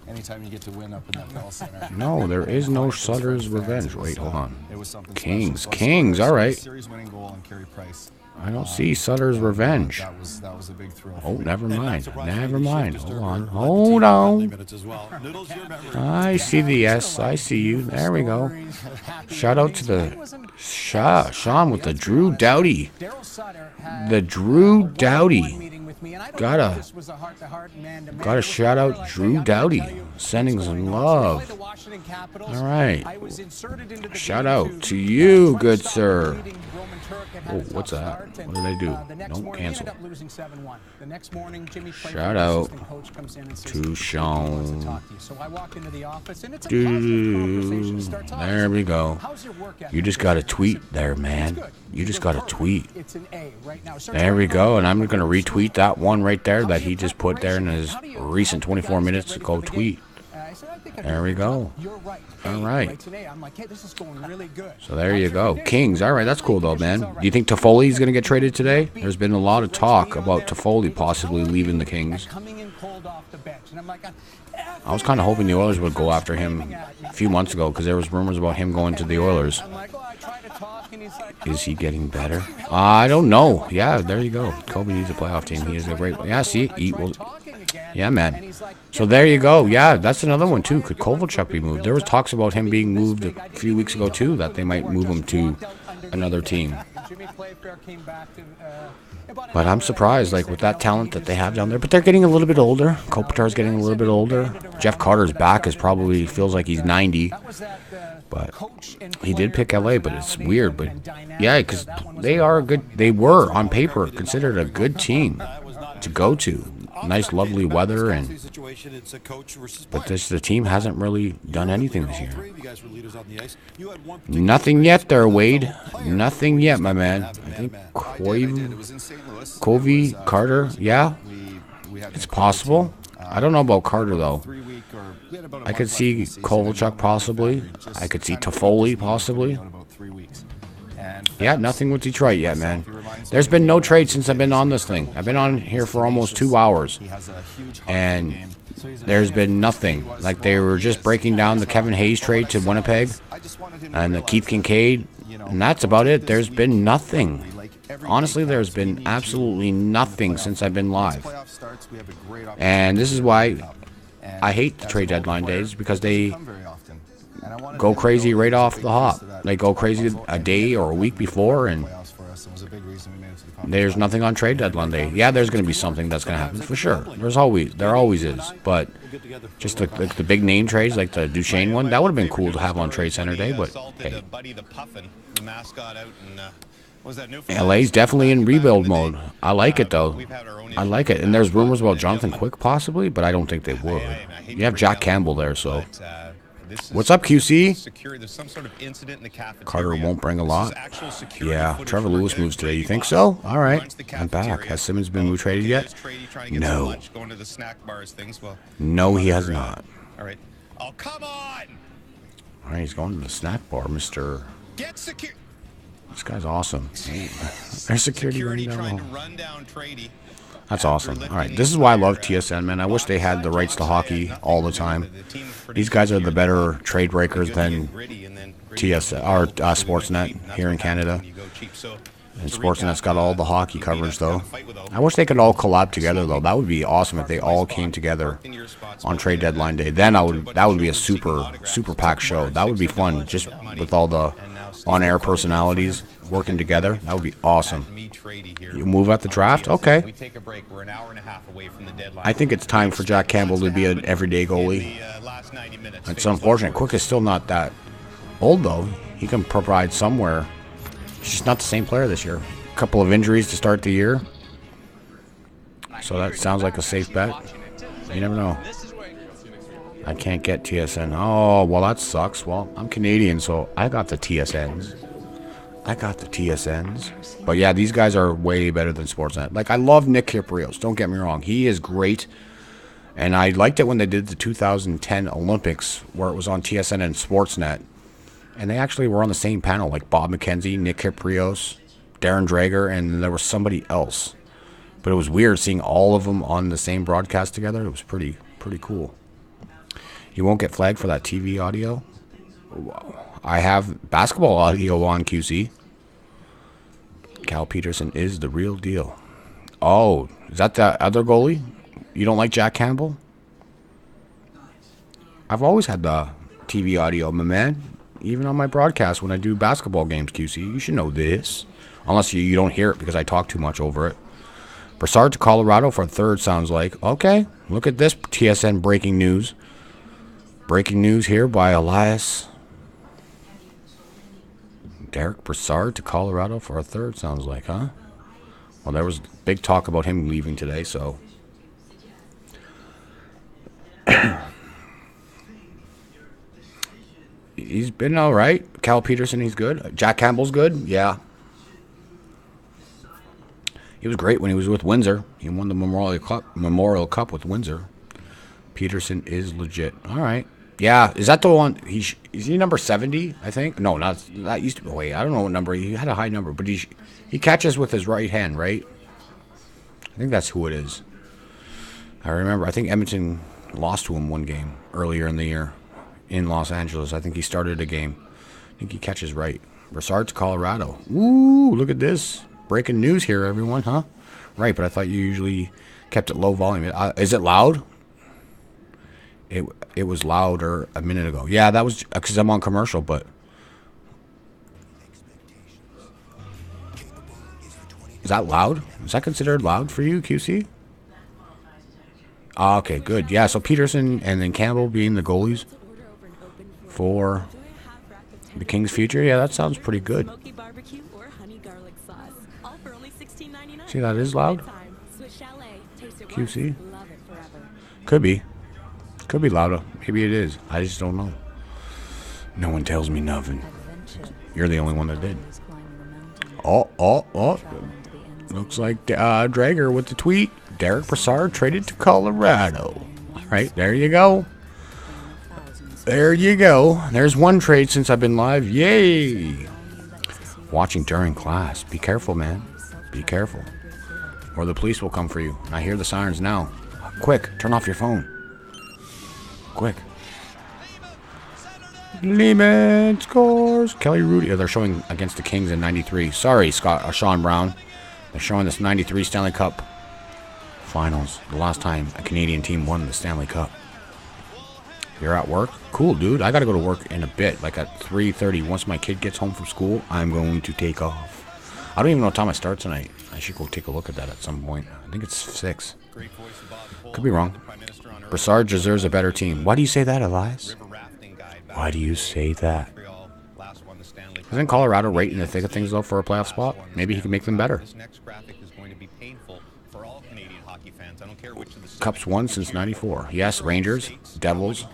anytime you get to win up in that Bell Center. No, there is no Sutter's Revenge. Wait, hold on. Kings, all right. Series-winning goal on Carey Price. I don't see Sutter's Revenge. That was a big thrill. Oh, never mind. Never mind. Hold on. I see the S. I see you. There we go. Shout out to the Sean with the Drew Doughty. The Drew Doughty. Gotta shout out Drew Doughty. Sending some love. All right. Shout out to you, good sir. Oh, what's that? What did I do? Don't cancel. Shout out to Sean. There we go. You just got a tweet there, man. You just got a tweet. There we go. And I'm going to retweet that one right there that he just put there in his recent 24 minutes ago tweet. There we go. All right. So there you go. Kings. All right, that's cool though, man. Do you think Toffoli's going to get traded today? There's been a lot of talk about Toffoli possibly leaving the Kings. I was kind of hoping the Oilers would go after him a few months ago because there was rumors about him going to the Oilers. Is he getting better? I don't know. Yeah, there you go. Kobe needs a playoff team. He is a great. Yeah, see, yeah, man. So there you go. Yeah, that's another one too. Could Kovalchuk be moved? There was talks about him being moved a few weeks ago too, that they might move him to another team. But I'm surprised, like, with that talent that they have down there. But they're getting a little bit older. Kopitar's getting a little bit older. Jeff Carter's back is probably feels like he's 90. But he did pick LA, but it's weird. But yeah, because they are a good. They were on paper considered a good team to go to. Nice, lovely weather, and but the team hasn't really done anything this year. Nothing yet, there, Wade. Nothing yet, my man. I think Covey, Carter, yeah, it's possible. I don't know about Carter though. I could see Kovalchuk possibly. I could see Toffoli possibly. Yeah, nothing with Detroit yet, man. There's been no trade since I've been on this thing. I've been on here for almost 2 hours, and there's been nothing. Like, they were just breaking down the Kevin Hayes trade to Winnipeg and the Keith Kincaid, and that's about it. There's been nothing. Honestly, there's been absolutely nothing since I've been live. And this is why I hate the trade deadline days, because they go crazy right off the hop. They go crazy a day or a week before, and there's nothing on trade deadline day. Yeah, there's going to be something that's going to happen for sure. There always is. But just the big name trades, like the Duchesne one, that would have been cool to have on Trade Center Day. But hey, LA's definitely in rebuild mode. I like it though. I like it. And there's rumors about Jonathan Quick possibly, but I don't think they would. You have Jack Campbell there, so. What's up, QC? Carter won't bring a lot. Yeah, Trevor Lewis moves today. You think so? All right, I'm back. Has Simmons been move traded yet? No. No, he has not. All right. Oh, come on! All right, he's going to the snack bar, Mr. This guy's awesome. There's security running down. That's awesome. All right, this is why I love TSN, man. I wish they had the rights to hockey all the time. These guys are the better trade breakers than TSN or Sportsnet here in Canada. And Sportsnet's got all the hockey coverage, though. I wish they could all collab together, though. That would be awesome if they all came together on trade deadline day. Then that would be a super packed show. That would be fun, just with all the on-air personalities working together. That would be awesome. You move at the draft? Okay. I think it's time for Jack Campbell to be an everyday goalie. It's unfortunate. Quick is still not that old, though. He can provide somewhere. He's just not the same player this year. A couple of injuries to start the year. So that sounds like a safe bet. You never know. I can't get TSN. Oh, well, that sucks. Well, I'm Canadian, so I got the TSNs. But yeah, these guys are way better than Sportsnet. Like, I love Nick Kyprios. Don't get me wrong. He is great. And I liked it when they did the 2010 Olympics, where it was on TSN and Sportsnet. And they actually were on the same panel, like Bob McKenzie, Nick Kyprios, Darren Drager, and there was somebody else. But it was weird seeing all of them on the same broadcast together. It was pretty cool. You won't get flagged for that TV audio. I have basketball audio on QC. Cal Peterson is the real deal. Oh, is that the other goalie? You don't like Jack Campbell? I've always had the TV audio, my man. Even on my broadcast when I do basketball games, QC. You should know this. Unless you don't hear it because I talk too much over it. Brassard to Colorado for a third sounds like. Okay, look at this TSN breaking news. Breaking news here by Elias. Derek Brassard to Colorado for a third sounds like, huh? Well, there was big talk about him leaving today, so. He's been all right. Cal Peterson, he's good. Jack Campbell's good. Yeah. He was great when he was with Windsor. He won the Memorial Cup with Windsor. Peterson is legit. All right. Yeah. Is that the one? Is he number 70, I think? No, not that used to be. Wait, I don't know what number. He had a high number, but he catches with his right hand, right? I think that's who it is. I remember. I think Edmonton lost to him one game earlier in the year. In Los Angeles. I think he started a game. I think he catches right. Brassard to Colorado. Ooh, look at this. Breaking news here, everyone, huh? Right, but I thought you usually kept it low volume. Is it loud? It was louder a minute ago. Yeah, that was because I'm on commercial, but... Is that loud? Is that considered loud for you, QC? Okay, good. Yeah, so Peterson and then Campbell being the goalies for the Kings' future. Yeah, that sounds pretty good. See, that is loud. QC? Could be. Could be louder. Maybe it is. I just don't know. No one tells me nothing. You're the only one that did. Oh. Looks like Drager with the tweet. Derek Brassard traded to Colorado. All right, there you go. There you go. There's one trade since I've been live. Yay! Watching during class. Be careful, man. Be careful. Or the police will come for you. I hear the sirens now. Quick, turn off your phone. Quick. Lehman scores. Kelly Rudy. Oh, they're showing against the Kings in 93. Sorry, Sean Brown. They're showing this 93 Stanley Cup Finals. The last time a Canadian team won the Stanley Cup. You're at work? Cool, dude. I got to go to work in a bit. Like at 3:30. Once my kid gets home from school, I'm going to take off. I don't even know what time I start tonight. I should go take a look at that at some point. I think it's 6. Could be wrong. Brassard deserves a better team. Why do you say that, Elias? Why do you say that? Isn't Colorado right in the thick of things, though, for a playoff spot? Maybe he can make them better. Cups won since 94. Yes, Rangers, Devils,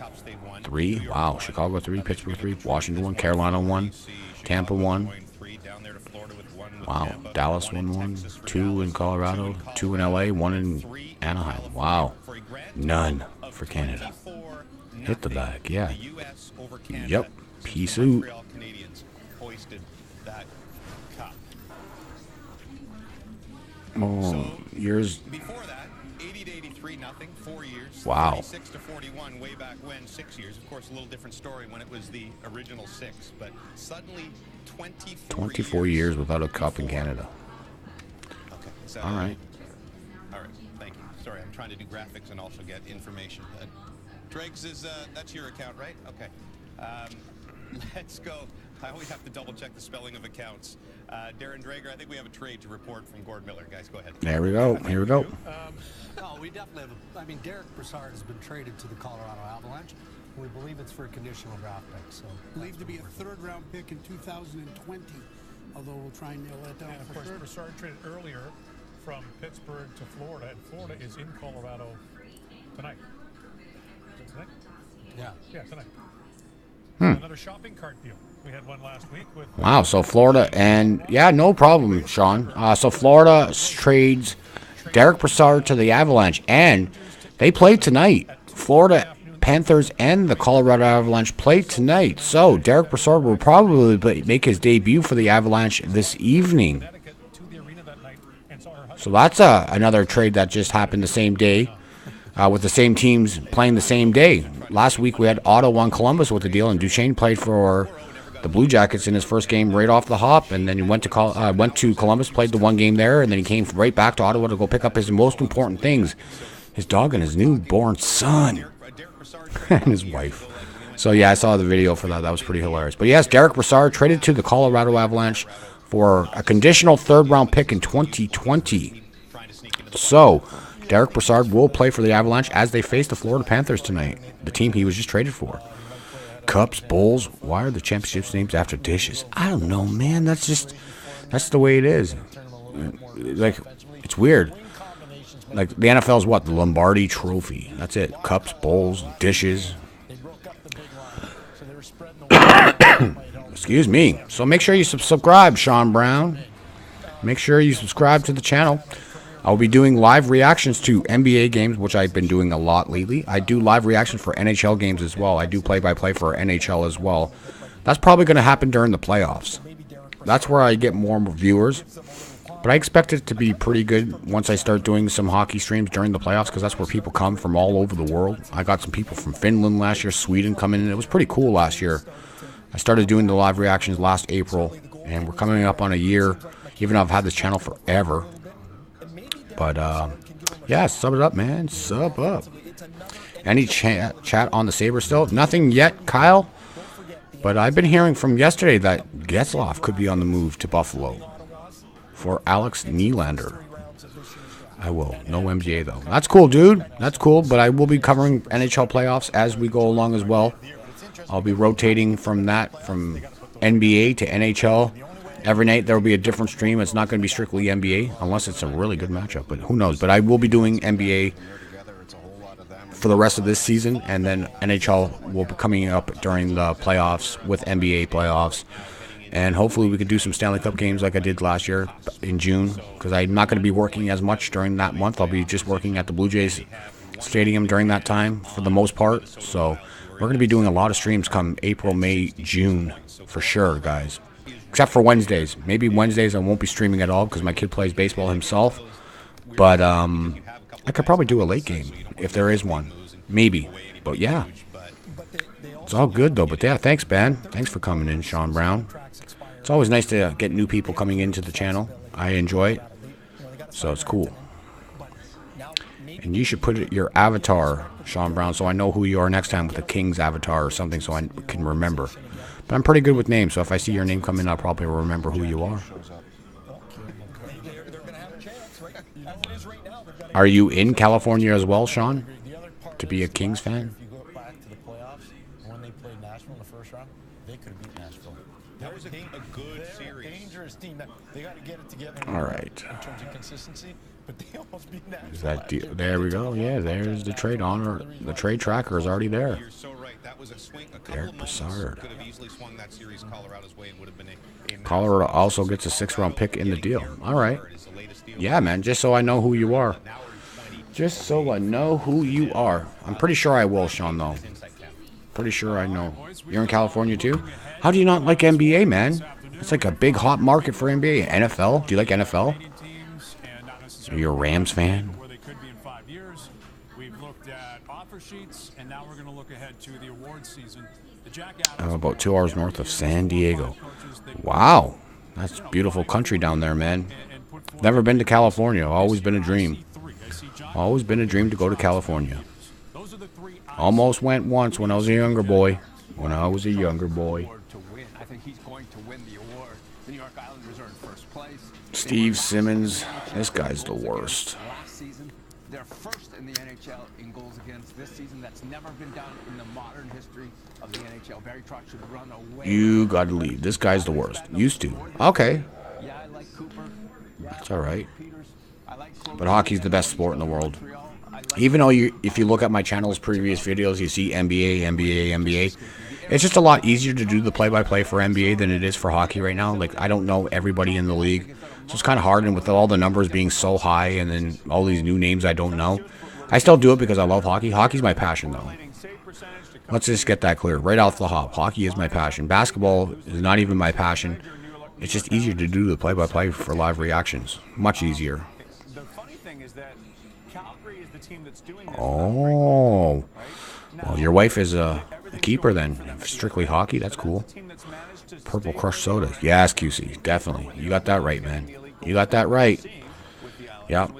3. Wow, Chicago 3, Pittsburgh 3, Washington 1, Carolina 1, Tampa 1. Wow, Dallas won 1, 2 in Colorado, 2 in LA, 1 in Anaheim. Wow, none for Canada. Hit the bag, yeah. Yep, peace out. Oh, yours. Before that, 80 to 83, nothing. 4 years. Wow. 36 to 41, way back when, 6 years. Of course, a little different story when it was the original 6, but suddenly 24 years without a cup in Canada. Okay. So, all right. All right. Thank you. Sorry, I'm trying to do graphics and also get information. Dregs is that's your account, right? Okay. Let's go. I always have to double check the spelling of accounts. Darren Drager, I think we have a trade to report from Gord Miller. Guys, go ahead. There we go. Here we go. No, we definitely have I mean, Derek Brassard has been traded to the Colorado Avalanche. We believe it's for a conditional draft pick. So believed to be a third-round pick in 2020. Although we'll try and nail that down. And of course, Brassard traded earlier from Pittsburgh to Florida, and Florida is in Colorado tonight. Is it tonight? Yeah. Yeah, tonight. Hmm. Another shopping cart deal. We had one last week with. Wow, so Florida, and yeah, no problem, Sean. So Florida trades Derek Brassard to the Avalanche, and they play tonight. Florida Panthers and the Colorado Avalanche play tonight. So Derek Brassard will probably make his debut for the Avalanche this evening. So that's another trade that just happened the same day, with the same teams playing the same day. Last week we had Ottawa and Columbus with the deal, and Duchesne played for the Blue Jackets in his first game right off the hop, and then he went to Columbus, played the one game there, and then he came right back to Ottawa to go pick up his most important things, his dog and his newborn son, and his wife. So yeah, I saw the video for that. That was pretty hilarious. But yes, Derek Brassard traded to the Colorado Avalanche for a conditional third-round pick in 2020. So Derek Brassard will play for the Avalanche as they face the Florida Panthers tonight, the team he was just traded for. Cups, bowls, why are the championships named after dishes? I don't know, man. That's the way it is. Like, it's weird. Like, the NFL is what? The Lombardi Trophy. That's it. Cups, bowls, dishes. Excuse me. So make sure you subscribe, Sean Brown. Make sure you subscribe to the channel. I'll be doing live reactions to NBA games, which I've been doing a lot lately. I do live reactions for NHL games as well. I do play-by-play for NHL as well. That's probably going to happen during the playoffs. That's where I get more viewers. But I expect it to be pretty good once I start doing some hockey streams during the playoffs, because that's where people come from all over the world. I got some people from Finland last year, Sweden coming in. It was pretty cool last year. I started doing the live reactions last April, and we're coming up on a year, even though I've had this channel forever. But, yeah, sub it up, man. Sub up. Any chat on the Sabres still? Nothing yet, Kyle. But I've been hearing from yesterday that Getzlaf could be on the move to Buffalo for Alex Nylander. I will. No MGA, though. That's cool, dude. That's cool. But I will be covering NHL playoffs as we go along as well. I'll be rotating from NBA to NHL. Every night there will be a different stream. It's not going to be strictly NBA unless it's a really good matchup. But who knows? But I will be doing NBA for the rest of this season. And then NHL will be coming up during the playoffs with NBA playoffs. And hopefully we can do some Stanley Cup games like I did last year in June. Because I'm not going to be working as much during that month. I'll be just working at the Blue Jays Stadium during that time for the most part. So we're going to be doing a lot of streams come April, May, June for sure, guys. Except for Wednesdays. Maybe Wednesdays I won't be streaming at all because my kid plays baseball himself. But I could probably do a late game if there is one. Maybe. But yeah. It's all good though. But yeah, thanks, man. Thanks for coming in, Sean Brown. It's always nice to get new people coming into the channel. I enjoy it. So it's cool. And you should put your avatar, Sean Brown, so I know who you are next time with a King's avatar or something so I can remember. But I'm pretty good with names, so if I see your name come in, I'll probably remember who you are. Are you in California as well, Sean, to be a Kings fan? If you go back to the playoffs, when they played Nashville in the first round, they could have beat Nashville. That was a good series. Dangerous team. They got to get it together. All right. In terms of consistency, but they almost beat Nashville. Is that there we go. Yeah, there's the trade honor. The trade tracker is already there. You're so right. That was a swing. A couple Derek Brassard. could have easily swung that series Colorado's way and would have been a Colorado also gets a 6th-round pick in the deal. All right. Yeah, man, just so I know who you are. Just so I know who you are. I'm pretty sure I will, Sean, though. Pretty sure I know. You're in California, too? How do you not like NBA, man? It's like a big hot market for NBA. NFL? Do you like NFL? Are you a Rams fan? Where they could be in 5 years. We've looked at offer sheets, and now we're going to look ahead to the awards season. The Jack Adams About 2 hours north of San Diego. Wow. That's beautiful country down there, man. Never been to California. Always been a dream. Always been a dream to go to California. Almost went once when I was a younger boy. I think he's going to win the award. The New York Islanders are in first place. Steve Simmons. This guy's the worst. Last season, they're first in the NHL in goals against. This season, that's never been done in the modern history of the NHL. Barry Trotz should run away. You gotta leave. This guy's the worst. Used to. Okay. Yeah, I like Cooper. That's all right. But hockey's the best sport in the world. Even though if you look at my channel's previous videos, you see NBA. It's just a lot easier to do the play-by-play for NBA than it is for hockey right now. Like, I don't know everybody in the league, so it's kind of hard. And with all the numbers being so high and then all these new names I don't know, I still do it because I love hockey. Hockey's my passion, though. Let's just get that clear right off the hop. Hockey is my passion. Basketball is not even my passion. It's just easier to do the play-by-play for live reactions. Much easier. The funny thing is that Calgary is the team that's doing this. Oh. Well, your wife is a keeper then. Strictly hockey, that's cool. Purple Crush Soda. Yes, QC, definitely. You got that right, man. You got that right. Yep.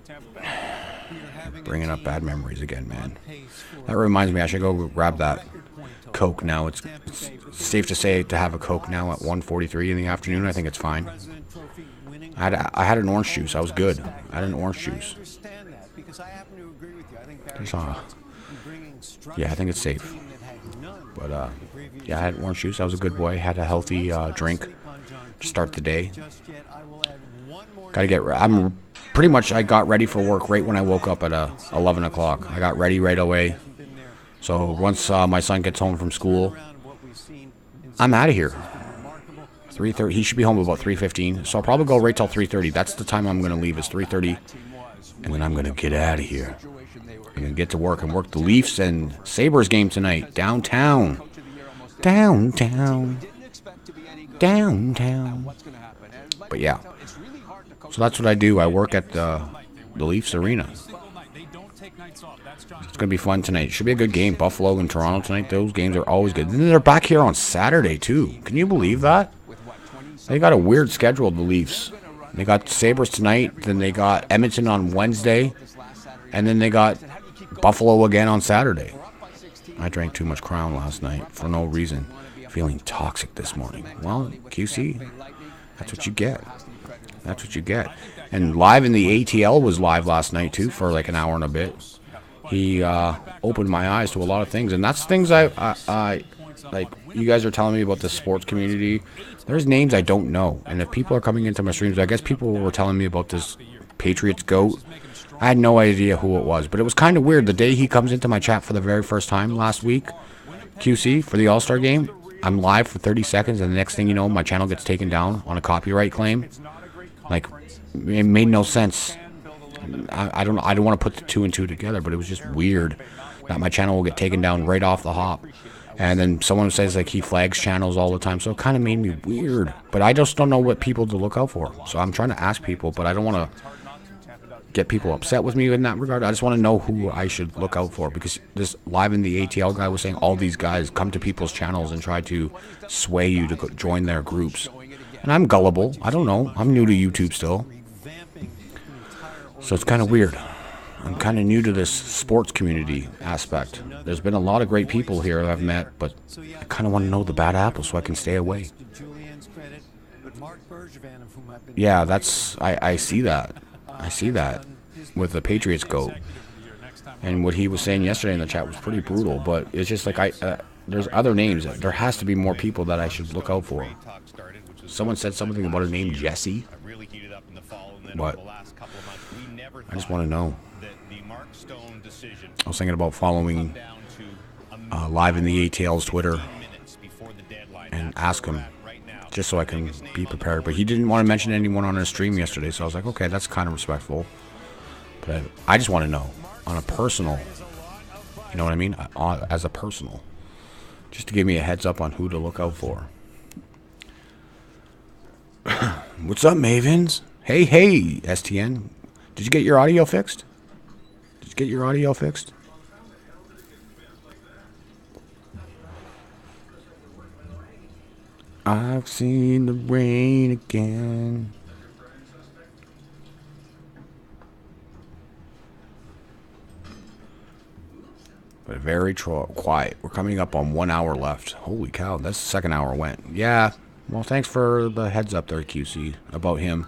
Bringing up bad memories again, man. That reminds me, I should go grab that Coke now. It's safe to say to have a Coke now at 1:43 in the afternoon. I think it's fine. I had an orange juice. I was good. I had an orange juice. Yeah, I think it's safe. But yeah, I had orange juice. I was a good boy. Had a healthy drink to start the day. Gotta get. I got ready for work right when I woke up at 11 o'clock. I got ready right away. So once my son gets home from school, I'm out of here. 3:30. He should be home about 3:15. So I'll probably go right till 3:30. That's the time I'm gonna leave. Is 3:30, and then I'm gonna get out of here. I'm gonna get to work and work the Leafs and Sabres game tonight downtown. Downtown. But yeah. So that's what I do. I work at the Leafs arena. It's going to be fun tonight. Should be a good game. Buffalo and Toronto tonight. Those games are always good. And then they're back here on Saturday, too. Can you believe that? They got a weird schedule, the Leafs. They got Sabres tonight. Then they got Edmonton on Wednesday. And then they got Buffalo again on Saturday. I drank too much Crown last night for no reason. Feeling toxic this morning. Well, QC, that's what you get. That's what you get. And live in the ATL was live last night, too, for like an hour and a bit. He opened my eyes to a lot of things. And that's things I like, you guys are telling me about the sports community. There's names I don't know. And if people are coming into my streams, I guess people were telling me about this Patriots GOAT. I had no idea who it was. But it was kind of weird. The day he comes into my chat for the very first time last week, QC, for the All-Star game, I'm live for 30 seconds. And the next thing you know, my channel gets taken down on a copyright claim. Like, it made no sense. I don't want to put the two and two together, but it was just weird that my channel will get taken down right off the hop. And then someone says like he flags channels all the time, so it kind of made me weird. But I just don't know what people to look out for. So I'm trying to ask people, but I don't want to get people upset with me in that regard. I just want to know who I should look out for, because this live in the ATL guy was saying all these guys come to people's channels and try to sway you to join their groups. And I'm gullible. I don't know. I'm new to YouTube still. So it's kind of weird. I'm kind of new to this sports community aspect. There's been a lot of great people here that I've met, but I kind of want to know the bad apples so I can stay away. Yeah, that's... I see that. I see that with the Patriots GOAT. And what he was saying yesterday in the chat was pretty brutal, but it's just like there's other names. There has to be more people that I should look out for. Someone said something about a name Jesse. What? I just want to know. I was thinking about following live in the ATL's Twitter and ask him just so I can be prepared. But he didn't want to mention anyone on his stream yesterday, so I was like, okay, that's kind of respectful. But I just want to know on a personal, you know what I mean? As a personal. Just to give me a heads up on who to look out for. What's up, Mavens? Hey, STN. Did you get your audio fixed? Did you get your audio fixed? I've seen the rain again. But very quiet. We're coming up on 1 hour left. Holy cow, that's the second hour went. Yeah, well, thanks for the heads up there, QC, about him.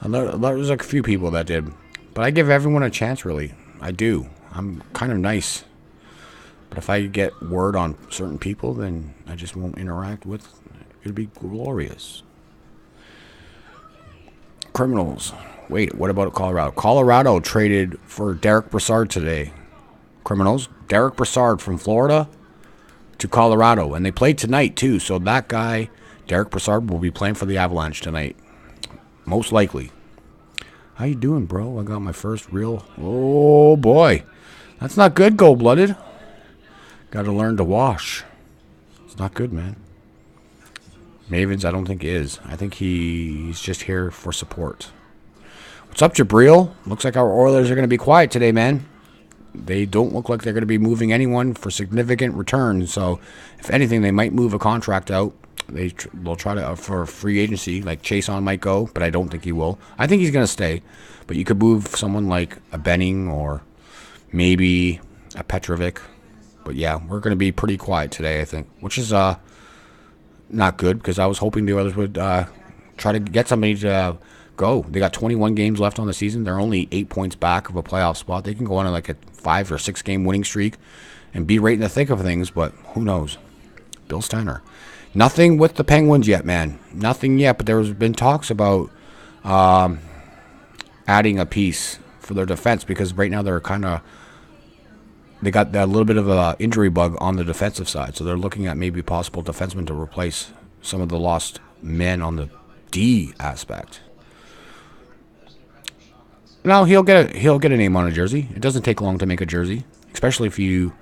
And there's like a few people that did. But I give everyone a chance, really. I do. I'm kind of nice. But if I get word on certain people, then I just won't interact with. It'd be glorious. Criminals. Wait, what about Colorado? Colorado traded for Derek Brassard today. Criminals. Derek Brassard from Florida to Colorado. And they played tonight, too. So that guy, Derek Brassard, will be playing for the Avalanche tonight. Most likely. How you doing, bro? I got my first real... Oh, boy. That's not good, gold-blooded. Got to learn to wash. It's not good, man. Mavens, I don't think is. I think he's just here for support. What's up, Jabril? Looks like our Oilers are going to be quiet today, man. They don't look like they're going to be moving anyone for significant return. So, if anything, they might move a contract out. They'll try to for free agency, like Chason might go, but I don't think he will. I think he's going to stay, but you could move someone like a Benning or maybe a Petrovic. But yeah, we're going to be pretty quiet today, I think, which is not good because I was hoping the others would try to get somebody to go. They got 21 games left on the season. They're only 8 points back of a playoff spot. They can go on like a 5 or 6 game winning streak and be right in the thick of things, but who knows? Bill Steiner. Nothing with the Penguins yet, man. Nothing yet, but there's been talks about adding a piece for their defense because right now they're kind of... They got a little bit of a injury bug on the defensive side, so they're looking at maybe possible defensemen to replace some of the lost men on the D aspect. Now he'll get a name on a jersey. It doesn't take long to make a jersey, especially if you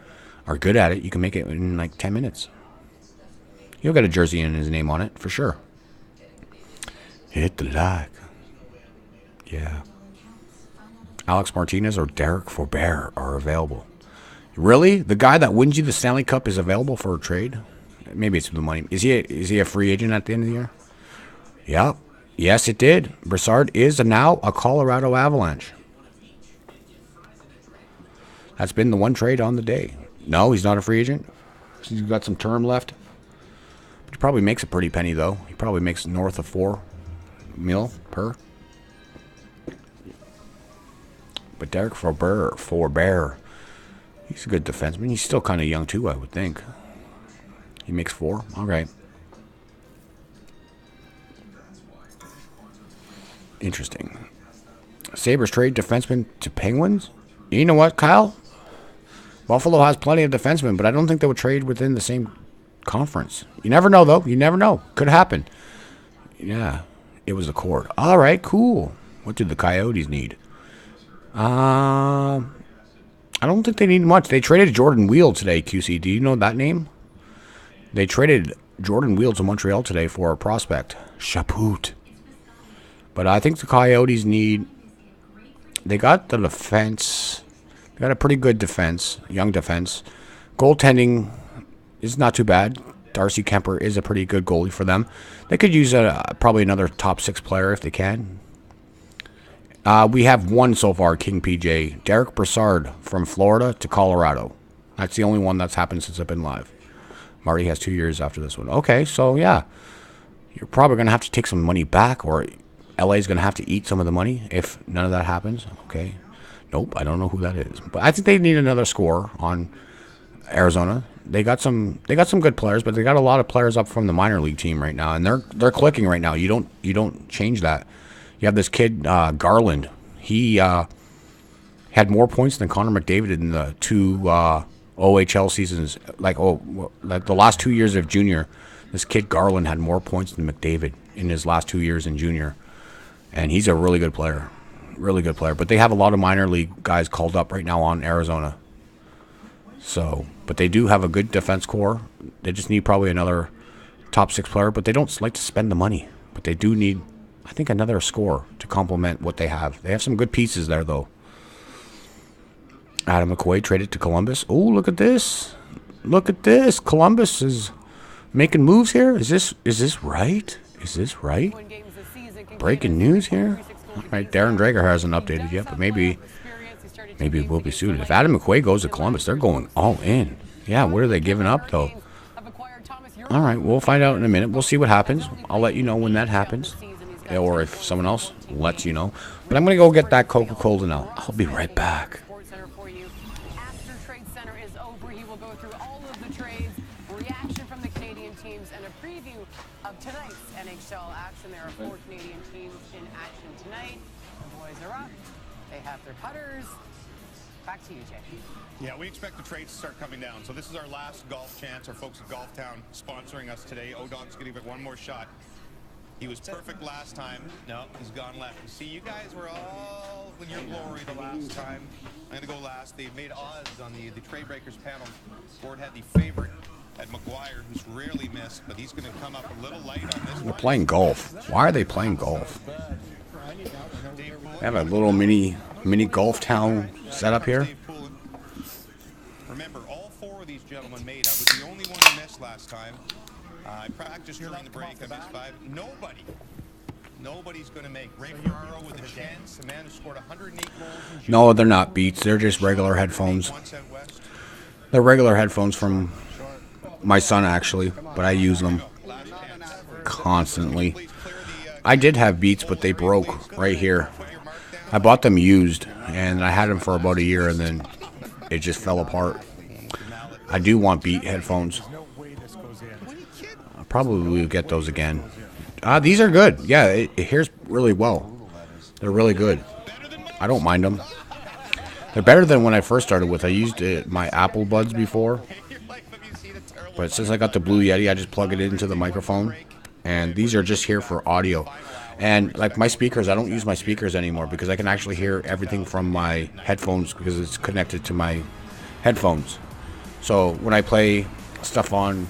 are good at it. You can make it in like 10 minutes. He'll get a jersey and his name on it, for sure. Hit the like. Yeah. Alex Martinez or Derek Forbert are available. Really? The guy that wins you the Stanley Cup is available for a trade? Maybe it's the money. Is he a free agent at the end of the year? Yep. Yes, it did. Brassard is now a Colorado Avalanche. That's been the one trade on the day. No, he's not a free agent. He's got some term left. He probably makes a pretty penny, though. He probably makes north of $4 million per. But Derek Forbert, he's a good defenseman. He's still kind of young, too, I would think. He makes $4. All right. Interesting. Sabres trade defenseman to Penguins? You know what, Kyle? Buffalo has plenty of defensemen, but I don't think they would trade within the same conference. You never know, though. You never know. Could happen. Yeah. It was a cord. All right, cool. What did the Coyotes need? I don't think they need much. They traded Jordan Wheel today, QC. Do you know that name? They traded Jordan Wheel to Montreal today for a prospect. Chaput. But I think the Coyotes need... They got the defense. They got a pretty good defense. Young defense. Goaltending is not too bad. Darcy Kemper is a pretty good goalie for them. They could use probably another top 6 player if they can. We have one so far, King PJ. Derek Brassard from Florida to Colorado. That's the only one that's happened since I've been live. Marty has 2 years after this one. Okay, so yeah. You're probably going to have to take some money back, or LA is going to have to eat some of the money if none of that happens. Okay. Nope, I don't know who that is. But I think they need another scorer on Arizona. They got some good players, but they got a lot of players up from the minor league team right now, and they're clicking right now. You don't change that. You have this kid Garland. He had more points than Connor McDavid in the 2 OHL seasons. Like the last 2 years of junior, this kid Garland had more points than McDavid in his last 2 years in junior, and he's a really good player, really good player. But they have a lot of minor league guys called up right now on Arizona. So, but they do have a good defense core. They just need probably another top 6 player, but they don't like to spend the money. But they do need, I think, another scorer to complement what they have. They have some good pieces there, though. Adam McQuaid traded to Columbus. Oh, look at this. Look at this. Columbus is making moves here. Is this right? Is this right? Breaking news here. All right, Darren Drager hasn't updated yet, but maybe it will be suited. If Adam McQuaid goes to Columbus, they're going all in. Yeah, what are they giving up, though? All right, we'll find out in a minute. We'll see what happens. I'll let you know when that happens. Or if someone else lets you know. But I'm going to go get that Coca-Cola now. I'll be right back. After Trade Center is over, he will go through all of the trades, reaction from the Canadian teams, and a preview of tonight's NHL action. There are 4 Canadian teams in action tonight. The boys are up. They have their putters. Back to you, Jay. Yeah, we expect the trades to start coming down. So this is our last golf chance. Our folks at Golf Town sponsoring us today. O-Dog's going to give it one more shot. He was perfect last time. No, he's gone left. You see, you guys were all in your glory the last time. I'm going to go last. They made odds on the Trade Breakers panel. Ford had the favorite at McGuire, who's rarely missed, but he's going to come up a little light on this They're one. playing golf. Why are they playing golf? They have a little mini golf town set up here. Remember, all 4 of these gentlemen made. I was the only one who missed last time. I practiced during the break. I missed 5. Nobody's going to make. Ray Ferraro with a chance. The man who scored 108 goals in June. No, they're not Beats. They're just regular headphones. They're regular headphones from my son, actually, but I use them constantly. I did have Beats, but they broke right here. I bought them used, and I had them for about a year, and then it just fell apart. I do want Beat headphones. I probably will get those again. These are good. Yeah, it hears really well. They're really good. I don't mind them. They're better than when I first started with. I used my Apple Buds before. But since I got the Blue Yeti, I just plug it into the microphone. And these are just here for audio. And like my speakers, I don't use my speakers anymore because I can actually hear everything from my headphones because it's connected to my headphones. So when I play stuff on,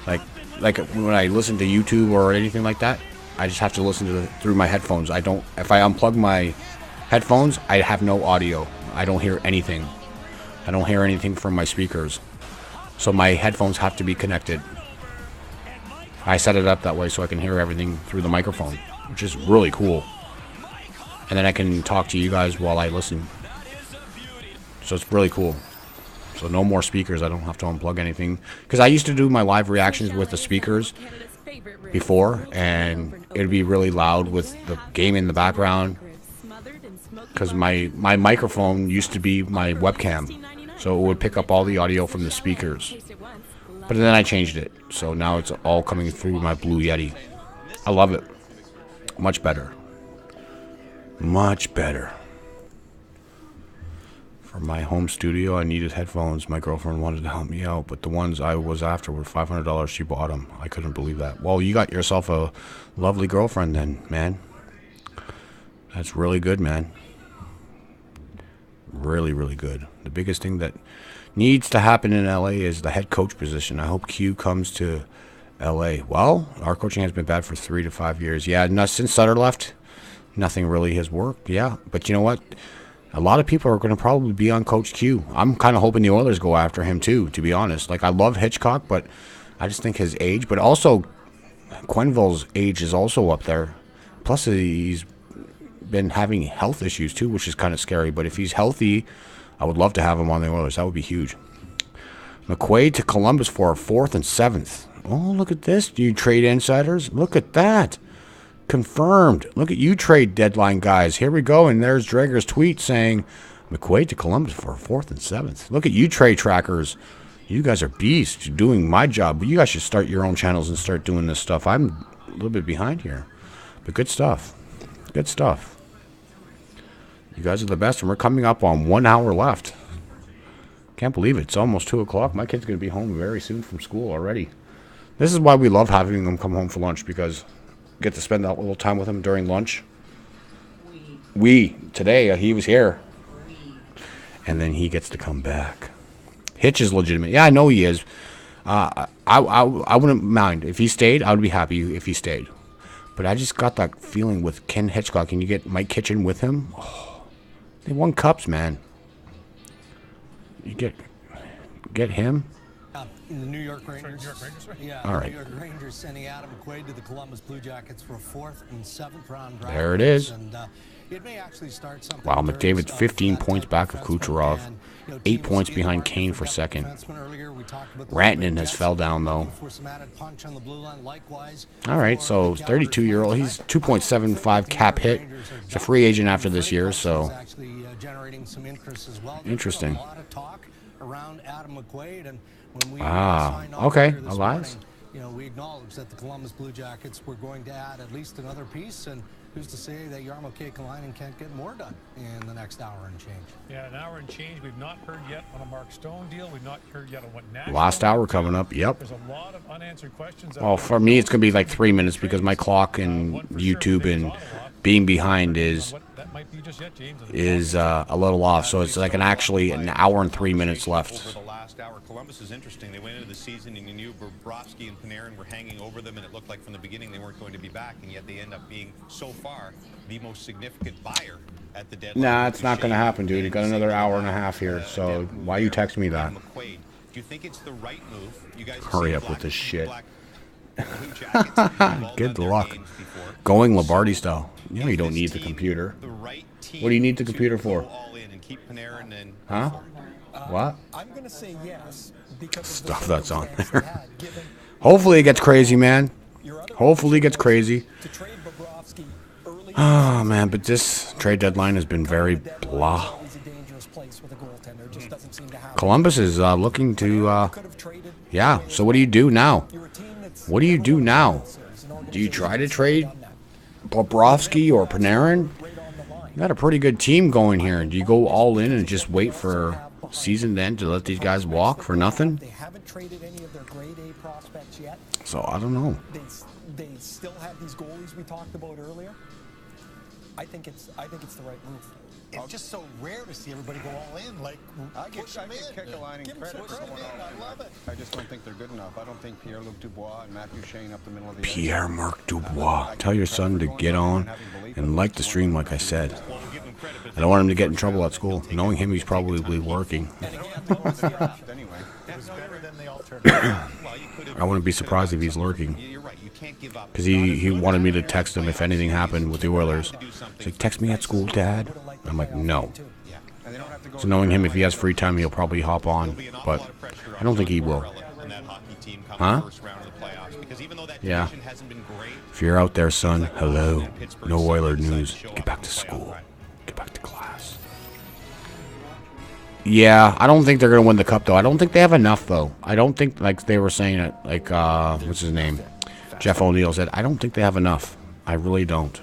like when I listen to YouTube or anything like that, I just have to listen to through my headphones. I don't. If I unplug my headphones, I have no audio. I don't hear anything. I don't hear anything from my speakers. So my headphones have to be connected. I set it up that way so I can hear everything through the microphone, which is really cool. And then I can talk to you guys while I listen. So it's really cool. So no more speakers. I don't have to unplug anything. Because I used to do my live reactions with the speakers before, and it'd be really loud with the game in the background. Because my microphone used to be my webcam. So it would pick up all the audio from the speakers. But then I changed it. So now it's all coming through my Blue Yeti. I love it. Much better. Much better. For my home studio, I needed headphones. My girlfriend wanted to help me out, but the ones I was after were $500. She bought them. I couldn't believe that. Well, you got yourself a lovely girlfriend then, man. That's really good, man. Really, really good. The biggest thing that needs to happen in LA is the head coach position. I hope Q comes to LA. Well, our coaching has been bad for 3 to 5 years. Yeah, since Sutter left, nothing really has worked. Yeah, but you know what? A lot of people are going to probably be on Coach Q. I'm kind of hoping the Oilers go after him too, to be honest. Like, I love Hitchcock, but I just think his age, but also Quenneville's age is also up there. Plus, he's been having health issues too, which is kind of scary. But if he's healthy, I would love to have him on the Oilers. That would be huge. McQuaid to Columbus for a 4th and 7th. Oh, look at this. Do you trade insiders? Look at that. Confirmed. Look at you, trade deadline guys. Here we go. And there's Drager's tweet saying McQuaid to Columbus for a 4th and 7th. Look at you, trade trackers. You guys are beasts. You're doing my job. But you guys should start your own channels and start doing this stuff. I'm a little bit behind here. But good stuff. Good stuff. You guys are the best. And we're coming up on 1 hour left. Can't believe it. It's almost 2 o'clock. My kid's going to be home very soon from school already. This is why we love having them come home for lunch, because get to spend that little time with him during lunch. Today, he was here. And then he gets to come back. Hitch is legitimate. Yeah, I know he is. I wouldn't mind. If he stayed, I would be happy if he stayed. But I just got that feeling with Ken Hitchcock. Can you get Mike Kitchen with him? Oh, they won cups, man. You get him. The New York Rangers. Yeah, all right. New York Rangers sending Adam McQuaid to the Columbus Blue Jackets for a 4th and 7th round draft. There it is. And, it may actually start something. Wow, McDavid 15 points back of Kucherov. 8 points behind Kane for second. Rantanen has fell down, though. All right, so 32-year-old. He's 2.75 cap hit. He's a free agent after this year, so interesting. Around Adam McQuaid, and when we okay, Elias. You know, we acknowledged that the Columbus Blue Jackets were going to add at least another piece, and who's to say that Jarmo Kekalainen can't get more done in the next hour and change? Yeah, an hour and change. We've not heard yet on a Mark Stone deal. We've not heard yet on what national. Last hour coming up. Yep. There's a lot of unanswered questions. Well, for me, it's gonna be like 3 minutes because my clock and YouTube and being behind is a little off. So it's like an hour and 3 minutes left. Over the last hour, Columbus is interesting. They went into the season and you knew Bobrovsky and Panarin were hanging over them, and it looked like from the beginning they weren't going to be back, and yet they end up being so far the most significant buyer at the deadline. Nah, it's not gonna happen, dude. You got another hour and a half here. So why you text me that? Do you think it's the right move? You guys hurry up with this shit. Good luck. Going Lombardi style. You know you don't need the computer. What do you need the computer for? Huh? What? I'm going to say yes because stuff that's on there. Hopefully it gets crazy, man. Hopefully it gets crazy. Oh, man, but this trade deadline has been very blah. Columbus is looking to, yeah, so what do you do now? What do you do now? Do you try to trade Bobrovsky or Panarin? You got a pretty good team going here. Do you go all in and just wait for season then to let these guys walk for nothing? They haven't traded any of their grade A prospects yet. So I don't know. They still have these goalies we talked about earlier. I think it's the right move. It's just so rare to see everybody go all in. Like, I give Kekalainen Give him credit some for someone credit. else. I love it. I just don't think they're good enough. I don't think Pierre-Luc Dubois and Matthew Shane up the middle of the Pierre-Marc Dubois. Tell your son to get on and like the stream like I said. I don't want him to get in trouble at school. Knowing him, he's probably lurking. I wouldn't be surprised if he's lurking. Because he wanted me to text him if anything happened with the Oilers. He's like, text me at school, Dad. I'm like, no. So knowing him, if he has free time, he'll probably hop on. But I don't think he will. Huh? Yeah. If you're out there, son, hello. No Oiler news. Get back to school. Get back to class. Yeah, I don't think they're going to win the cup, though. I don't think they have enough, though. I don't think, like they were saying it, like, what's his name? Jeff O'Neill said, I don't think they have enough. I really don't.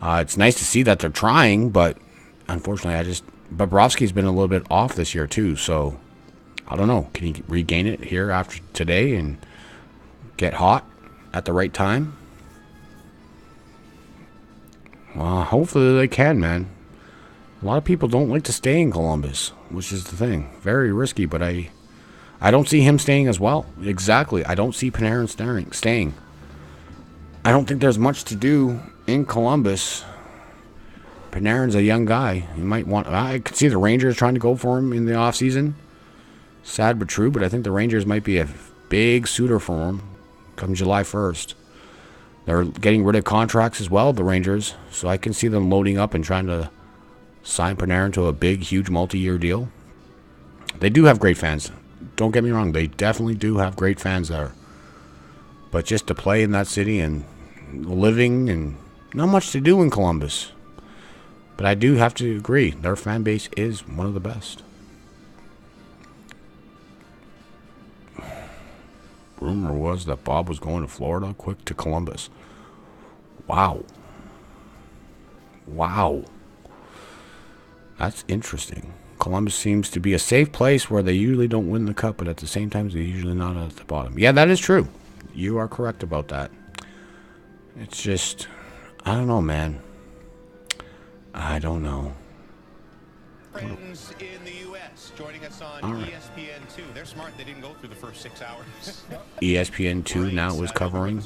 It's nice to see that they're trying, but unfortunately, Bobrovsky's been a little bit off this year, too, so I don't know. Can he regain it here after today and get hot at the right time? Well, hopefully they can, man. A lot of people don't like to stay in Columbus, which is the thing. Very risky, but I don't see him staying as well. Exactly. I don't see Panarin staying. I don't think there's much to do in Columbus. Panarin's a young guy. He might want... I could see the Rangers trying to go for him in the offseason. Sad but true, but I think the Rangers might be a big suitor for him come July 1st. They're getting rid of contracts as well, the Rangers, so I can see them loading up and trying to sign Panarin to a big, huge multi-year deal. They do have great fans. Don't get me wrong, they definitely do have great fans there. But just to play in that city and living and not much to do in Columbus. But I do have to agree, their fan base is one of the best. Rumor was that Bob was going to Florida, quick to Columbus. Wow. Wow. That's interesting. Columbus seems to be a safe place where they usually don't win the cup, but at the same time, they're usually not at the bottom. Yeah, that is true. You are correct about that. It's just, I don't know, man. I don't know. Friends in the U.S. joining us on ESPN2. They're smart. They didn't go through the first 6 hours. ESPN2 now is covering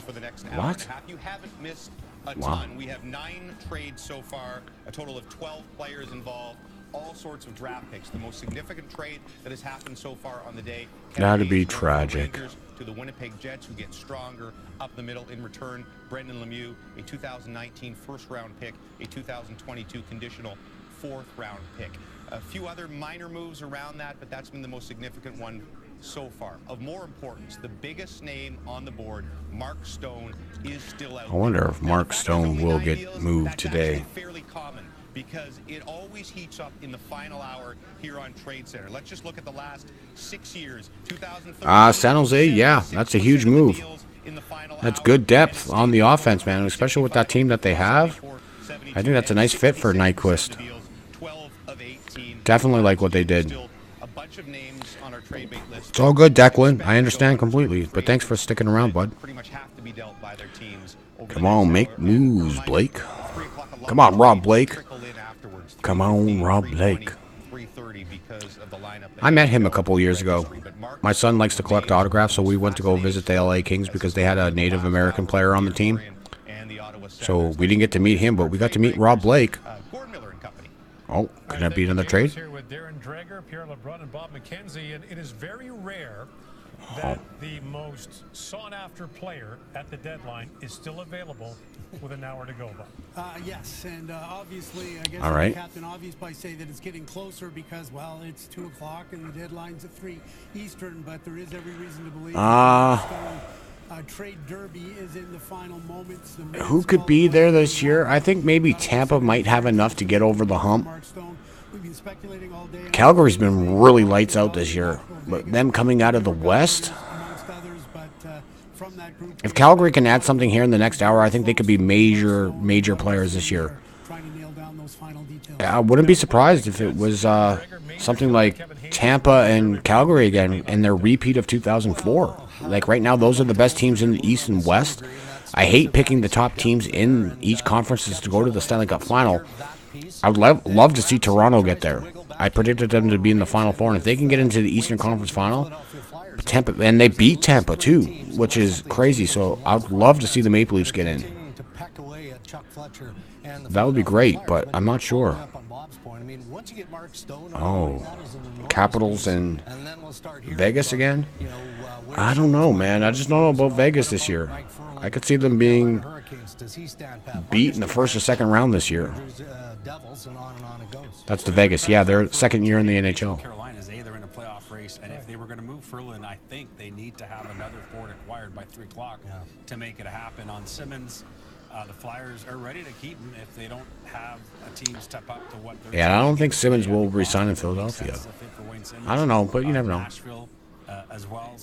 what? You haven't missed a ton. We have 9 trades so far, a total of 12 players involved, all sorts of draft picks. The most significant trade that has happened so far on the day. That'd be tragic. To the Winnipeg Jets, who get stronger up the middle. In return, Brendan Lemieux, a 2019 first-round pick, a 2022 conditional fourth-round pick. A few other minor moves around that, but that's been the most significant one so far. Of more importance, the biggest name on the board, Mark Stone, is still out. I wonder if Mark Stone will get moved today. Fairly common because it always heats up in the final hour here on Trade Center. Let's just look at the last 6 years. San Jose, yeah, that's a huge move. That's good depth on the offense, man, especially with that team that they have. I think that's a nice fit for Nyquist. Definitely like what they did. It's all good, Declan. I understand completely, but thanks for sticking around, bud. Come on, make moves, Blake. Come on, Rob Blake. Come on, Rob Blake. I met him a couple years ago. My son likes to collect autographs, so we went to go visit the LA Kings because they had a Native American player on the team. So we didn't get to meet him, but we got to meet Rob Blake. Oh, can that be another trade? Here with Darren Dreger, Pierre LeBrun, and Bob McKenzie, and it is very rare that the most sought-after player at the deadline is still available with an hour to go. Yes, and obviously, I guess all right. Captain Obvious by say that it's getting closer because, well, it's 2 o'clock and the deadline's at 3 Eastern, but there is every reason to believe trade derby is in the final moments. Who could be there this year? I think maybe Tampa might have enough to get over the hump. Calgary's been really lights out this year, but them coming out of the West, if Calgary can add something here in the next hour, I think they could be major players this year. I wouldn't be surprised if it was something like Tampa and Calgary again in their repeat of 2004. Like right now, those are the best teams in the East and West. I hate picking the top teams in each conference to go to the Stanley Cup final. I would love to see Toronto get there. I predicted them to be in the Final Four, and if they can get into the Eastern Conference Final, Tampa, and they beat Tampa too, which is crazy. So I would love to see the Maple Leafs get in. That would be great, but I'm not sure. Oh, Capitals and Vegas again? I don't know, man. I just don't know about Vegas this year. I could see them being beat in the first or second round this year. That's the Vegas. Yeah, they're second year in the NHL. Carolina's they're in a playoff race, and if they were going to move Ferland, I think they need to have another forward acquired by 3 o'clock to make it happen. On Simmons, the Flyers are ready to keep him if they don't have a team step up to what they're. Yeah, I don't think Simmons will resign in Philadelphia. I don't know, but you never know.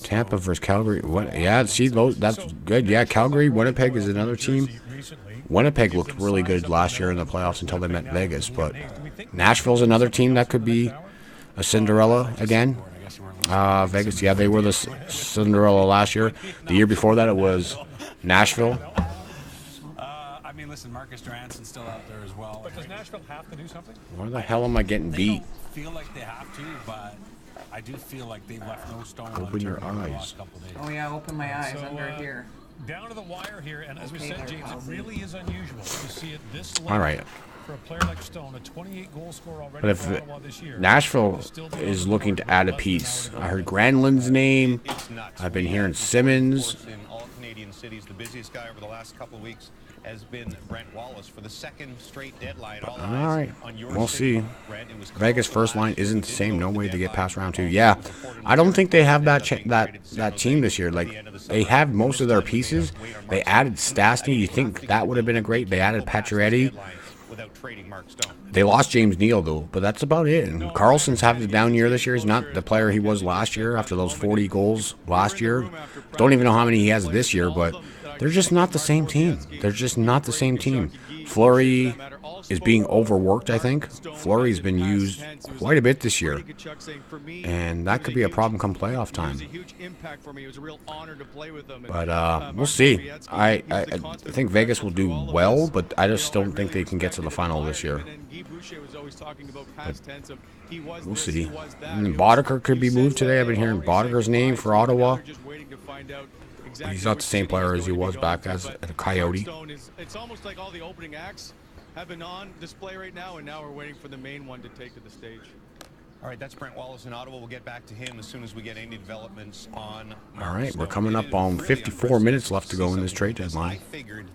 Tampa versus Calgary. What? Yeah, see, that's good. Yeah, Calgary, Winnipeg is another team. Winnipeg looked really good last year in the playoffs until they met Vegas, but Nashville's another team that could be a Cinderella again. Vegas, yeah, they were the Cinderella last year. The year before that, it was Nashville. I mean, listen, Marcus Johansson's still out there as well. But does Nashville have to do something? Where the hell am I getting beat? They don't feel like they have to, but I do feel like they've left no stone unturned Open your over the eyes. last couple of days. Oh yeah, open my eyes under here. Down to the wire here, and as we said, James, it really is unusual to see it this late. All right. For a player like Stone, a 28-goal scorer already But if for Ottawa this year. Nashville is looking to add a piece, I heard Granlund's name. I've been hearing Simmons. In all Canadian cities, the busiest guy over the last couple of weeks has been Brent Wallace for the second straight deadline. All right, we'll see. Vegas first line isn't the same. No way to get past round 2. Yeah, I don't think they have that team this year. Like, they have most of their pieces. They added Stastny. You think that would have been a great? They added Pacioretty. They lost James Neal though, but that's about it. And Carlson's having a down year this year. He's not the player he was last year after those 40 goals last year. Don't even know how many he has this year, but they're just not the same team. They're just not the same team. Fleury is being overworked, I think. Fleury's been used quite a bit this year, and that could be a problem come playoff time. But we'll see. I think Vegas will do well, but I just don't think they can get to the final this year. But we'll see. And Boddicker could be moved today. I've been hearing Boddicker's name for Ottawa. But he's not the same player as he was back as a Coyote. It's almost like all the opening acts have been on display right now, and now we're waiting for the main one to take to the stage. All right, that's Brent Wallace in Ottawa. We'll get back to him as soon as we get any developments on. All right, we're coming up on 54 minutes left to go in this trade deadline. I figured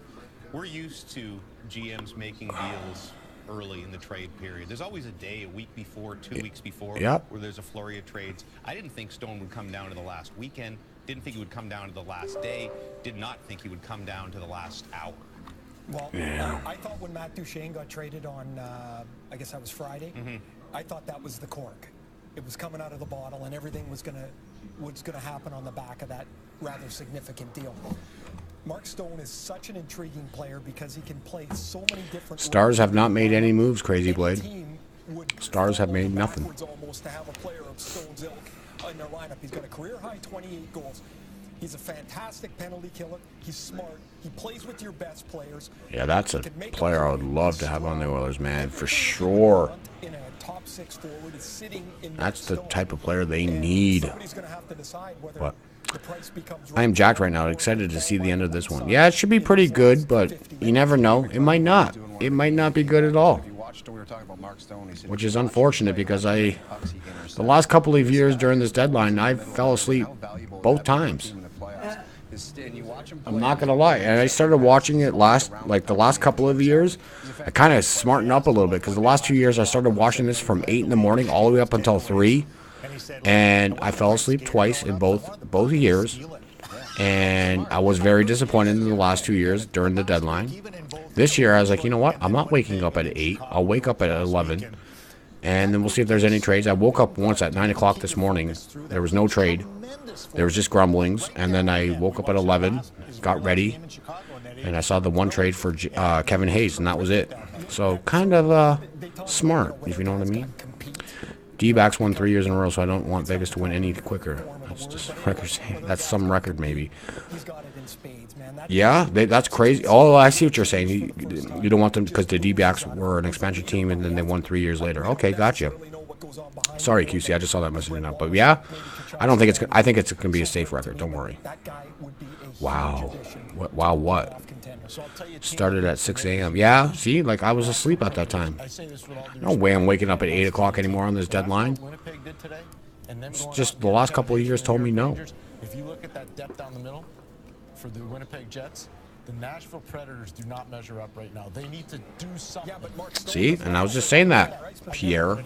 we're used to GMs making deals early in the trade period. There's always a day, a week before, 2 weeks before, where there's a flurry of trades. I didn't think Stone would come down to the last weekend. Didn't think he would come down to the last day. Did not think he would come down to the last hour. Well, I thought when Matt Duchene got traded on, I guess that was Friday, I thought that was the cork. It was coming out of the bottle, and everything was gonna happen on the back of that rather significant deal. Mark Stone is such an intriguing player because he can play so many different. Stars have not made any moves, Crazy Blade. Stars have made nothing. Almost to have a player of Stone's ilk in their lineup. He's got a career-high 28 goals. He's a fantastic penalty killer. He's smart. He plays with your best players. Yeah, that's a player I would love to have on the Oilers, man, for sure. In a top 6 forward is sitting in That's the type of player they need. Somebody's going to have to decide whether But the price becomes I am jacked right now. Excited to see the end of this one. Yeah, it should be pretty good, but you never know. It might not. It might not be good at all. Which is unfortunate because the last couple of years during this deadline, I fell asleep both times. I'm not gonna lie, and I started watching it the last couple of years. I kind of smartened up a little bit because the last 2 years I started watching this from 8 in the morning all the way up until 3, and I fell asleep twice in both years, and I was very disappointed in the last 2 years during the deadline. This year I was like, you know what? I'm not waking up at 8. I'll wake up at 11, and then we'll see if there's any trades. I woke up once at 9 o'clock this morning. There was no trade. There was just grumblings, and then I woke up at 11, got ready, and I saw the one trade for Kevin Hayes, and that was it. So kind of smart, if you know what I mean. D-backs won 3 years in a row, so I don't want Vegas to win any quicker. That's just record. That's some record, maybe. Yeah, that's crazy. Oh, I see what you're saying. You don't want them because the D-backs were an expansion team, and then they won 3 years later. Okay, gotcha. Sorry, QC. I just saw that message now. But yeah, I don't think it's. I think it's gonna be a safe record. Don't worry. Wow. Wow. What? Started at 6 a.m. Yeah. See, like I was asleep at that time. No way I'm waking up at 8 o'clock anymore on this deadline. It's just the last couple of years told me no. If you look at that depth down the middle for the Winnipeg Jets, the Nashville Predators do not measure up right now. They need to do something. See, and I was just saying that, Pierre.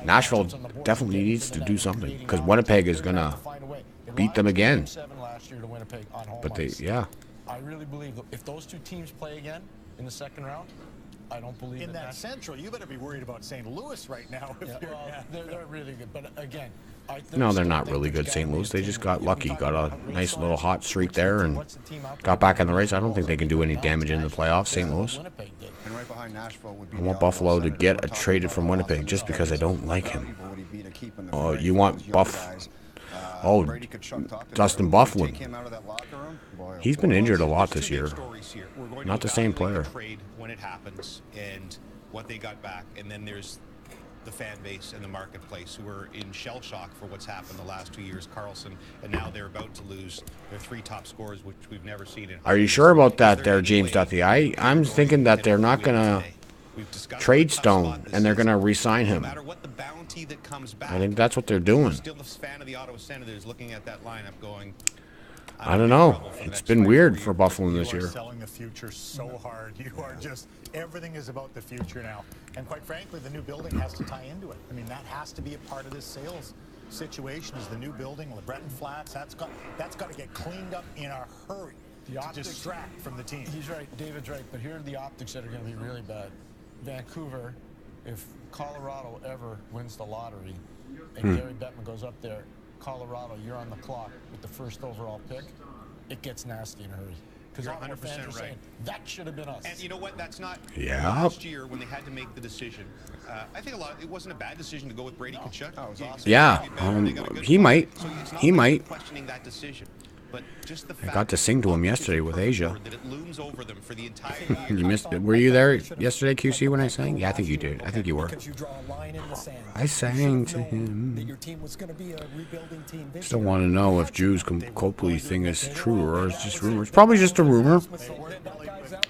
Nashville definitely needs to do something because Winnipeg is gonna beat them again. But they, yeah. I really believe that if those two teams play again in the second round, I don't believe in that Central. You better be worried about St. Louis right now. They're really good, but again. No, they're not really good, St. Louis. They just got lucky. Got a nice little hot streak there and got back in the race. I don't think they can do any damage in the playoffs, St. Louis. I want Buffalo to get traded from Winnipeg just because I don't like him. Oh, you want Buff? Oh, Dustin Byfuglien. He's been injured a lot this year. Not the same player. When it happens and what they got back, and then there's the fan base and the marketplace who are in shell shock for what's happened the last 2 years. Carlson, and now they're about to lose their 3 top scorers, which we've never seen. Are you sure about that there, James Duthie? I'm thinking that they're not going to trade Stone and they're going to re-sign him. I think that's what they're doing. Still a fan of the Ottawa Senators looking at that lineup going, I don't know. It's been weird for Buffalo this year. You are selling the future so hard. You are just, everything is about the future now. And quite frankly, the new building has to tie into it. I mean, that has to be a part of this sales situation is the new building, LeBreton Flats. That's got to get cleaned up in a hurry to distract from the team. He's right. David's right. But here are the optics that are going to be really bad. Vancouver, if Colorado ever wins the lottery and Gary Bettman goes up there, Colorado, you're on the clock with the first overall pick, it gets nasty in a hurry. Because you're 100% fans are saying, that should have been us. And you know what? That's not last year when they had to make the decision. I think it wasn't a bad decision to go with Brady Tkachuk. That was awesome. Yeah, he might. He might. Questioning that decision. But just the I got to sing to him yesterday with Asia. that it looms over them for the entire You missed it. Were you there yesterday, QC, when I sang? Yeah, I think you did. I think you were. I sang to him. Still want to know if Drew's Copley thing is true or is just rumor. It's probably just a rumor.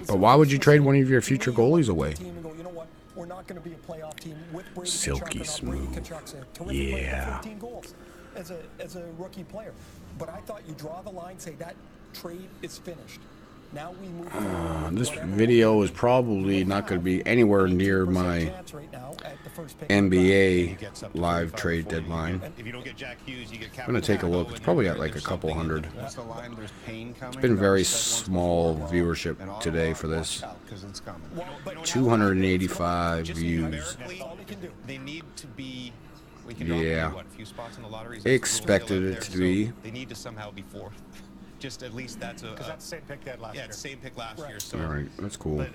But why would you trade one of your future goalies away? Silky smooth. Yeah. As a rookie player. But I thought you draw the line, say that trade is finished. Now we move this video is probably not going to be anywhere near my NBA live trade deadline. I'm going to take a look. It's probably at like a couple hundred. It's been very small viewership today for this. 285 views. They need to be. Yeah, expected it to be. They need to somehow be fourth. Just at least that's a. Because that's the same pick they had last year. Yeah, it's the same pick last year. So. All right, that's cool. But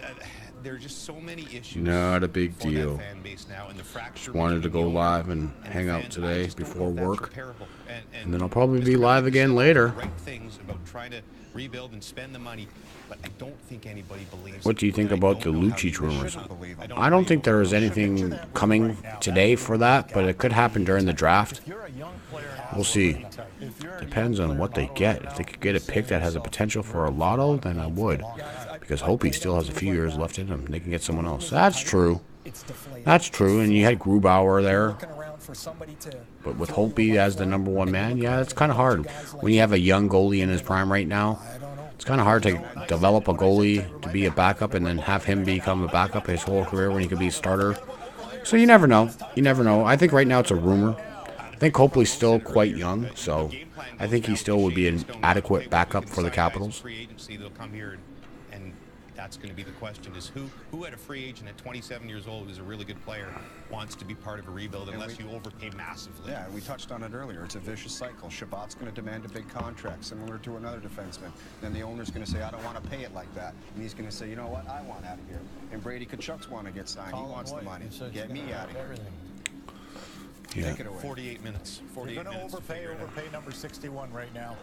there are just so many issues. Not a big deal. Fan base now, and the just wanted to go live and hang out today before work, and then I'll probably be live again later. Right things about trying to rebuild and spend the money. But I don't think anybody believes. What do you think about the Lucic rumors? I don't think there is anything coming today for that, but it could happen during the draft. We'll see. Depends on what they get. If they could get a pick that has a potential for a lotto, then I would. Because Hopi still has a few years left in him. They can get someone else. That's true. That's true. And you had Grubauer there. But with Hopi as the #1 man, yeah, it's kind of hard. When you have a young goalie in his prime right now, it's kind of hard to develop a goalie to be a backup and then have him become a backup his whole career when he could be a starter. So you never know. You never know. I think right now it's a rumor. I think Copley's still quite young, so I think he still would be an adequate backup for the Capitals. And that's going to be the question: is who at a free agent at 27 years old who's a really good player wants to be part of a rebuild unless you overpay massively? Yeah, we touched on it earlier. It's a vicious cycle. Shabbat's going to demand a big contract, similar to another defenseman. Then the owner's going to say, I don't want to pay it like that. And he's going to say, you know what, I want out of here. And Brady Tkachuk's want to get signed. He wants the money. Get me out of here. Yeah. Take it away. 48 minutes. 48 You're going minutes. to overpay number 61 right now.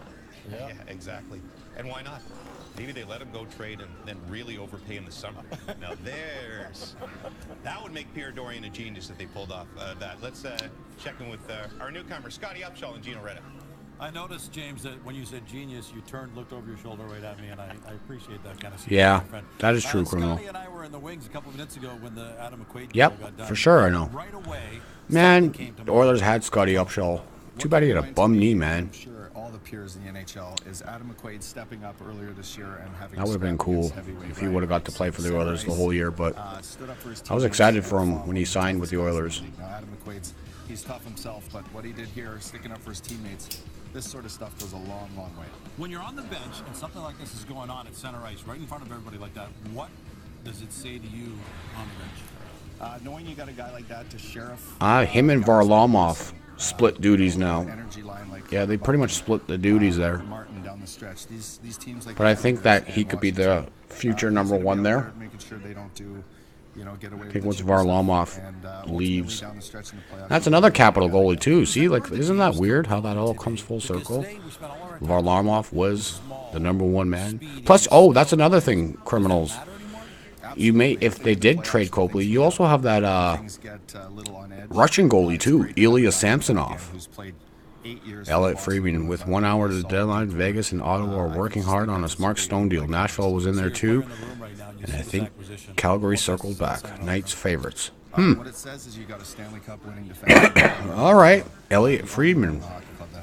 Yeah, exactly. And why not? Maybe they let him go trade and then really overpay in the summer. Now that would make Pierre Dorian a genius if they pulled off that. Let's check in with our newcomer, Scotty Upshall and Gino Reda. I noticed, James, that when you said genius, you turned, looked over your shoulder right at me, and I appreciate that kind of stuff. Yeah, my friend. that is true, Criminal. Scotty and I were in the wings a couple of minutes ago when the Adam McQuaid deal got Yep, done. for sure, I know. Right away, Man, the Oilers had Scotty Upshall. Too bad he had a bum knee, man. I'm sure all the peers in the NHL is Adam McQuaid stepping up earlier this year and having. That would have been cool if he would have got to play for the Oilers the whole year, but I was excited for him when he signed with the Oilers. Now, Adam McQuaid's, he's tough himself, but what he did here, sticking up for his teammates, this sort of stuff goes a long, long way. When you're on the bench and something like this is going on at center ice, right in front of everybody like that, what does it say to you on the bench? Knowing you got a guy like that to sheriff. Him and Varlamov split duties now. Yeah, they pretty much split the duties there. Martin down the stretch. These teams like. But I think that he could be the future number one there. Making sure they don't do, get away I think with once Varlamov leaves. down the stretch in the playoffs. That's another capital goalie too. See, like, isn't that weird how that all comes full circle? Varlamov was the number one man. Plus, oh, that's another thing, Criminals. You may, if they did trade Copley, you also have that Russian goalie too, Ilya Samsonov. Elliot Friedman, with 1 hour to the deadline, Vegas and Ottawa are working hard on a Mark Stone deal. Nashville was in there too, and I think Calgary circled back. Knights favorites. What it says is you got a Stanley Cup winning defenseman. All right, Elliot Friedman.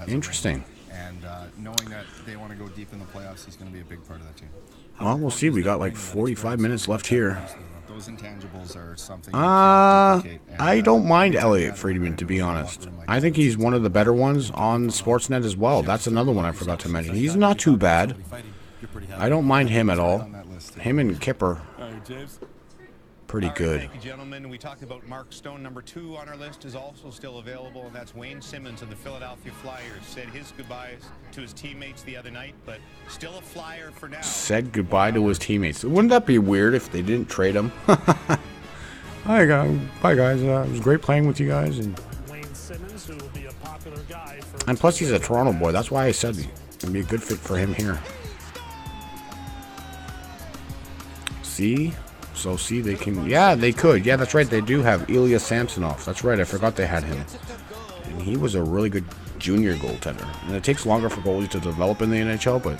Interesting. And knowing that they want to go deep in the playoffs, he's going to be a big part of that team. Well, we'll see. We got like 45 minutes left here. Those intangibles are something. I don't mind Elliot Friedman, to be honest. I think he's one of the better ones on Sportsnet as well. That's another one I forgot to mention. He's not too bad. I don't mind him at all. Him and Kipper. Pretty good. Thank you, gentlemen. We talked about Mark Stone. Number 2 on our list is also still available, and that's Wayne Simmons of the Philadelphia Flyers. Said his goodbyes to his teammates the other night, but still a Flyer for now. Said goodbye to his teammates. Wouldn't that be weird if they didn't trade him? Hi, guys. Bye, guys. It was great playing with you guys. And Wayne Simmons, who will be a popular guy for. And plus, he's a Toronto boy. That's why I said it'd be a good fit for him here. See? So, see, they can... Yeah, they could. Yeah, that's right. They do have Ilya Samsonov. That's right. I forgot they had him. And he was a really good junior goaltender. And it takes longer for goalies to develop in the NHL, but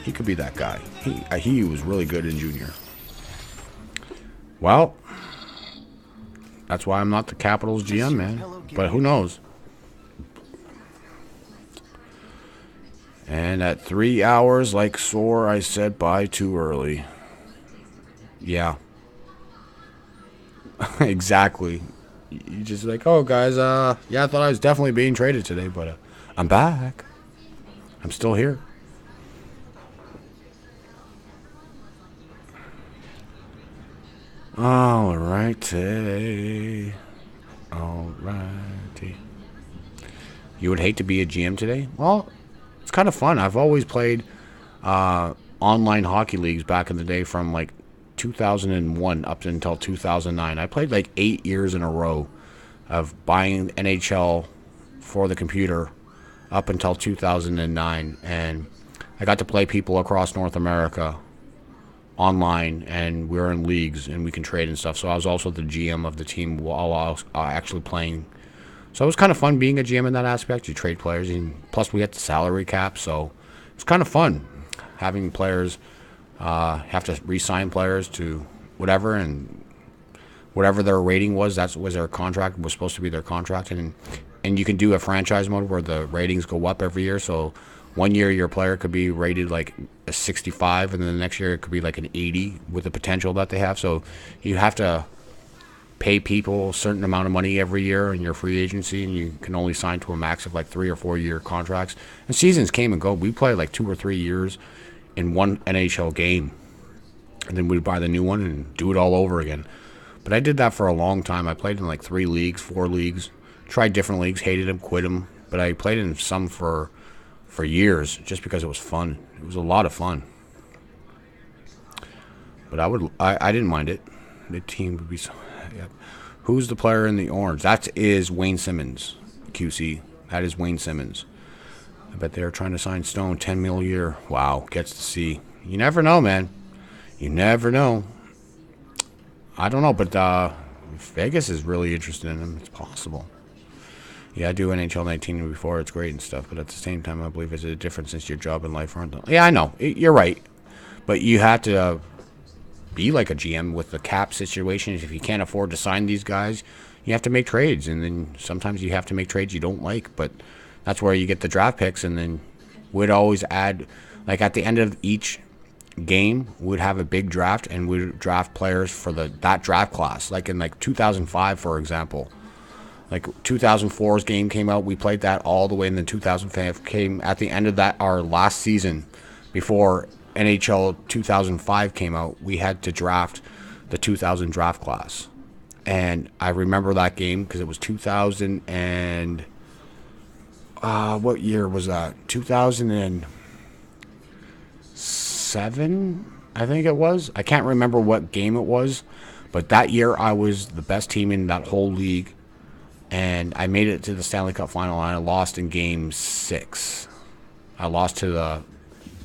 he could be that guy. He was really good in junior. Well, that's why I'm not the Capitals GM, man. But who knows? And at 3 hours, like Soar, I said bye too early. Yeah. Exactly. You just like, oh, guys, yeah, I thought I was definitely being traded today, but I'm back. I'm still here. Alrighty. Alrighty. You would hate to be a GM today? Well, it's kind of fun. I've always played online hockey leagues back in the day from like 2001 up until 2009. I played like 8 years in a row of buying NHL for the computer up until 2009, and I got to play people across North America online, and we were in leagues and we can trade and stuff. So I was also the GM of the team while I was actually playing. So it was kind of fun being a GM in that aspect. You trade players, and plus we had the salary cap, so it's kind of fun having players have to re-sign players to whatever, and whatever their rating was, that was their contract, was supposed to be their contract. And you can do a franchise mode where the ratings go up every year. So 1 year your player could be rated like a 65, and then the next year it could be like an 80 with the potential that they have. So you have to pay people a certain amount of money every year in your free agency, and you can only sign to a max of like 3 or 4 year contracts. And seasons came and go. We played like 2 or 3 years in one NHL game, and then we'd buy the new one and do it all over again. But I did that for a long time. I played in like 3 leagues, 4 leagues, tried different leagues, hated them, quit them. But I played in some for years just because it was fun. It was a lot of fun. But I didn't mind it. The team would be so... Yeah. Who's the player in the orange? That is Wayne Simmons, QC. That is Wayne Simmons. I bet they're trying to sign Stone, $10 million a year. Wow, gets to see. You never know, man. You never know. I don't know, but Vegas is really interested in him. It's possible. Yeah, I do NHL 19 before. It's great and stuff, but at the same time, I believe it's a difference since your job and life aren't. Yeah, I know. You're right. But you have to be like a GM with the cap situations. If you can't afford to sign these guys, you have to make trades. And then sometimes you have to make trades you don't like, but that's where you get the draft picks, and then we'd always add, like at the end of each game, we'd have a big draft, and we'd draft players for that draft class. Like in 2005, for example. Like 2004's game came out, we played that all the way, and then 2005 came at the end of that, our last season, before NHL 2005 came out, we had to draft the 2000 draft class. And I remember that game because it was 2000 and... what year was that? 2007, I think it was. I can't remember what game it was, but that year I was the best team in that whole league, and I made it to the Stanley Cup final, and I lost in Game 6. I lost to the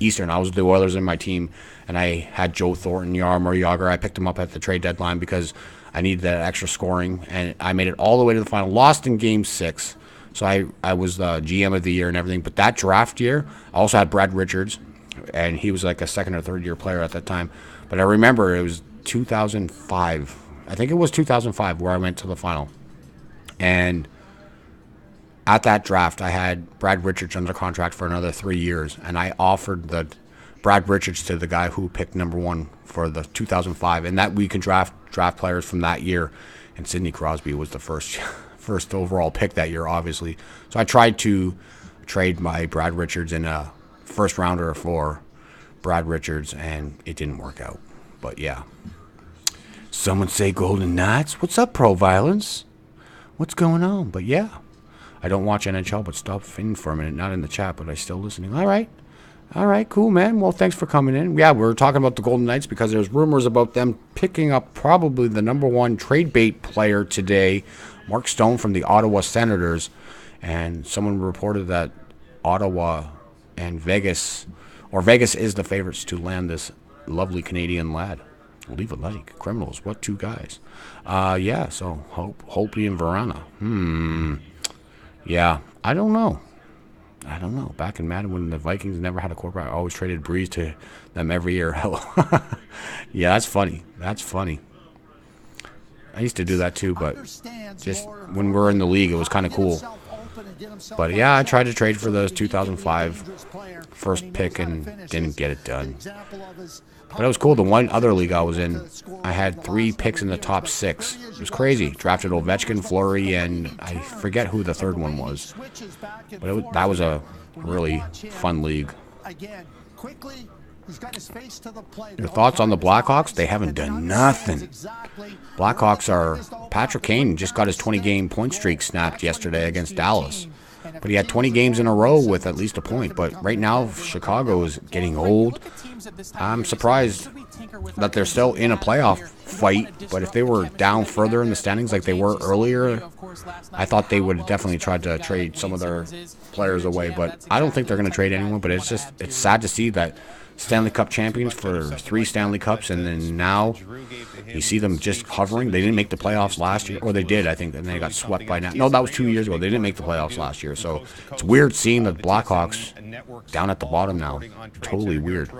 Eastern. I was the Oilers in my team, and I had Joe Thornton, Jaromir Jagr. I picked him up at the trade deadline because I needed that extra scoring, and I made it all the way to the final. Lost in Game 6. So I was the GM of the year and everything. But that draft year, I also had Brad Richards, and he was like a second or third year player at that time. But I remember it was 2005. I think it was 2005 where I went to the final. And at that draft, I had Brad Richards under contract for another 3 years. And I offered the Brad Richards to the guy who picked number 1 for the 2005. And that we can draft players from that year. And Sidney Crosby was the first overall pick that year, obviously. So I tried to trade my Brad Richards in a first rounder for Brad Richards, and it didn't work out. But yeah. Someone say Golden Knights. What's up, Pro Violence? What's going on? But yeah. I don't watch NHL, but stop in for a minute. Not in the chat, but I still listening. All right. All right, cool, man. Well, thanks for coming in. Yeah, we're talking about the Golden Knights because there's rumors about them picking up probably the number 1 trade bait player today, Mark Stone from the Ottawa Senators. And someone reported that Ottawa and Vegas is the favorites to land this lovely Canadian lad. Leave a like. Criminals. What 2 guys? Yeah, so Holtby and Verana. Yeah, I don't know. Back in Madden, when the Vikings never had a quarterback, I always traded Breeze to them every year. Yeah, that's funny. I used to do that too, but just when we're in the league, it was kind of cool. But yeah, I tried to trade for the 2005 first pick and didn't get it done. But it was cool. The one other league I was in, I had 3 picks in the top 6. It was crazy. Drafted Ovechkin, Fleury, and I forget who the third one was. But that was a really fun league. Your thoughts on the Blackhawks? They haven't done nothing. Blackhawks are... Patrick Kane just got his 20-game point streak snapped yesterday against Dallas. But he had 20 games in a row with at least a point. But right now, Chicago is getting old. I'm surprised that they're still in a playoff fight. But if they were down further in the standings like they were earlier, I thought they would definitely try to trade some of their players away. But I don't think they're going to trade anyone. But it's sad to see that Stanley Cup champions for 3 Stanley Cups, and then now you see them just hovering. They didn't make the playoffs last year, or they did, I think, and they got swept by now. No, that was 2 years ago. They didn't make the playoffs last year, so it's weird seeing the Blackhawks down at the bottom now. Totally weird.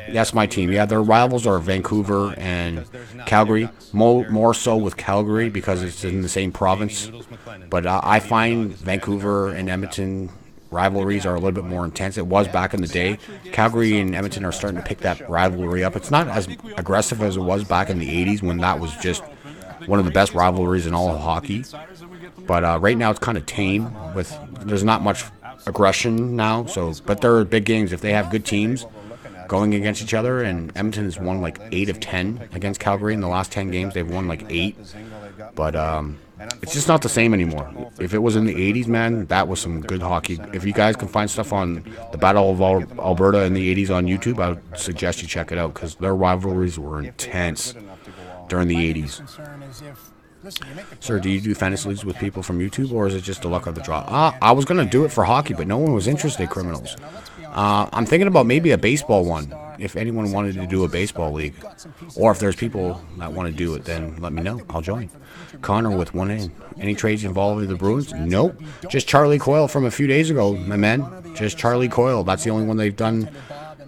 That's my team. Yeah, their rivals are Vancouver and Calgary. More so with Calgary because it's in the same province. But I find Vancouver and Edmonton rivalries are a little bit more intense. It was back in the day. Calgary and Edmonton are starting to pick that rivalry up. It's not as aggressive as it was back in the 80s when that was just one of the best rivalries in all of hockey. But right now it's kind of tame. There's not much aggression now. But there are big games if they have good teams going against each other. And Edmonton has won like 8 of 10 against Calgary in the last 10 games. They've won like 8. But it's just not the same anymore. If it was in the 80s, man, that was some good hockey. If you guys can find stuff on the Battle of Alberta in the 80s on YouTube, I would suggest you check it out because their rivalries were intense. during the 80s. Sir, do you do fantasy leagues with people from YouTube, or is it just the luck of the draw? I was going to do it for hockey, but no one was interested, criminals. I'm thinking about maybe a baseball one, if anyone wanted to do a baseball league. Or if there's people that want to do it, then let me know. I'll join. Connor with one in. Any trades involving the Bruins? Nope. Just Charlie Coyle from a few days ago, my man. Just Charlie Coyle. That's the only one they've done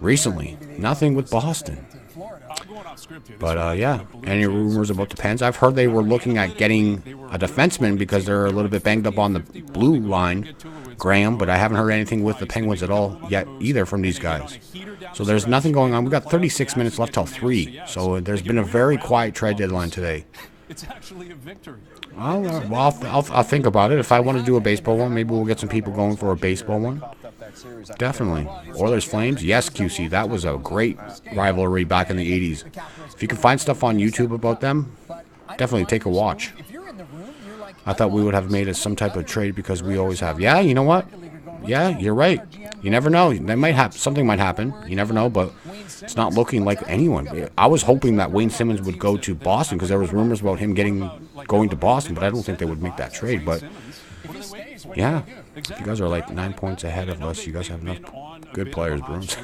recently. Nothing with Boston. But, yeah, any rumors about the Pens? I've heard they were looking at getting a defenseman because they're a little bit banged up on the blue line, Graham, but I haven't heard anything with the Penguins at all yet either from these guys. So there's nothing going on. We've got 36 minutes left till 3, so there's been a very quiet trade deadline today. It's actually a victory. Well, I'll think about it. If I want to do a baseball one, maybe we'll get some people going for a baseball one. Definitely. Oilers Flames, yes, QC. That was a great rivalry back in the 80s. If you can find stuff on YouTube about them, definitely take a watch. I thought we would have made it some type of trade because we always have. Yeah, you know what? Yeah, you're right. You never know. They might have something might happen. You never know, but it's not looking like anyone. I was hoping that Wayne Simmons would go to Boston because there was rumors about him going to Boston, but I don't think they would make that trade. But yeah, you guys are like 9 points ahead of us. You guys have enough good players, Bruins.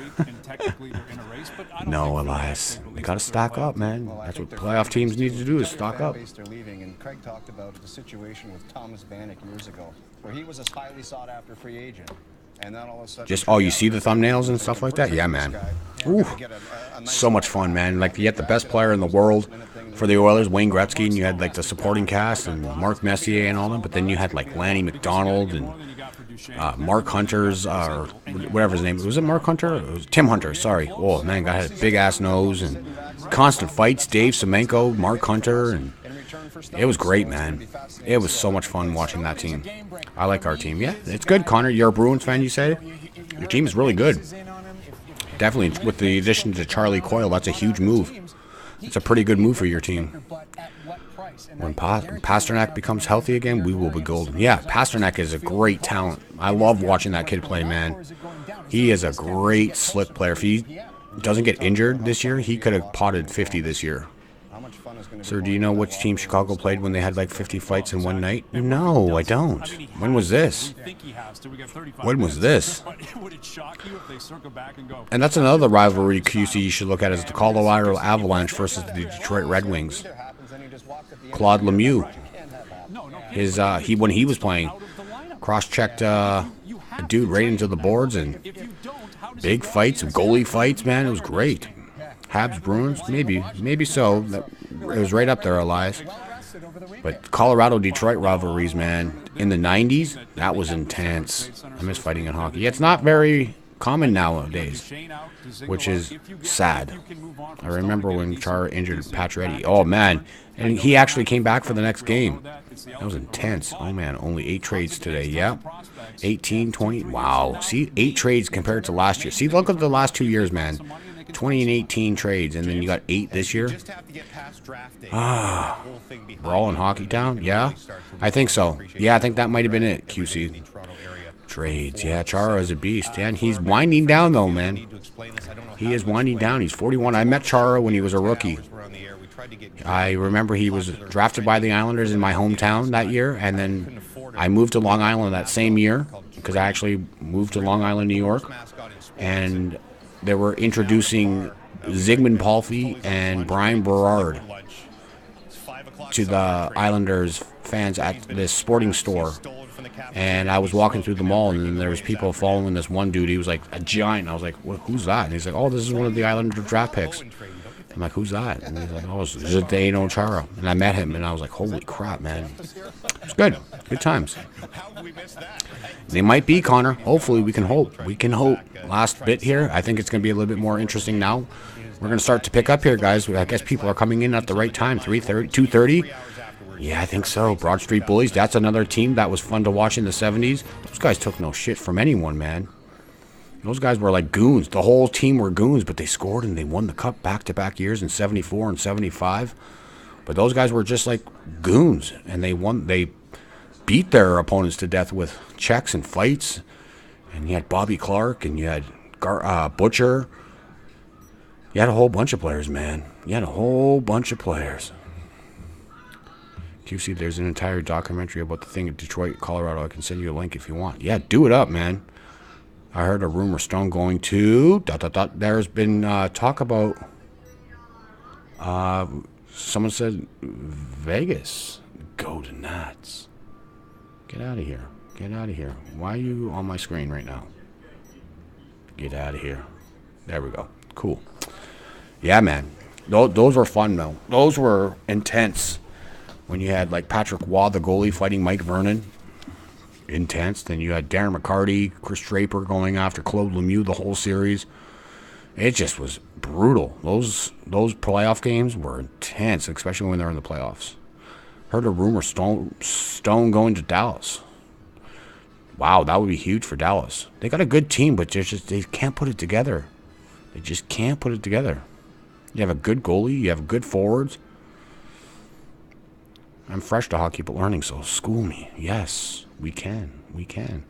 No, Elias. They got to stack up, man. That's what playoff teams need to do is stock up. And Craig talked about the situation with Thomas Vanek years ago, where he was a highly sought-after free agent. And then all of a sudden, Just, you see the thumbnails and stuff like that? Yeah, man. Ooh, so much fun, man. Like, you get the best player in the world for the Oilers, Wayne Gretzky, and you had, like, the supporting cast and Mark Messier and all them, but then you had, like, Lanny McDonald and Mark Hunter's, or whatever his name was. Was it Mark Hunter? It was Tim Hunter, sorry. Oh, man, guy had a big-ass nose and constant fights. Dave Semenko, Mark Hunter, and it was great, man. It was so much fun watching that team. I like our team. Yeah, it's good, Connor. You're a Bruins fan, you say? Your team is really good. Definitely, with the addition to Charlie Coyle, that's a huge move. It's a pretty good move for your team. When Pasternak becomes healthy again, we will be golden. Yeah, Pasternak is a great talent. I love watching that kid play, man. He is a great slick player. If he doesn't get injured this year, he could have potted 50 this year. Sir, do you know which team Chicago played when they had like 50 fights in one night? No, I don't. When was this? When was this? And that's another rivalry QC you should look at is the Colorado Avalanche versus the Detroit Red Wings. Claude Lemieux. When he was playing, cross-checked a dude right into the boards and big fights, goalie fights, man. It was great. Habs Bruins, maybe so. It was right up there, Elias. But Colorado-Detroit rivalries, man, in the 90s, that was intense. I miss fighting in hockey. It's not very common nowadays, which is sad. I remember when Chara injured Pacioretty. Oh, man. And he actually came back for the next game. That was intense. Oh, man, only 8 trades today. Yeah. 18, 20. Wow. See, 8 trades compared to last year. See, look at the last 2 years, man. 20 and 18 trades, and then you got 8 this year. We're all in Hockey Town? Yeah? I think so. Yeah, I think that might have been it, QC. Trades. Yeah, Chara is a beast. Yeah, and he's winding down, though, man. He is winding down. He's 41. I met Chara when he was a rookie. I remember he was drafted by the Islanders in my hometown that year, and then I moved to Long Island that same year because I actually moved to Long Island, New York, and they were introducing Zygmunt Palffy and Brian Berard to the Islanders fans at this sporting store. And I was walking through the mall, and then there was people following this one dude. He was like a giant. I was like, who's that? And he's like, oh, this is one of the Islander draft picks. I'm like, who's that? And he's like, oh, it's Zdeno Chara. And I met him, and I was like, holy crap, man. It's good. Good times. They might be, Connor. Hopefully, we can hope. We can hope. Last bit here. I think it's going to be a little bit more interesting now. We're going to start to pick up here, guys. I guess people are coming in at the right time. 3:30, 2:30. Yeah, I think so. Broad Street Bullies. That's another team that was fun to watch in the 70s. Those guys took no shit from anyone, man. Those guys were like goons. The whole team were goons, but they scored and they won the cup back-to-back years in 74 and 75. But those guys were just like goons, and they won. They beat their opponents to death with checks and fights. And you had Bobby Clark, and you had Butcher. You had a whole bunch of players, man. You had a whole bunch of players. QC, there's an entire documentary about the thing in Detroit, Colorado. I can send you a link if you want. Yeah, do it up, man. I heard a rumor Stone going to... ... There's been talk about... someone said Vegas. Golden Knights. Get out of here. Get out of here. Why are you on my screen right now? Get out of here. There we go. Cool. Yeah, man. Those were fun, though. Those were intense. When you had, like, Patrick Waugh, the goalie, fighting Mike Vernon. Intense. Then you had Darren McCarty, Chris Draper going after Claude Lemieux the whole series. It just was brutal. Those playoff games were intense, especially when they're in the playoffs. Heard a rumor Stone going to Dallas. Wow, that would be huge for Dallas. They got a good team, but they can't put it together. They just can't put it together. You have a good goalie. You have good forwards. I'm fresh to hockey, but learning, so school me. Yes, we can. We can.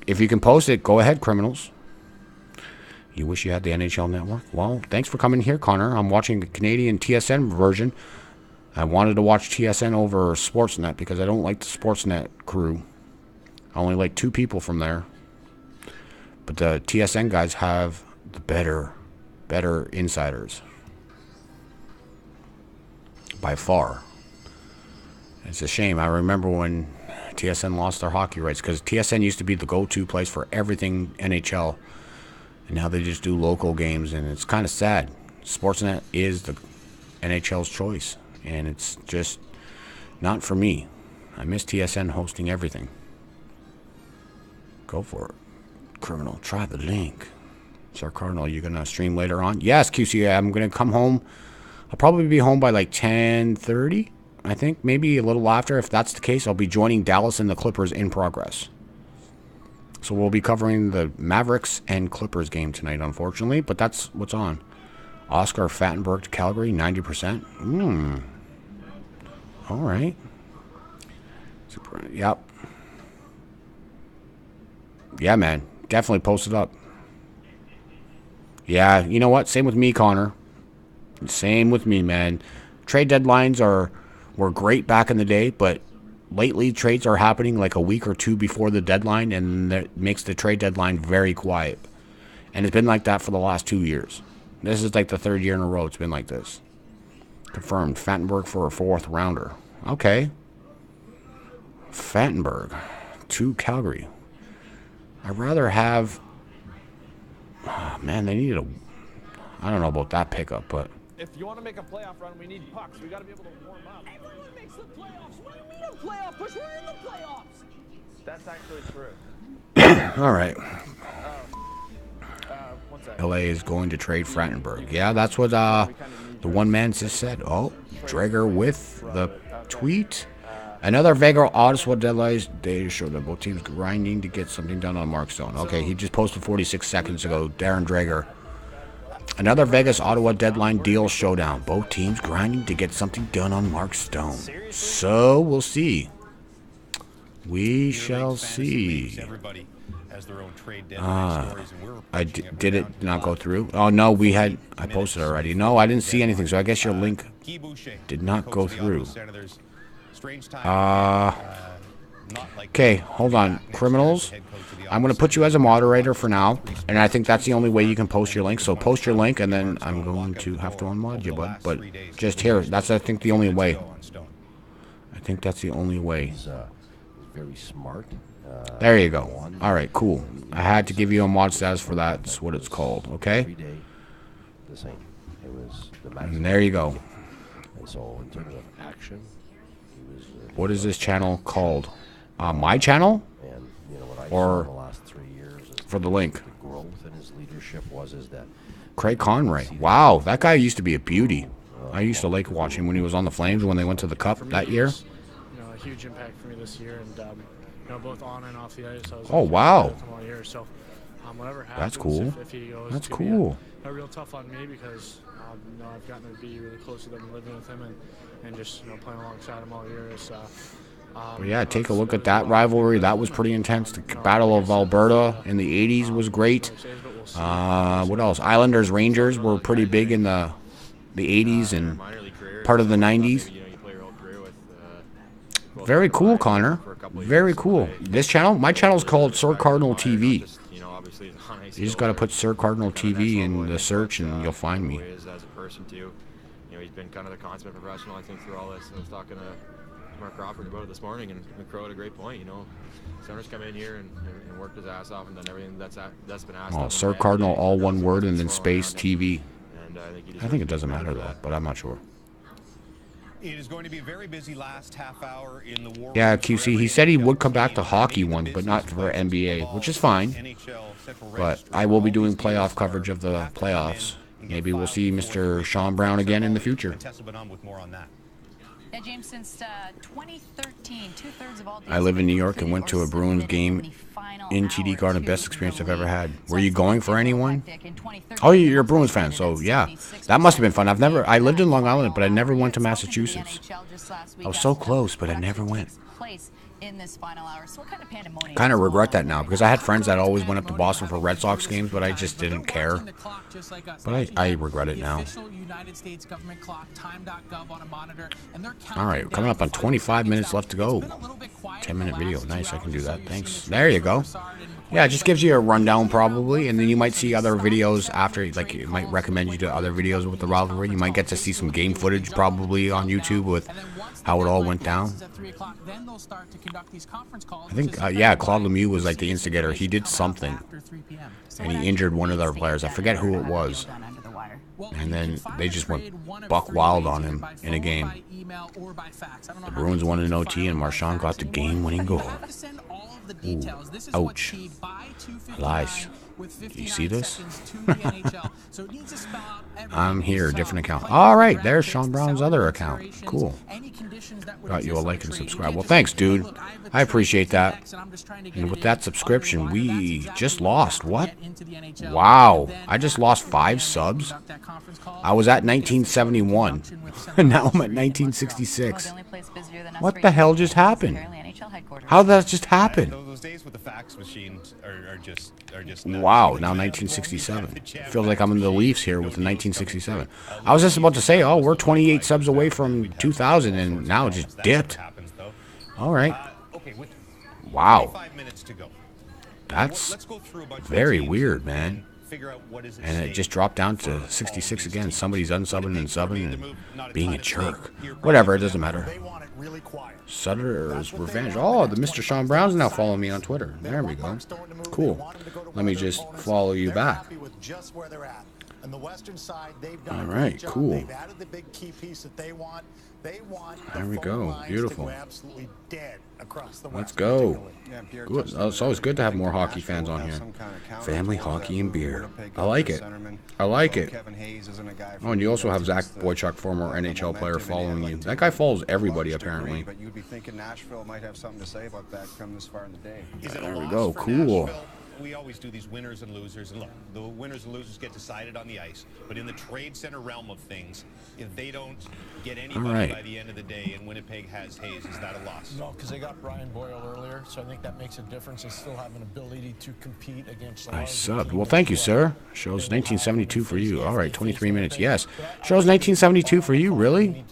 If you can post it, go ahead, criminals. You wish you had the NHL Network? Well, thanks for coming here, Connor. I'm watching the Canadian TSN version. I wanted to watch TSN over Sportsnet because I don't like the Sportsnet crew. I only like 2 people from there. But the TSN guys have the better insiders. By far. It's a shame. I remember when TSN lost their hockey rights because TSN used to be the go-to place for everything NHL. And now they just do local games, and it's kind of sad. Sportsnet is the NHL's choice, and it's just not for me. I miss TSN hosting everything. Go for it. Criminal, try the link. Sir Cardinal, you going to stream later on? Yes, QC, I'm going to come home. I'll probably be home by like 10:30, I think. Maybe a little after. If that's the case, I'll be joining Dallas and the Clippers in progress. So we'll be covering the Mavericks and Clippers game tonight, unfortunately. But that's what's on. Oscar Fattenberg to Calgary, 90%. All right. Super. Yep. Yeah, man. Definitely post it up. Yeah, you know what? Same with me, Connor. Same with me, man. Trade deadlines were great back in the day, but lately trades are happening like a week or 2 before the deadline, and that makes the trade deadline very quiet. And it's been like that for the last 2 years. This is like the 3rd year in a row it's been like this. Confirmed. Fattenberg for a 4th rounder. Okay. Fattenberg to Calgary. I'd rather have... Oh, man, they needed a... I don't know about that pickup, but... If you want to make a playoff run, we need pucks. We got to be able to warm up. Everyone makes the playoffs. What do you mean a playoff push? We're in the playoffs. That's actually true. All right. One second. LA is going to trade Frattenberg. Yeah, that's what the one man just said. Oh, Drager with the tweet. Another Vega Ottawa deadline data showed that both teams grinding to get something done on Mark Stone. Okay, he just posted 46 seconds ago. Darren Drager. Another Vegas Ottawa deadline deal showdown. Both teams grinding to get something done on Mark Stone. So we'll see. We shall see. Everybody has their own trade deadline stories, and did it not go through? Oh no, I posted already. No, I didn't see anything. So I guess your link did not go through. Okay, hold on, criminals. I'm going to put you as a moderator for now, and I think that's the only way you can post your link. So post your link, and then I'm going to have to unmod you, bud. But just here, that's I think the only way. I think that's the only way. He's very smart. There you go. All right, cool. I had to give you a mod status for that. That's what it's called. Okay. And there you go. And so in terms of action, he was. What is this channel called? My channel? And you know what I or saw in the last 3 years for the link. The growth in his leadership is that Craig Conroy. Wow, that guy used to be a beauty. I used to like watching when he was on the Flames when they went to the Cup that year. You know, a huge impact for me this year, and you know, both on and off the ice. I was oh wow. All year, so whatever happens, that's cool. If he goes, that's cool. A real tough on me because you know, I've gotten to be really close to them, living with him, and just playing alongside him all year. Is, well, yeah, take a look at that rivalry. That was pretty intense. The Battle of Alberta in the 80s was great. What else? Islanders, Rangers were pretty big in the 80s and part of the 90s. Very cool, Connor. Very cool. This channel, my channel is called Sir Cardinal TV. You just got to put Sir Cardinal TV in the search, and you'll find me. As a person too, you know, he's been kind of the consummate professional, I think, through all this. I was talking to Mark Crawford about it this morning, and McQuaid had a great point. You know, Center's come in here and worked his ass off and done everything that's been asked. Oh, Sir Cardinal, all one word, and then space TV. I think it doesn't matter though, but I'm not sure. It is going to be a very busy last half hour in the war. Yeah, QC, he said he would come back to hockey one, but not for NBA, which is fine. But I will be doing playoff coverage of the playoffs. Maybe we'll see Mr. Sean Brown again in the future. Yeah, James, since 2013, 2/3 of all I live in New York and went to a Bruins game in TD Garden. Best experience I've ever had. Were you going for anyone? Oh, you're a Bruins fan, so yeah. That must have been fun. I lived in Long Island, but I never went to Massachusetts. I was so close, but I never went. In this final hour. So what kind of pandemonium? Kind of regret that now, because I had friends that always went up to Boston for Red Sox games, but I just didn't care. But I regret it now. Alright, coming up on 25 minutes left to go. 10-minute video. Nice, I can do that. Thanks. There you go. Yeah, it just gives you a rundown probably, and then you might see other videos after, like it might recommend you to other videos with the rivalry. You might get to see some game footage probably on YouTube with how it all went down. I think, yeah, Claude Lemieux was like the instigator. He did something, and he injured one of their players. I forget who it was. And then they just went buck wild on him in a game. The Bruins won in OT, and Marchand got the game-winning goal. Ooh, ouch. Lies. Do you see this? I'm here, different account. Alright, there's Sean Brown's other account. Cool. Got you a like and subscribe. Well, thanks, dude. I appreciate that. And with that subscription, we just lost. What? Wow. I just lost 5 subs? I was at 1971. And now I'm at 1966. What the hell just happened? How did that just happen? Those days with the fax machines are just wow, now 1967. Feels like I'm in the Leafs here with the 1967. I was just about to say, oh, we're 28 subs away from 2,000, and now it just dipped. All right. Wow. That's very weird, man. And it just dropped down to 66 again. Somebody's unsubbing and subbing and being a jerk. Whatever, it doesn't matter. Sutter's Revenge. Oh, the Mr. Sean Brown's now following me on Twitter. There we go. Cool. Let me just follow you back. All right, cool. There we go. Beautiful. Let's go. Good. It's always good to have more hockey fans on here. Family, hockey, and beer. I like it. I like it. Oh, and you also have Zach Boychuk, former NHL player, following you. That guy follows everybody, apparently. There we go. Cool. We always do these winners and losers, and look, the winners and losers get decided on the ice, but in the trade center realm of things, if they don't get anybody by the end of the day and Winnipeg has Hayes, is that a loss? No, because they got Brian Boyle earlier, so I think that makes a difference. They still have an ability to compete against. I subbed. Well, thank you, sir. Shows 1972 for you. All right, 23 minutes. Yes. Shows 1972 for you, really?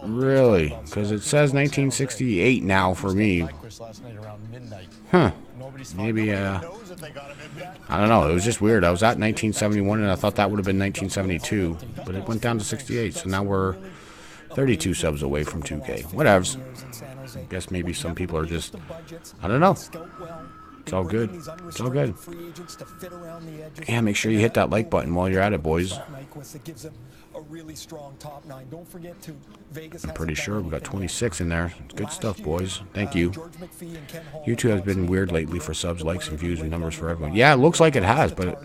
Really? Because it says 1968 now for me. Huh. Maybe, I don't know. It was just weird. I was at 1971, and I thought that would have been 1972. But it went down to 68, so now we're 32 subs away from 2K. Whatevs. I guess maybe some people are just, I don't know. It's all good. It's all good. Yeah, make sure you hit that like button while you're at it, boys. I'm pretty sure we got 26 in there. It's good stuff, boys. Thank you. YouTube has been weird lately for subs, likes, and views and numbers for everyone. Yeah, it looks like it has, but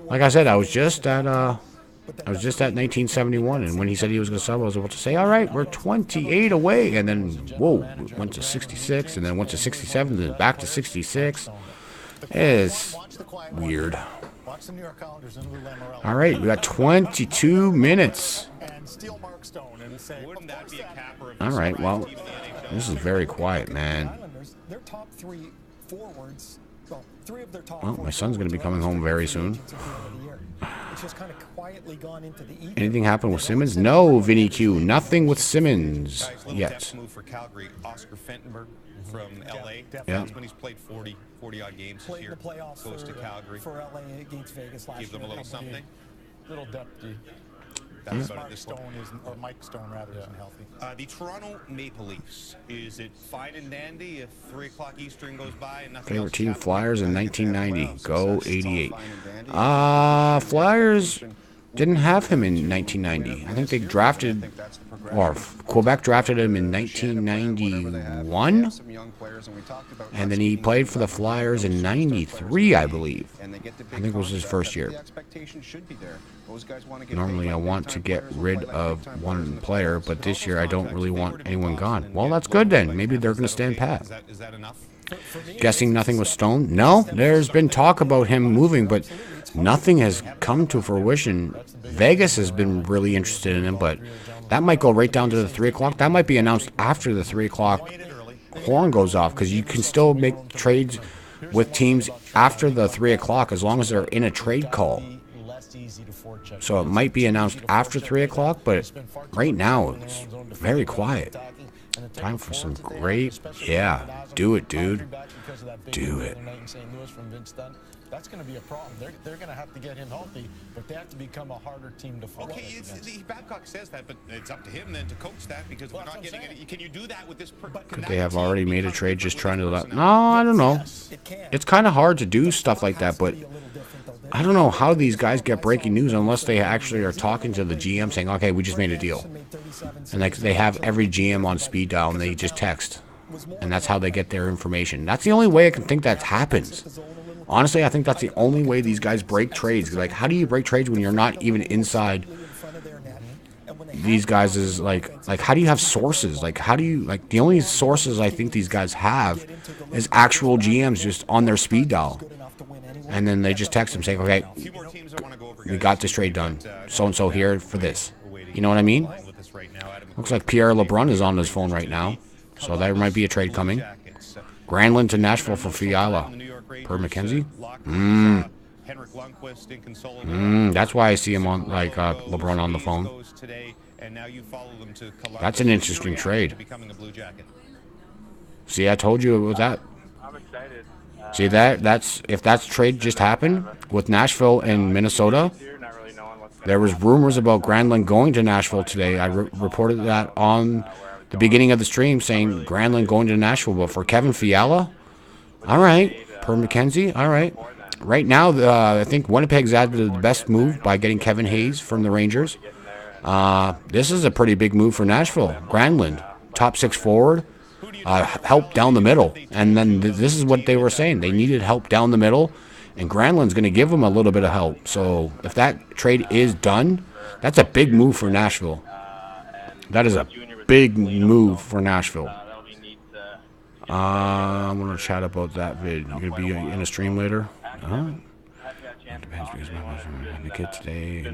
like I said, I was just at 1971, and when he said he was going to sub, I was about to say, all right, we're 28 away, and then whoa, it went to 66, and then went to 67, then back to 66. It's weird. All right, we got 22 minutes. All right, well, this is very quiet, man. Well, my son's going to be coming home very soon. It's just kind of quietly gone into the ether. Anything happen with Simmons? No, Vinny Q. Nothing with Simmons yet. Depth move for Calgary. Oscar Fentonberg from LA. Yeah. When he's played 40-odd games Played in here. the playoffs Goes to Calgary. for LA against Vegas last year. Give them a little something. Little depth. That's Mark about this Stone isn't, or Mike Stone rather, isn't healthy. The Toronto Maple Leafs. Is it fine and dandy if 3 o'clock Eastern goes by and nothing Favorite else team, happens? Flyers in 1990. Go 88. Flyers didn't have him in 1990. I think they drafted, or Quebec drafted him in 1991. And then he played for the Flyers in 93, I believe. I think it was his first year. Normally I want to get rid of one player, but this year I don't really want anyone gone. Well, that's good then. Maybe they're going to stand pat. Is that enough? Guessing nothing with Stone? No, there's been talk about him moving, but nothing has come to fruition. Vegas has been really interested in him, but that might go right down to the 3 o'clock. That might be announced after the 3 o'clock horn goes off, because you can still make trades with teams after the 3 o'clock as long as they're in a trade call. So it might be announced after 3 o'clock, but right now it's very quiet. Time for some great, yeah, do it, dude. Do it. That's going to be a problem. They're going to have to get him healthy, but they have to become a harder team to follow. Okay, Babcock says that, but it's up to him then to coach that, because we're not getting it. Can you do that with this? Could they have already made a trade just trying to let... No, I don't know. It's kind of hard to do stuff like that, but I don't know how these guys get breaking news unless they actually are talking to the GM saying, okay, we just made a deal. And like they have every GM on speed dial and they just text. And that's how they get their information. That's the only way I can think that happens. Honestly, I think that's the only way these guys break trades. Like, how do you break trades when you're not even inside these guys? Is like how do you have sources? Like, how do you, like, the only sources I think these guys have is actual GMs just on their speed dial. And then they just text them saying, okay, we got this trade done. So-and-so here for this. You know what I mean? Looks like Pierre LeBrun is on his phone right now. So there might be a trade coming. Granlund to Nashville for Fiala. Per McKenzie? That's why I see him on, like, LeBron on the phone. That's an interesting trade. See, I told you it was that. See, that's if that trade just happened with Nashville and Minnesota. There was rumors about Granlund going to Nashville today. I reported that on the beginning of the stream, saying Granlund going to Nashville. But for Kevin Fiala, all right. Per McKenzie, all right. Right now, I think Winnipeg's had the best move by getting Kevin Hayes from the Rangers. This is a pretty big move for Nashville. Granlund, top 6 forward, help down the middle. And then this is what they were saying. They needed help down the middle, and Granlund's going to give them a little bit of help. So if that trade is done, that's a big move for Nashville. That is a big move for Nashville. I'm going to chat about that vid. You're going to be in a stream later? Depends because my kid today.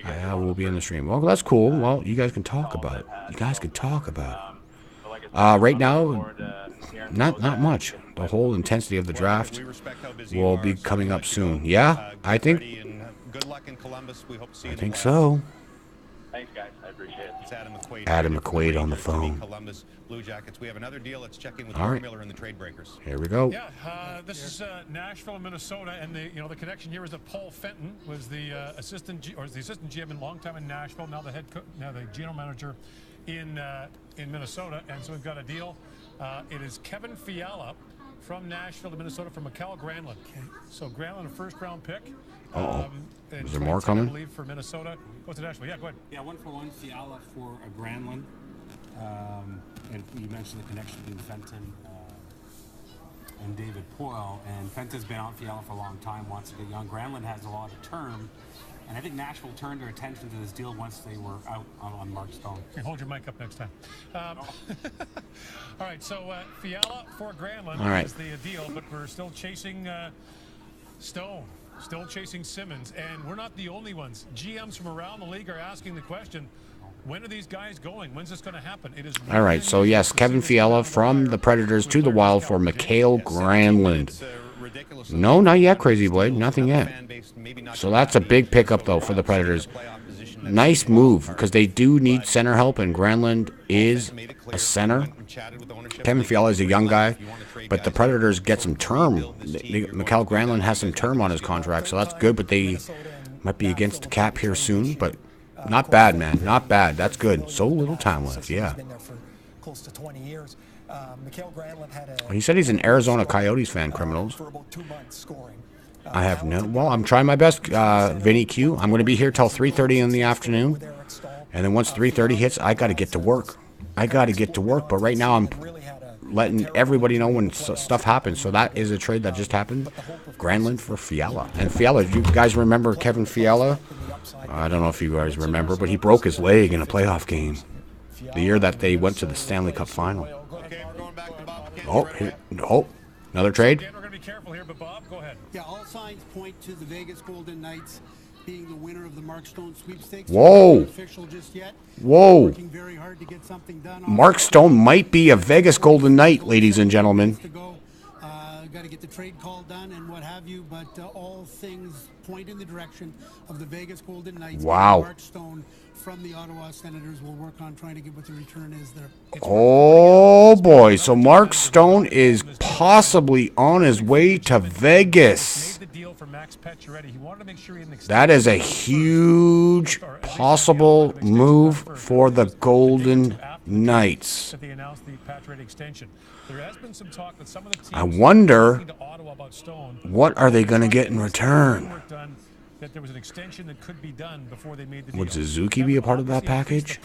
I will be in the stream. Well, that's cool. Well, you guys can talk about it. You guys can talk about it. Right now, not much. The whole intensity of the draft will be coming up soon. Yeah, I think so. Thanks, guys. I appreciate it. It's Adam McQuaid on the phone. Columbus Blue Jackets. We have another deal. Let's check in with All right. Miller and the Trade Breakers. Here we go. Yeah, this is Nashville and Minnesota, and the connection here is that Paul Fenton was the assistant GM and long time in Nashville, now the general manager in Minnesota, and so we've got a deal. It is Kevin Fiala from Nashville to Minnesota for Mikael Granlund. So Granlund, a first-round pick. Is there more coming? I believe for Minnesota. Go to Nashville. Yeah, go ahead. Yeah, 1-for-1 Fiala for a Granlund. And you mentioned the connection between Fenton and David Poile. And Fenton's been on Fiala for a long time, wants to get young. Granlund has a lot of term. And I think Nashville turned their attention to this deal once they were out on Mark Stone. Here, hold your mic up next time. All right, so Fiala for Granlund is the deal, but we're still chasing Stone. Still chasing Simmons, and we're not the only ones. GMs from around the league are asking the question, when are these guys going? When's this going to happen? It is all right, so yes, Kevin Fiala from the Predators to the Wild for Mikael Granlund. ridiculous. No, not yet, Crazy Blade. Nothing yet. So that's a big pickup, though, for the Predators. Nice move, because they do need center help, and Granlund is a center. Kevin Fiala is a young guy, but the Predators get some term. Mikael Granlund has some term on his contract, so that's good, but they might be against the cap here soon, but not bad, man. Not bad. That's good. So little time left, yeah. Close to 20 years. Mikael Granlund had He said he's an Arizona Coyotes fan, criminals. for about 2 months scoring. I have no. Well, I'm trying my best, Vinny Q. I'm going to be here till 3:30 in the afternoon, and then once 3:30 hits, I got to get to work. But right now I'm letting everybody know when stuff happens. So that is a trade that just happened. Granlund for Fiala. And Fiala, you guys remember Kevin Fiala? I don't know if you guys remember, but he broke his leg in a playoff game the year that they went to the Stanley Cup final. Oh, another trade. Yeah, all signs point to the Vegas Golden Knights being the winner of the Mark Stone sweepstakes. Whoa. Official just yet. Whoa. Working very hard to get something done. Mark Stone might be a Vegas Golden Knight, ladies and gentlemen. Got to get the trade call done and what have you, but all things point in the direction of the Vegas Golden Knights. Wow. Mark Stone from the Ottawa Senators will work on trying to get what the return is there. Oh, boy. So Mark Stone is possibly on his way to Vegas. That is a huge possible move for the Golden Knights. I wonder what are they going to get in return. Would Suzuki be a part of that package?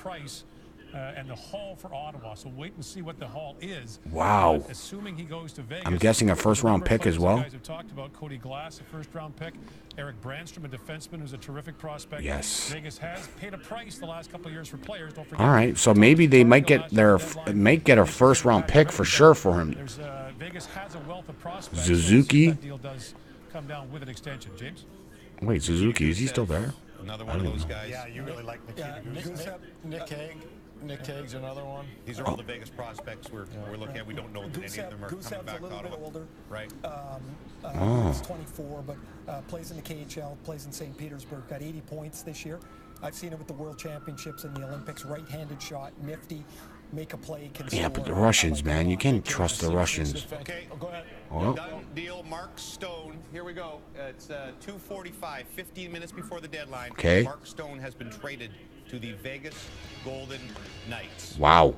And the haul for Ottawa. So wait and see what the haul is. Wow. Assuming he goes to Vegas. I'm guessing a first-round pick as well. Guys have talked about Cody Glass, a first-round pick. Eric Brandstrom, a defenseman who's a terrific prospect. Yes. Vegas has paid a price the last couple of years for players. Don't forget. All right, so maybe they might get a first-round pick for sure for him. Vegas has a wealth of prospects. Suzuki. That deal does come down with an extension. James. Wait, Suzuki, is he still there? Another one of those guys. Yeah, you really like Nick Hague. Nick Hague's another one. These are all the Vegas prospects we're looking at. We don't know that any of them are coming back to Ottawa. Older. Right. He's 24, but plays in the KHL, plays in St. Petersburg, got 80 points this year. I've seen it with the World Championships and the Olympics. Right-handed shot, nifty, make a play. Yeah, but the Russians, man, you can't trust the Russians. Okay, go ahead. Oh. Done deal, Mark Stone. Here we go. It's 2:45, 15 minutes before the deadline. Okay. Mark Stone has been traded to the Vegas Golden Knights. Wow.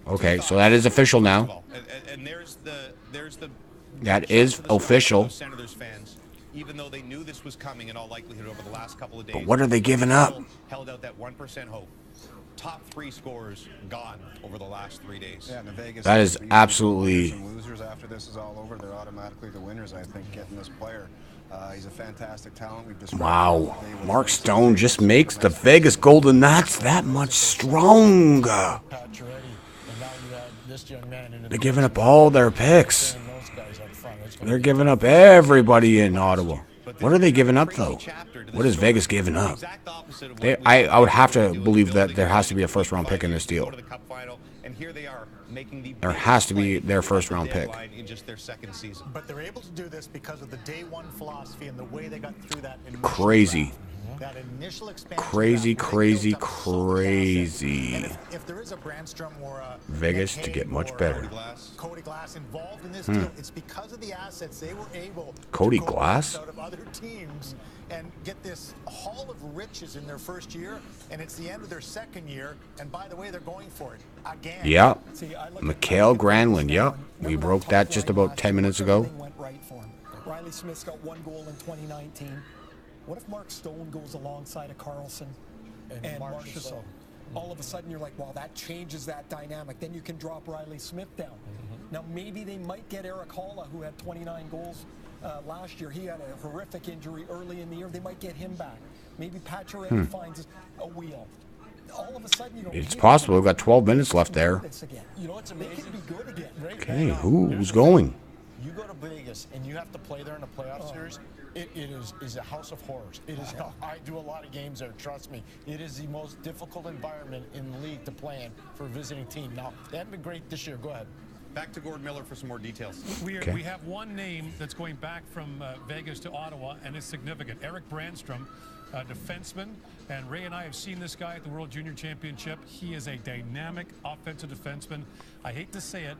Okay, so that is official now. And there's the That is official. Senators fans, even though they knew this was coming in all likelihood over the last couple of days. But what are they giving up? Held out that 1% hope. Top 3 scorers gone over the last 3 days. Yeah, and the Vegas that is absolutely. Losers after this is all over, they're automatically the winners. I think getting this player. He's a fantastic talent. Wow. Mark Stone just makes the Vegas Golden Knights that much stronger. They're giving up all their picks. They're giving up everybody in Ottawa. What are they giving up, though? What is Vegas giving up? I would have to believe that there has to be a first-round pick in this deal. There has to be their first-round pick. In just their second season. But they're able to do this because of the day one philosophy and the way they got through that. Crazy. That initial expansion. Crazy. If there is a Brandstrom or a Vegas to get much better. Cody Glass involved in this deal, it's because of the assets they were able Cody to go Glass? out of other teams and get this haul of riches in their first year, and it's the end of their second year, and by the way, they're going for it again. Yep. Mikael Granlund, yep. We broke that just about 10 minutes ago. Went right for him. Riley Smith's got 1 goal in 2019. What if Mark Stone goes alongside of Carlson and Marchessault? All of a sudden, you're like, well, that changes that dynamic. Then you can drop Riley Smith down. Now, maybe they might get Eric Holla, who had 29 goals last year. He had a horrific injury early in the year. They might get him back. Maybe Pacioretty finds a wheel. All of a sudden, you know, It's possible. We've got 12 minutes left there. You know what's amazing? They could be good again. Okay, who's going? You go to Vegas and you have to play there in a playoff series. It is a house of horrors. It is. I do a lot of games there. Trust me. It is the most difficult environment in the league to play in for a visiting team. Now they haven't been great this year. Go ahead. Back to Gord Miller for some more details. We have one name that's going back from Vegas to Ottawa, and it's significant. Eric Brandstrom, defenseman. And Ray and I have seen this guy at the World Junior Championship. He is a dynamic offensive defenseman. I hate to say it.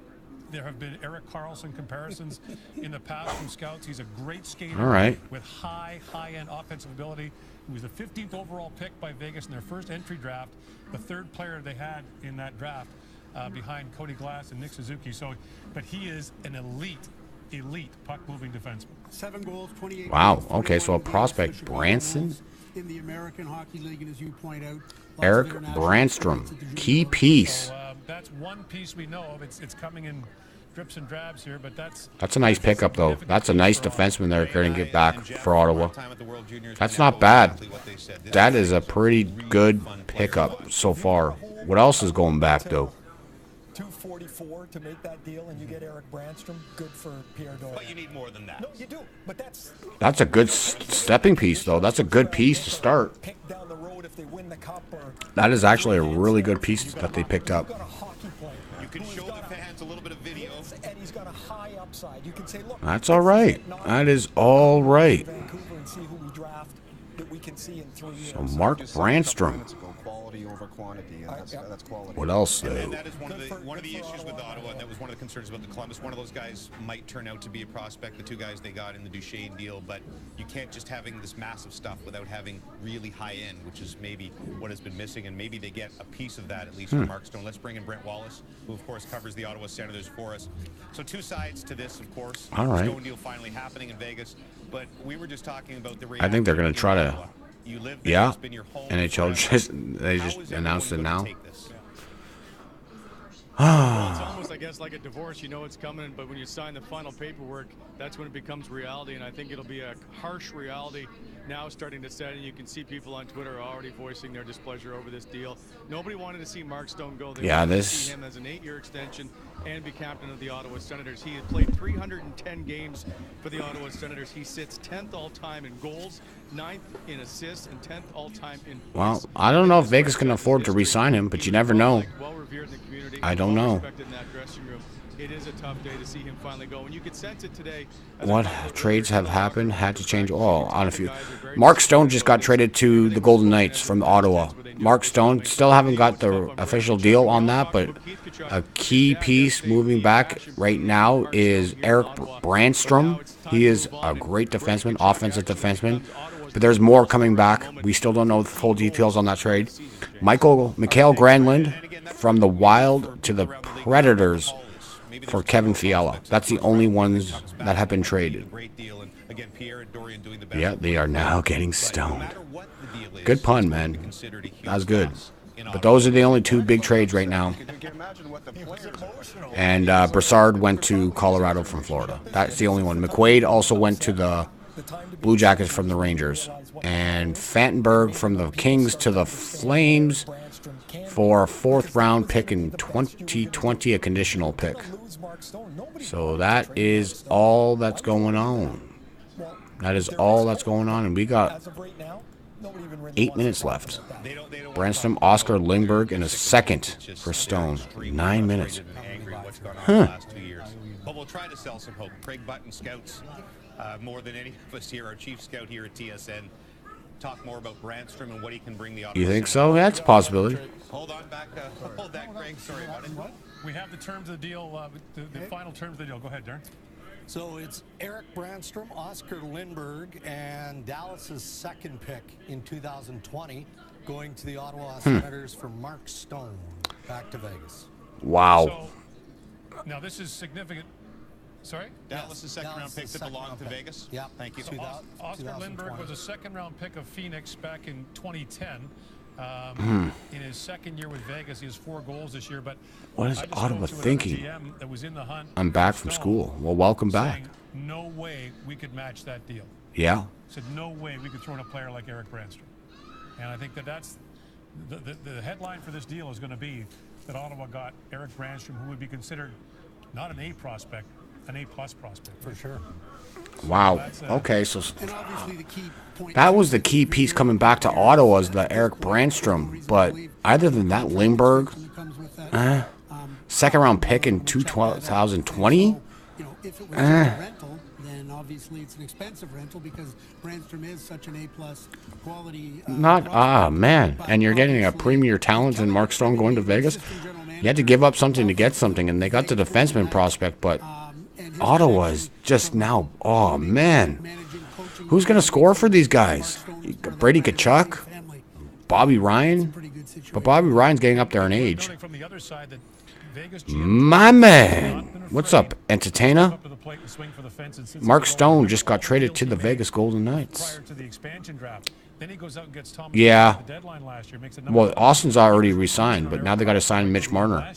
There have been Erik Karlsson comparisons in the past from scouts. He's a great skater. All right. With high-end offensive ability. He was the 15th overall pick by Vegas in their first entry draft, the third player they had in that draft behind Cody Glass and Nick Suzuki. So, but he is an elite puck-moving defenseman. 7 goals, 28. Wow. Goals, Okay, so a 41 games, prospect, Branson. in the American Hockey League, and as you point out, Eric Brandstrom, key piece. So, that's one piece we know of. It's coming in drips and drabs here, but that's a nice pickup, though. That's a nice defenseman they're going to get back for Ottawa. That's not bad. That is a pretty good pickup so far. What else is going back, though? $244 to make that deal, and you get Eric Brandstrom. Good for Pierre Dorion. But you need more than that. No, you do. But that's A good stepping piece, though. That's a good piece to start. pick down the road if they win the cup. Or That is actually a really good piece that they picked up. You can show the fans a little bit of video. And he's got a high upside. You can say, look, That's all right. That is all right. Vancouver and see who we draft that we can see in 3 years. So Mark Brandstrom. Quality over quantity, and that's quality. What else, And though? that is one of the issues with Ottawa, and that was one of the concerns about the Columbus. One of those guys might turn out to be a prospect, the two guys they got in the Duchesne deal, but you can't just having this massive stuff without having really high end, which is maybe what has been missing, and maybe they get a piece of that, at least from Mark Stone. Let's bring in Brent Wallace, who, of course, covers the Ottawa Senators for us. So two sides to this, of course. All right. Stone deal finally happening in Vegas, but we were just talking about the I think they're going to try to. You live there, Yeah. it's been your home NHL forever. just announced it now. Well, it's almost, I guess, like a divorce. You know it's coming, but when you sign the final paperwork, that's when it becomes reality, and I think it'll be a harsh reality now starting to set, and you can see people on Twitter already voicing their displeasure over this deal. Nobody wanted to see Mark Stone go. They wanted to see him as an 8-year extension and be captain of the Ottawa Senators. He has played 310 games for the Ottawa Senators. He sits 10th all-time in goals, 9th in assists, and 10th all-time in points. Well, I don't know if Vegas can afford to re-sign him, but you never know. I don't know. It is a tough day to see him finally go, and you could sense it today. What trades have happened? Had to change. Oh, on a few. Mark Stone just got traded to the Golden Knights from Ottawa. Mark Stone still haven't got the official deal on that, but a key piece moving back right now is Eric Brandstrom. He is a great defenseman, offensive defenseman, but there's more coming back. We still don't know the full details on that trade. Mikhail Granlund from the Wild to the Predators for Kevin Fiala. That's the only ones that have been traded. Yeah, they are now getting stoned. Good pun, man. That was good. But those are the only two big trades right now. And Brassard went to Colorado from Florida. That's the only one. McQuaid also went to the Blue Jackets from the Rangers. And Fantenberg from the Kings to the Flames for a 4th-round pick in 2020, a conditional pick. So that is all that's going on. That is all that's going on, and we got 8 minutes left. Brandstrom, Oscar Lindbergh, and a second for Stone. 9 minutes. Huh. But we'll try to sell some hope. Craig Button scouts more than any of us here, our chief scout here at TSN. Talk more about Brandstrom and what he can bring the Ottawa. You think so? That's a possibility. Hold on back. Hold that, Craig. Sorry about it. We have the terms of the deal, the final terms of the deal. Go ahead, Darren. So it's Eric Brandstrom, Oscar Lindbergh, and Dallas's second pick in 2020 going to the Ottawa Senators for Mark Stone. Back to Vegas. Wow. So, now this is significant. Sorry? Dallas' second-round pick that belonged to Vegas? Yeah. Thank you. So Oscar Lindbergh was a second-round pick of Phoenix back in 2010. In his second year with Vegas, he has 4 goals this year. But what is Ottawa thinking? That was in the hunt. I'm back from school. Well, welcome back. No way we could match that deal. Yeah. Said no way we could throw in a player like Eric Brandstrom. And I think that's the headline for this deal is going to be that Ottawa got Eric Brandstrom, who would be considered not an A prospect, an A-plus prospect. For sure. Wow. Okay, so that was the key piece coming back to Ottawa is the Eric Brandstrom. But other than that, Lindbergh, second round pick in 2020. You know, if it was just a rental, then obviously it's an expensive rental because Brandstrom is such an A+ quality. Man, and you're getting a premier talent in Mark Stone going to Vegas. You had to give up something to get something, and they got the defenseman prospect, but Ottawa's just now. Oh man, who's gonna score for these guys? Brady Tkachuk, Bobby Ryan, but Bobby Ryan's getting up there in age. My man, what's up, Entertainer? Mark Stone just got traded to the Vegas Golden Knights. Yeah. Well, Austin's already re-signed, but now they got to sign Mitch Marner.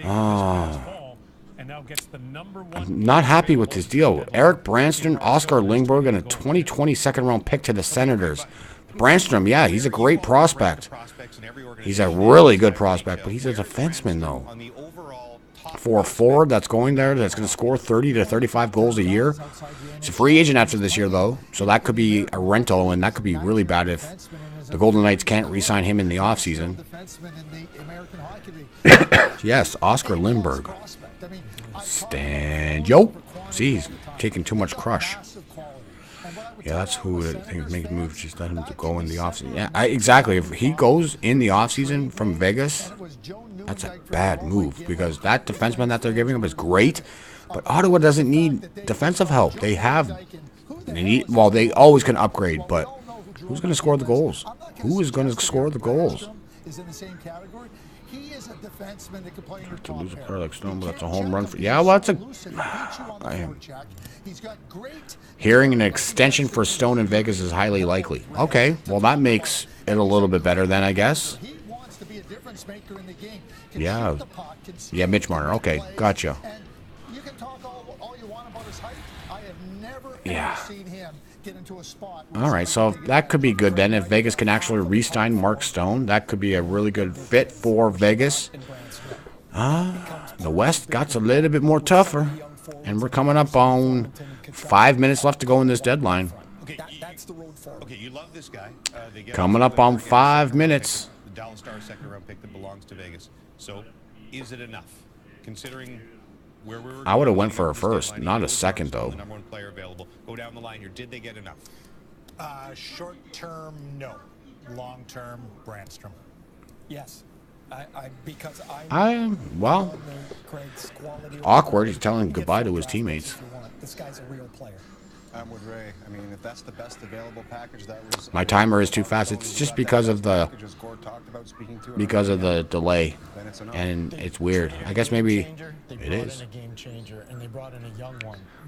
Oh. I'm not happy with this deal. Eric Branston, Oscar Lindbergh, and a 2020 second-round pick to the Senators. Brandstrom, yeah, he's a great prospect. He's a really good prospect, but he's a defenseman, though. For a forward that's going there, that's going to score 30 to 35 goals a year. He's a free agent after this year, though, so that could be a rental, and that could be really bad if the Golden Knights can't re-sign him in the offseason. Yes, Oscar Lindbergh. Stand. Yo! See, he's taking too much crush. Yeah, that's who I think make the move. Just let him to go in the offseason. Yeah, exactly. If he goes in the offseason from Vegas, that's a bad move because that defenseman that they're giving him is great, but Ottawa doesn't need defensive help. They need. Well, they always can upgrade, but who's going to score the goals? Who is going to score the goals? Is in the same category. He is a defenseman that could play in your to lose a player like Stone, but that's a home run for. Yeah, well, that's I am hearing an extension for Stone in Vegas is highly likely. Okay, well that makes it a little bit better then, I guess. Yeah, yeah, Mitch Marner. Okay, gotcha. Yeah. All right, so that could be good then. If Vegas can actually re-sign Mark Stone, that could be a really good fit for Vegas. The West got a little bit more tougher, and we're coming up on 5 minutes left to go in this deadline. Okay, you love this guy. Coming up on 5 minutes. The Dallas Stars second-round pick that belongs to Vegas. So, is it enough, considering where we were? I would have went for a first, not a second, though. The number one player available. Go down the line here. Did they get enough? Short term, no. Long term, Brandstrom. Yes. Because well, awkward. He's telling goodbye to his teammates. This guy's a real player. I'm with Ray. I mean, if that's the best available package, that was. My timer is too fast. It's just because of the delay, and it's weird. I guess maybe it is.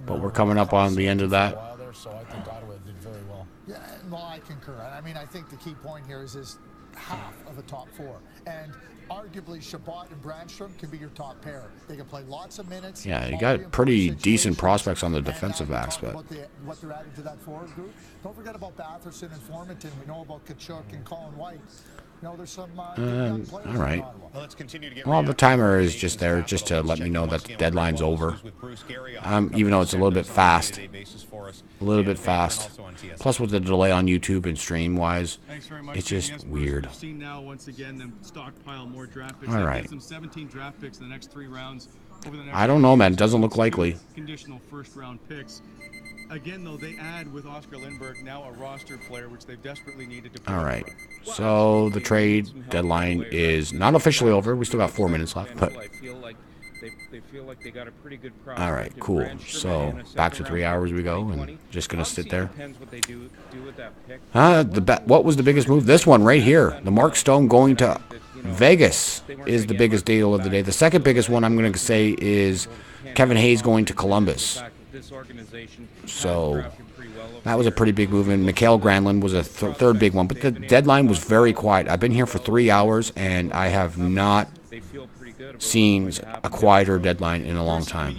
But we're coming up on the end of that. So I think Ottawa did very well. Yeah, well, I concur. I mean, I think the key point here is half of a top four, and arguably Shabbat and Brandstrom can be your top pair. They can play lots of minutes. Yeah, you got pretty decent prospects on the defensive aspect. What they're adding to that forward group. Don't forget about Batherson and Formanton. We know about Tkachuk and Colin White. You know, there's some young players all right. Well, let's continue to get well, the timer is just there just to let me know that the deadline's over. Even though it's a little bit fast. A little bit fast. Plus with the delay on YouTube and stream-wise, it's just weird. All right. I don't know, man. It doesn't look likely. Conditional first-round picks. Again, though, they add with Oscar Lindbergh now a roster player, which they've desperately needed to. All right. So the trade deadline is not officially over. We still got 4 minutes left, but. They feel like they got a pretty good all right, cool. So back to 3 hours we go, and just gonna sit there. What was the biggest move? This one right here. The Mark Stone going to Vegas is the biggest deal of the day. The second biggest one I'm gonna say is Kevin Hayes going to Columbus. So that was a pretty big move, and Mikael Granlund was a third big one. But the deadline was very quiet. I've been here for 3 hours, and I have not seen a quieter dedeadline in a long time.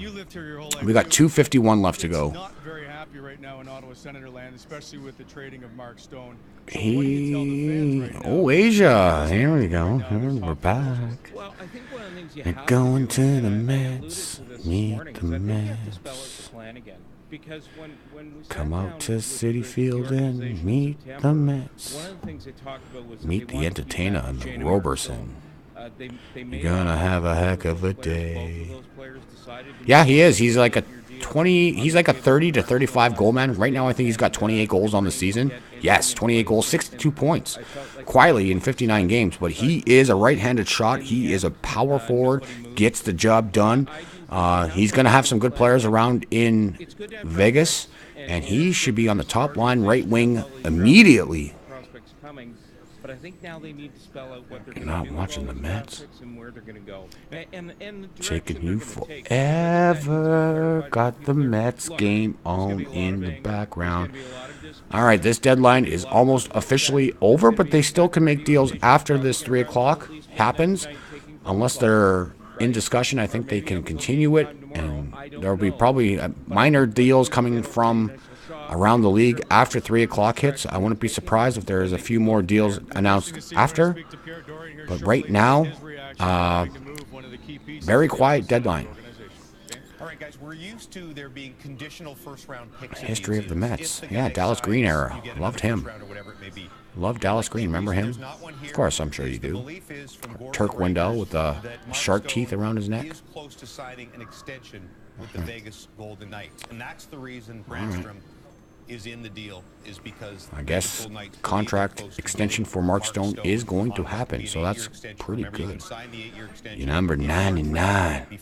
We got 2:51 left to go. Not very happy right now in Ottawa Senator land, especially with the trading of Mark Stone. Oh, Asia. Here we go. We're back. We're going to the Mets. Meet the Mets. Come out to Citi Field and meet the Mets. Meet the entertainer and the Roberson. They may You're gonna have a heck of a both day. of those players decided to Yeah, move he on. is. He's like a 20. He's like a 30 to 35 goal man. Right now, I think he's got 28 goals on the season. Yes, 28 goals, 62 points. Quietly in 59 games, but he is a right-handed shot. He is a power forward. Gets the job done. He's gonna have some good players around in Vegas, and he should be on the top line right wing immediately. Prospects coming, but I think now they need to spell out what they're You're going to not do watching with the all those Mets. draft picks and where they're going to go. And the Taking direction you they're gonna take. forever. Got the Mets game on in the background. All right, this deadline is almost officially over, but they still can make deals after this 3 o'clock happens. Unless they're in discussion, I think they can continue it, and there will be probably minor deals coming from around the league after 3 o'clock hits. I wouldn't be surprised if there's a few more deals announced after. But right now, very quiet deadline. All right, guys, we're used to there being conditional first-round picks. History of the Mets. Yeah, Dallas Green era. Loved him. Loved Dallas Green. Remember him? Of course, I'm sure you do. Turk Wendell with the shark teeth around his neck. Is close to signing an extension with the Vegas Golden Knights, and that's the reason Brandstrom is in the deal, is because I guess contract extension for Mark Stone is going to happen, so that's pretty good. Your number 99.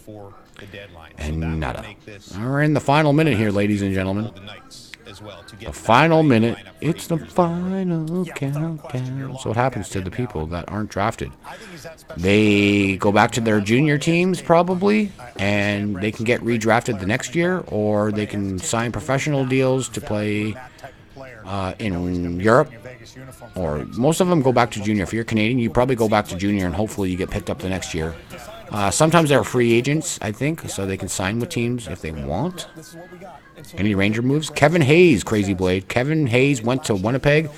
And nada. We're in the final minute here, ladies and gentlemen. The final minute. It's the final countdown. So what happens to the people that aren't drafted? They go back to their junior teams probably, and they can get redrafted the next year, or they can sign professional deals to play in Europe. Or most of them go back to junior. If you're Canadian, you probably go back to junior, and hopefully you get picked up the next year. Sometimes they're free agents, I think, so they can sign with teams if they want. Any Ranger moves? Kevin Hayes, Crazy Blade. Kevin Hayes went to Winnipeg.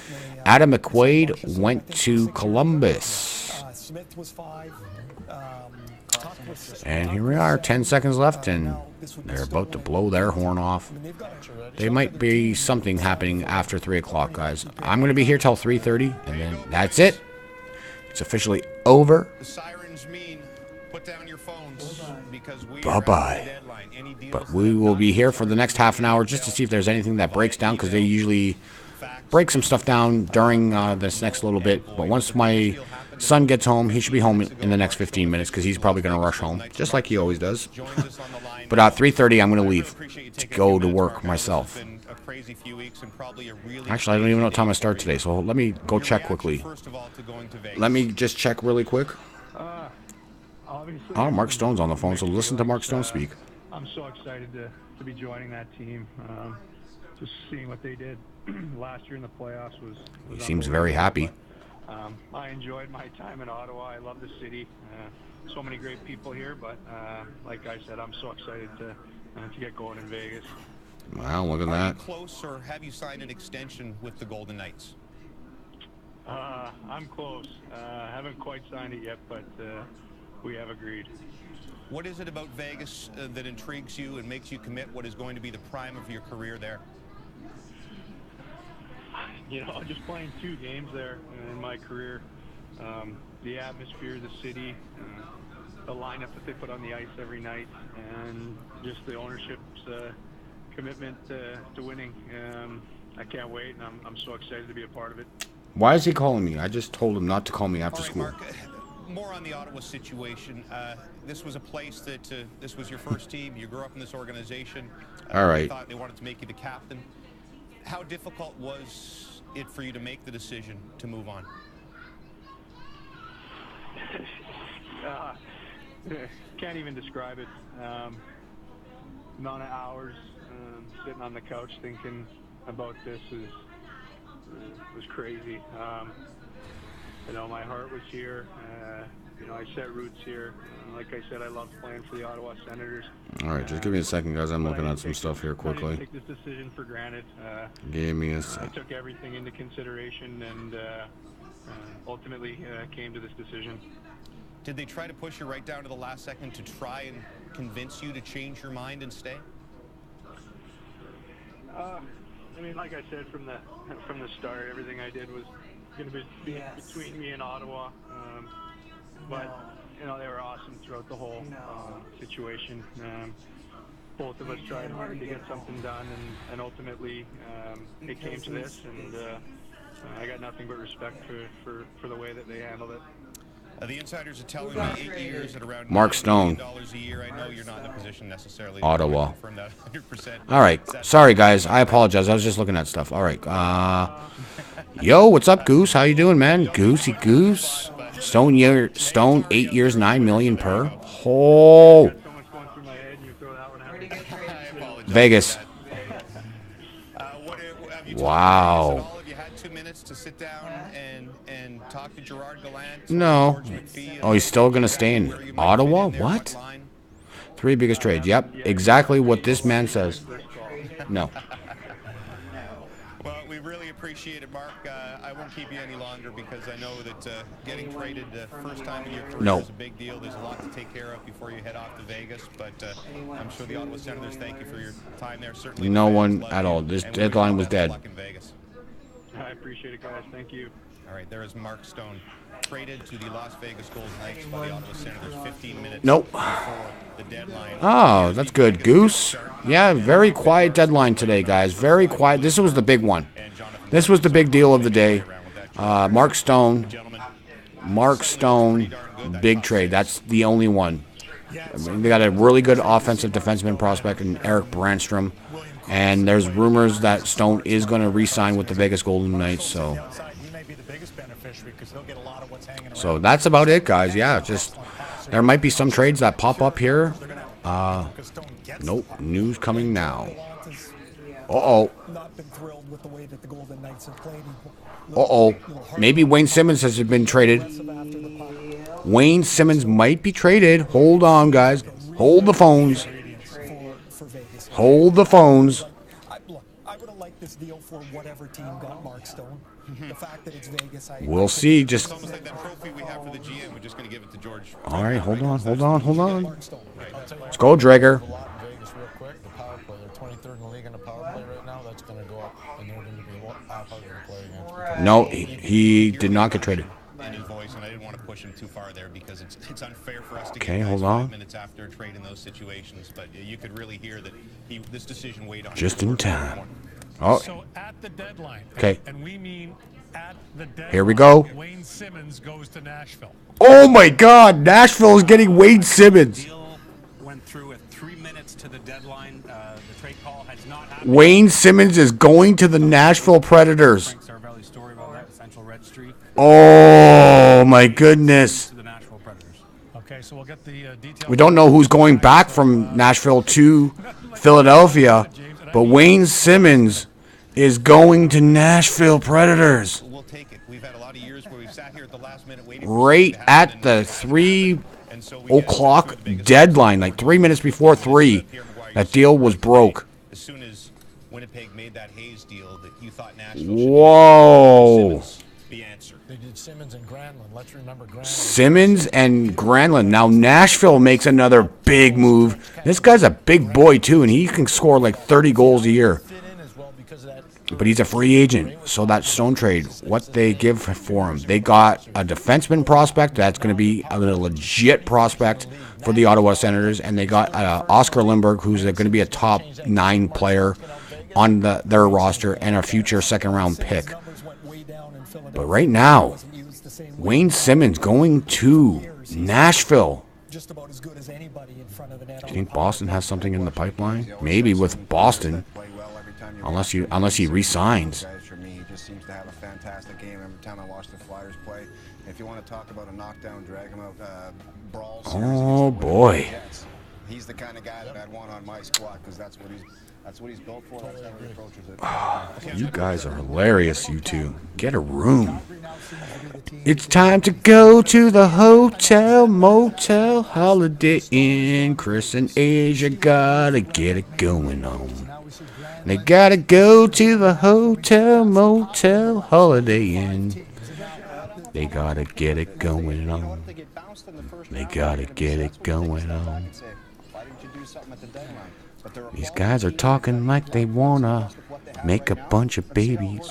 Adam McQuaid went to Columbus. And here we are, 10 seconds left, and they're about to blow their horn off. They might be something happening after 3 o'clock, guys. I'm going to be here till 3:30, and then that's it. It's officially over. Bye-bye. But we will be here for the next half an hour just to see if there's anything that breaks down, because they usually break some stuff down during this next little bit. But once my son gets home, he should be home in the next 15 minutes, because he's probably going to rush home, just like he always does. But at 3:30, I'm going to leave to go to work myself. Actually, I don't even know what time I start today, so let me go check quickly. Let me just check really quick. Oh, Mark Stone's on the phone, so listen to Mark Stone speak. I'm so excited to be joining that team. Just seeing what they did last year in the playoffs was He seems very happy. I enjoyed my time in Ottawa. I love the city. So many great people here, but like I said, I'm so excited to get going in Vegas. Wow, look at that. Close, or have you signed an extension with the Golden Knights? I'm close. Haven't quite signed it yet, but we have agreed. What is it about Vegas that intrigues you and makes you commit what is going to be the prime of your career there? You know, just playing 2 games there in my career, the atmosphere, the city, the lineup that they put on the ice every night, and just the ownership's commitment to winning. I can't wait, and I'm so excited to be a part of it. Why is he calling me? I just told him not to call me after school. Mark, more on the Ottawa situation. This was a place that this was your first team. You grew up in this organization. All right. Thought they wanted to make you the captain. How difficult was it for you to make the decision to move on? Can't even describe it. Amount of hours sitting on the couch thinking about this was crazy. You know, my heart was here. You know, I set roots here. Like I said, I loved playing for the Ottawa Senators. All right, just give me a second, guys. I'm looking at some stuff here I quickly. didn't take this decision for granted. Give me a I sec. took everything into consideration and ultimately came to this decision. Did they try to push you right down to the last second to try and convince you to change your mind and stay? I mean, like I said from the start, everything I did was going to be between me and Ottawa. but you know, they were awesome throughout the whole situation. Both of us tried hard to get something done, and ultimately it came to this, and I got nothing but respect for the way that they handled it. The insiders are telling me 8 years at around Mark $9 Stone. million a year. I know you're not in a position necessarily Ottawa. to confirm that 100%. All right. Sorry, guys. I apologize. I was just looking at stuff. All right. Yo, what's up, Goose? How you doing, man? Goosey Goose. Stone 8 years, $9 million per. Oh. Vegas. Wow. Have you had 2 minutes to sit down and talk to Gerard Gallant? No. Oh, he's still going to stay in Ottawa? What? 3 biggest trades. Yep. Exactly what this man says. No. Well, we really appreciate it, Mark. I won't keep you any longer because I know that getting traded first time in your career is a big deal. There's a lot to take care of before you head off to Vegas, but I'm sure the Ottawa Senators thank you for your time there. Certainly No one at all. This deadline was dead. I appreciate it, guys. Thank you. All right, there is Mark Stone, traded to the Las Vegas Golden Knights by the Ottawa Senators 15 minutes before the deadline. Oh, that's good. Goose. Yeah, very quiet deadline today, guys. Very quiet. This was the big one. This was the big deal of the day. Mark Stone. Mark Stone, big trade. That's the only one. I mean, they got a really good offensive defenseman prospect in Eric Brandstrom. And there's rumors that Stone is going to re-sign with the Vegas Golden Knights. So that's about it, guys. Yeah, just there might be some trades that pop up here. Nope. News coming now. Uh-oh. Uh-oh. Maybe Wayne Simmons has been traded. Wayne Simmons might be traded. Hold on, guys. Hold the phones. Hold the phones. I would have liked this deal for whatever team got Mark Stone. The fact that it's Vegas, We'll see. Just almost like that trophy we have for the GM. We're just going to give it to George. all right. Hold on. Hold on. Hold on. Let's go, Drager. Vegas real quick. The power play. They're 23rd in the league in the power play right now. That's going to go up, and they're going to be a lot harder to play against. No, he did not get traded. In his voice, and I didn't want to push him too far there because it's unfair for us to Okay, get hold 5 on. minutes after a trade in those situations. But you could really hear that this decision weighed on him. Just in time. Oh. So at the deadline. Okay. And we mean at the deadline. Here we go. Wayne Simmons goes to Nashville. Oh my God! Nashville is getting Wade Simmons. Went through with 3 minutes to the deadline. The trade call has not happened. Wayne Simmons is going to the Nashville Predators. Story about that, Central Registry. Oh my goodness. Okay, so we'll get the details. We don't know who's going back from Nashville to Philadelphia, but Wayne Simmons is going to Nashville Predators. We'll take it. We've had a lot of years where we've sat here at the last minute waiting. Right at the 3 o'clock deadline, like 3 minutes before 3, that deal was broke. As soon as Winnipeg made that Hayes deal, that you thought Nashville Whoa. the answer. They did Simmons and Granlund. Let's remember Granlund. Simmons and Granlund. Now Nashville makes another big move. This guy's a big boy too, and he can score like 30 goals a year. But he's a free agent, so that Stone trade, what they give for him, they got a defenseman prospect that's going to be a legit prospect for the Ottawa Senators, and they got Oscar Lindbergh, who's going to be a top 9 player on their roster and a future second-round pick. But right now, Wayne Simmons going to Nashville. Do you think Boston has something in the pipeline? Maybe with Boston. Unless he resigns. For me, he just seems to have a fantastic game every time I watch the Flyers play. If you want to talk about a knockdown, drag him out, brawl. Oh boy. He's the kind of guy that I'd want on my squad because that's what he's built for. That's how he approaches it. You guys are hilarious, you two. Get a room. It's time to go to the hotel, motel, Holiday Inn. Chris and Asia gotta get it going on. They gotta go to the hotel, motel, Holiday Inn. They gotta get it going on. They gotta get it going on. These guys are talking like they wanna make a bunch of babies.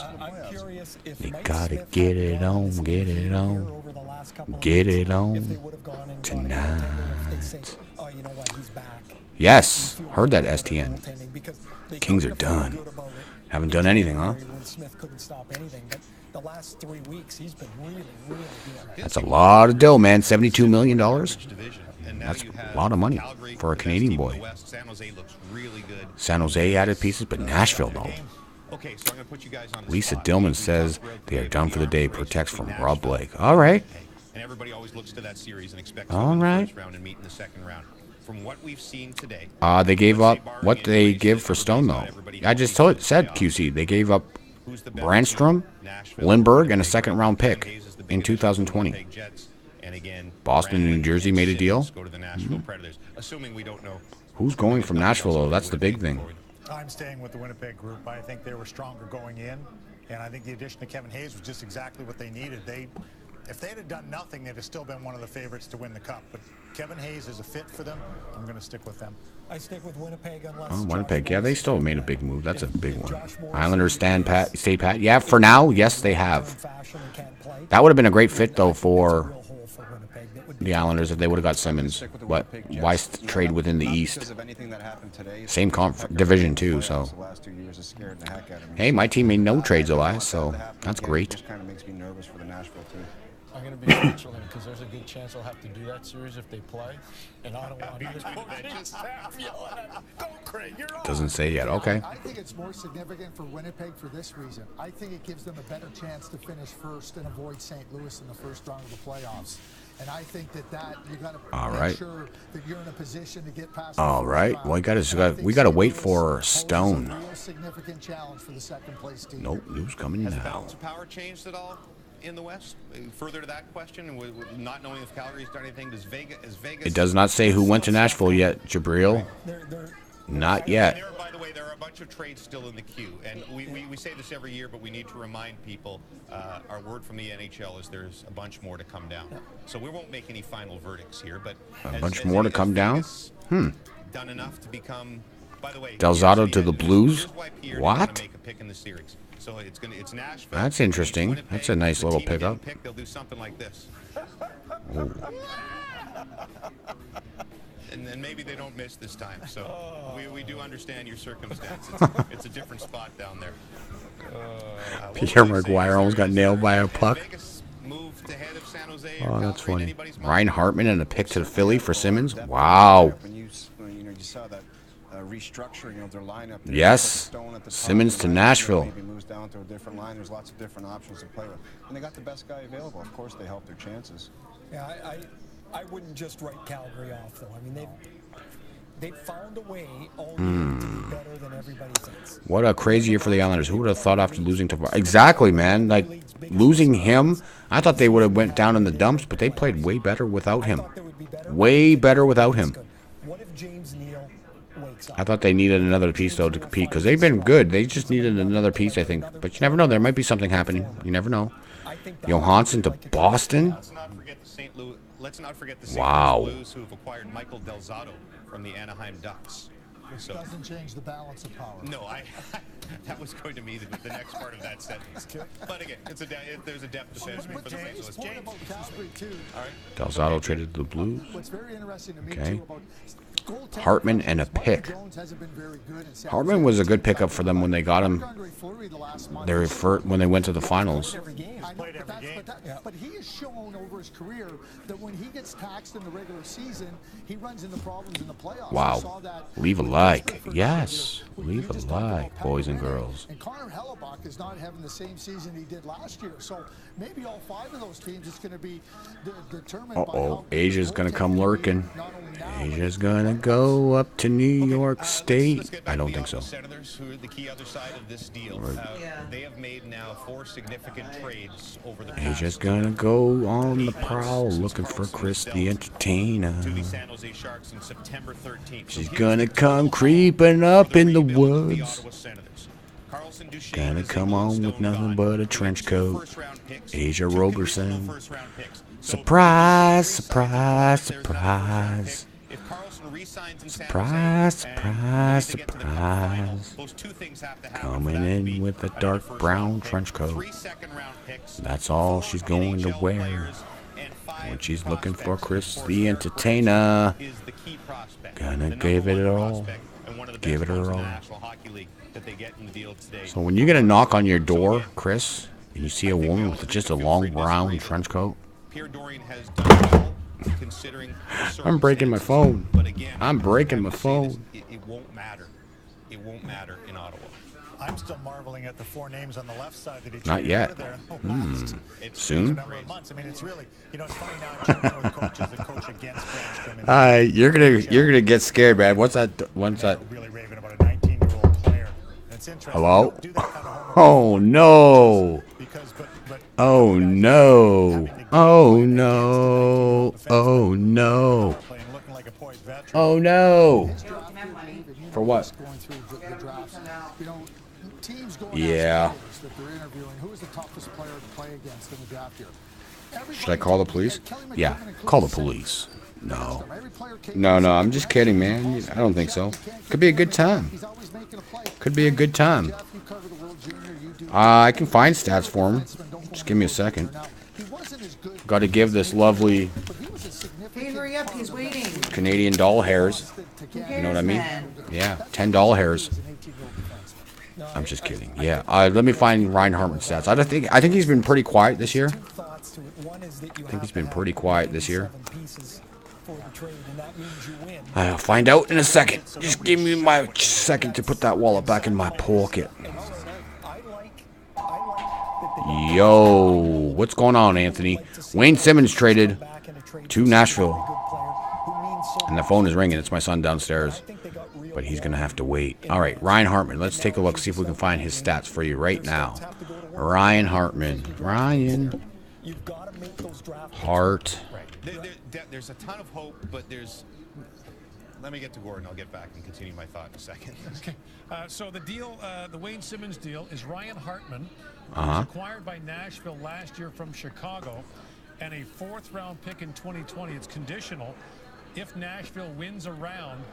They gotta get it on, get it on. couple of Get weeks, it if they on would have gone and tonight. if they say, oh, you know what, he's back. Yes, heard that STN. Because they Kings are couldn't feel done. good about it Haven't done anything, huh? when Smith couldn't stop anything. But the last 3 weeks, he's been really, really good. That's a lot of dough, man. $72 million. That's a lot of money for a Canadian boy. San Jose added pieces, but Nashville don't. Lisa Dillman says they are done for the day. Protects from Rob Blake. All right. And everybody always looks to that series and expects All to win right. the first round and meet in the second round. From what we've seen today, They gave up what they give for Stone, though. I just said QC. They gave up Brandstrom, Lindbergh, and a second-round pick in 2020. Boston and New Jersey made a deal. Who's going from Nashville, though? That's the big thing. I'm staying with the Winnipeg group. I think they were stronger going in, and I think the addition of Kevin Hayes was just exactly what they needed. If they had done nothing, they'd have still been one of the favorites to win the Cup. But Kevin Hayes is a fit for them. I'm going to stick with them. I stick with Winnipeg unless. Oh, Winnipeg. Yeah, they still made a big move. That's a big one. Islanders stay pat. Yeah, for now, yes, they have. That would have been a great fit, though, for the Islanders if they would have got Simmons. But why trade within the East? Same division, too, so. Hey, my team made no trades, Elias, so that's great. I'm going to be Switzerland because there's a good chance I'll have to do that series if they play, and I don't want to. Doesn't say yet. Okay. I think it's more significant for Winnipeg for this reason. I think it gives them a better chance to finish first and avoid St. Louis in the first round of the playoffs. And I think that you got to make sure that you're in a position to get past. All right. Well, we got to wait for Stone. Real significant challenge for the second place team. Nope, news coming Has the now. balance of power changed at all in the West? Further to that question, with not knowing if Calgary's done anything, is Vegas? It does not say who went to Nashville yet, Jabril. Not yet. By the way, there are a bunch of trades still in the queue, and we say this every year, but we need to remind people. Our word from the NHL is there's a bunch more to come down. So we won't make any final verdicts here, but A bunch more to come down? Done enough to become. By the way, Delzato to the Blues? What? Make a pick in the series. So it's Nashville. That's interesting. That's a nice little pickup. They'll do something like this. Oh. And then maybe they don't miss this time. So we do understand your circumstances. It's a different spot down there. Pierre McGuire almost got nailed by a puck. Oh, that's funny. Ryan Hartman and a pick to the Philly for Simmons. Wow. You saw that restructuring of their lineup. Yes. Simmons to Nashville. Maybe moves down to a different line. There's lots of different options to play with. And they got the best guy available. Of course, they help their chances. Yeah, I wouldn't just write Calgary off, though. I mean, they've found a way only to be better than everybody thinks. What a crazy year for the Islanders. Who would have thought after losing to... Exactly, man. Like, losing him, I thought they would have went down in the dumps, but they played way better without him. Way better without him. What if James Neal wakes up? I thought they needed another piece, though, to compete, because they've been good. They just needed another piece, I think. But you never know. There might be something happening. You never know. Johansson to Boston? Let's not forget the St. Wow. Louis Blues, who have acquired Michael Delzato from the Anaheim Ducks. Which doesn't change the balance of power. No, that was going to be the next part of that sentence. But again, there's a depth defenseman for the St. Louis Blues. All right. Delzato traded to the Blues. What's very interesting to me Okay. too about Hartman and a pick. Hartman was a good pickup for them when they got him. When they went to the finals. But he has shown over his career that when he gets taxed in the regular season, he runs into problems in the playoffs. Wow. Leave a like. Yes. Leave a like, boys and girls. And Connor Hellebuck is not having the same season he did last year. So maybe all 5 of those teams is going to be determined by how Asia's going to come lurking. Asia's going to go up to New York State. I don't think so. Senators, who are the key other side of this deal, they have made now 4 significant trades over the past. Asia's going to go on the prowl looking for Chris the Entertainer. To the San Jose Sharks in September 13th. She's going to come creeping up in the woods. Gonna come on with nothing but a trench coat. Asia Roberson. Surprise, surprise, surprise. Surprise, surprise, surprise. Coming in with a dark brown trench coat. That's all she's going to wear. When she's looking for Chris the Entertainer. Gonna give it all. Give it her all. So when you get a knock on your door, Chris, and you see a woman with just a long brown trench coat, I'm breaking my phone. I'm breaking my phone. It won't matter. It won't matter in Ottawa. I'm still marveling at the 4 names on the left side that he Not yet. Soon. I mean, it's really, you know, it's funny now I'm with coaches that coach against Branscombe. You're gonna get scared, man. What's that? What's that? Really raving about a 19-year-old player. It's interesting. Hello? Oh no! Oh no! Oh no! Oh no! Oh no! For what? Yeah. Should I call the police? Yeah, call the police. No. No, I'm just kidding, man. I don't think so. Could be a good time. Could be a good time. I can find stats for him. Just give me a second. Got to give this lovely Hey, hurry up, he's waiting. Canadian doll hairs. You know what I mean? Yeah, 10 doll hairs. I'm just kidding. Yeah, let me find Ryan Hartman's stats. I think he's been pretty quiet this year. I think he's been pretty quiet this year. I'll find out in a second. Just give me my second to put that wallet back in my pocket. Yo, what's going on, Anthony? Wayne Simmons traded to Nashville. And the phone is ringing. It's my son downstairs. But he's going to have to wait. All right, Ryan Hartman. Let's take a look, see if we can find his stats for you right now. Ryan Hartman. Ryan Hart. There's a ton of hope, but there's... Let me get to Gordon. I'll get back and continue my thought in a second. Okay. So the deal, the Wayne Simmons deal, is Ryan Hartman, who was acquired by Nashville last year from Chicago, and a 4th-round pick in 2020. It's conditional. If Nashville wins a round,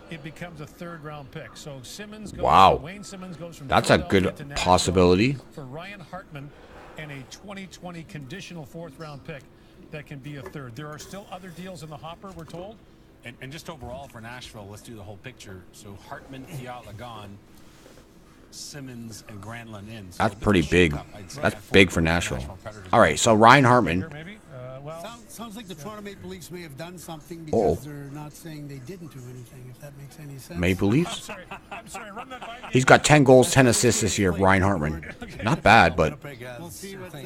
it becomes a 3rd-round pick. So Simmons goes. Wow. Wayne Simmons goes from That's a good possibility. For Ryan Hartman and a 2020 conditional 4th-round pick that can be a 3rd. There are still other deals in the hopper, we're told. And just overall for Nashville, let's do the whole picture. So Hartman, Fiala gone, Simmons and Granlund in. So that's pretty big. That's big for Nashville. All right, so Ryan Hartman. Sounds like the Toronto Maple Leafs may have done something because they're not saying they didn't do anything, if that makes any sense. Maple Leafs? He's got 10 goals, 10 assists this year, Ryan Hartman. Not bad, but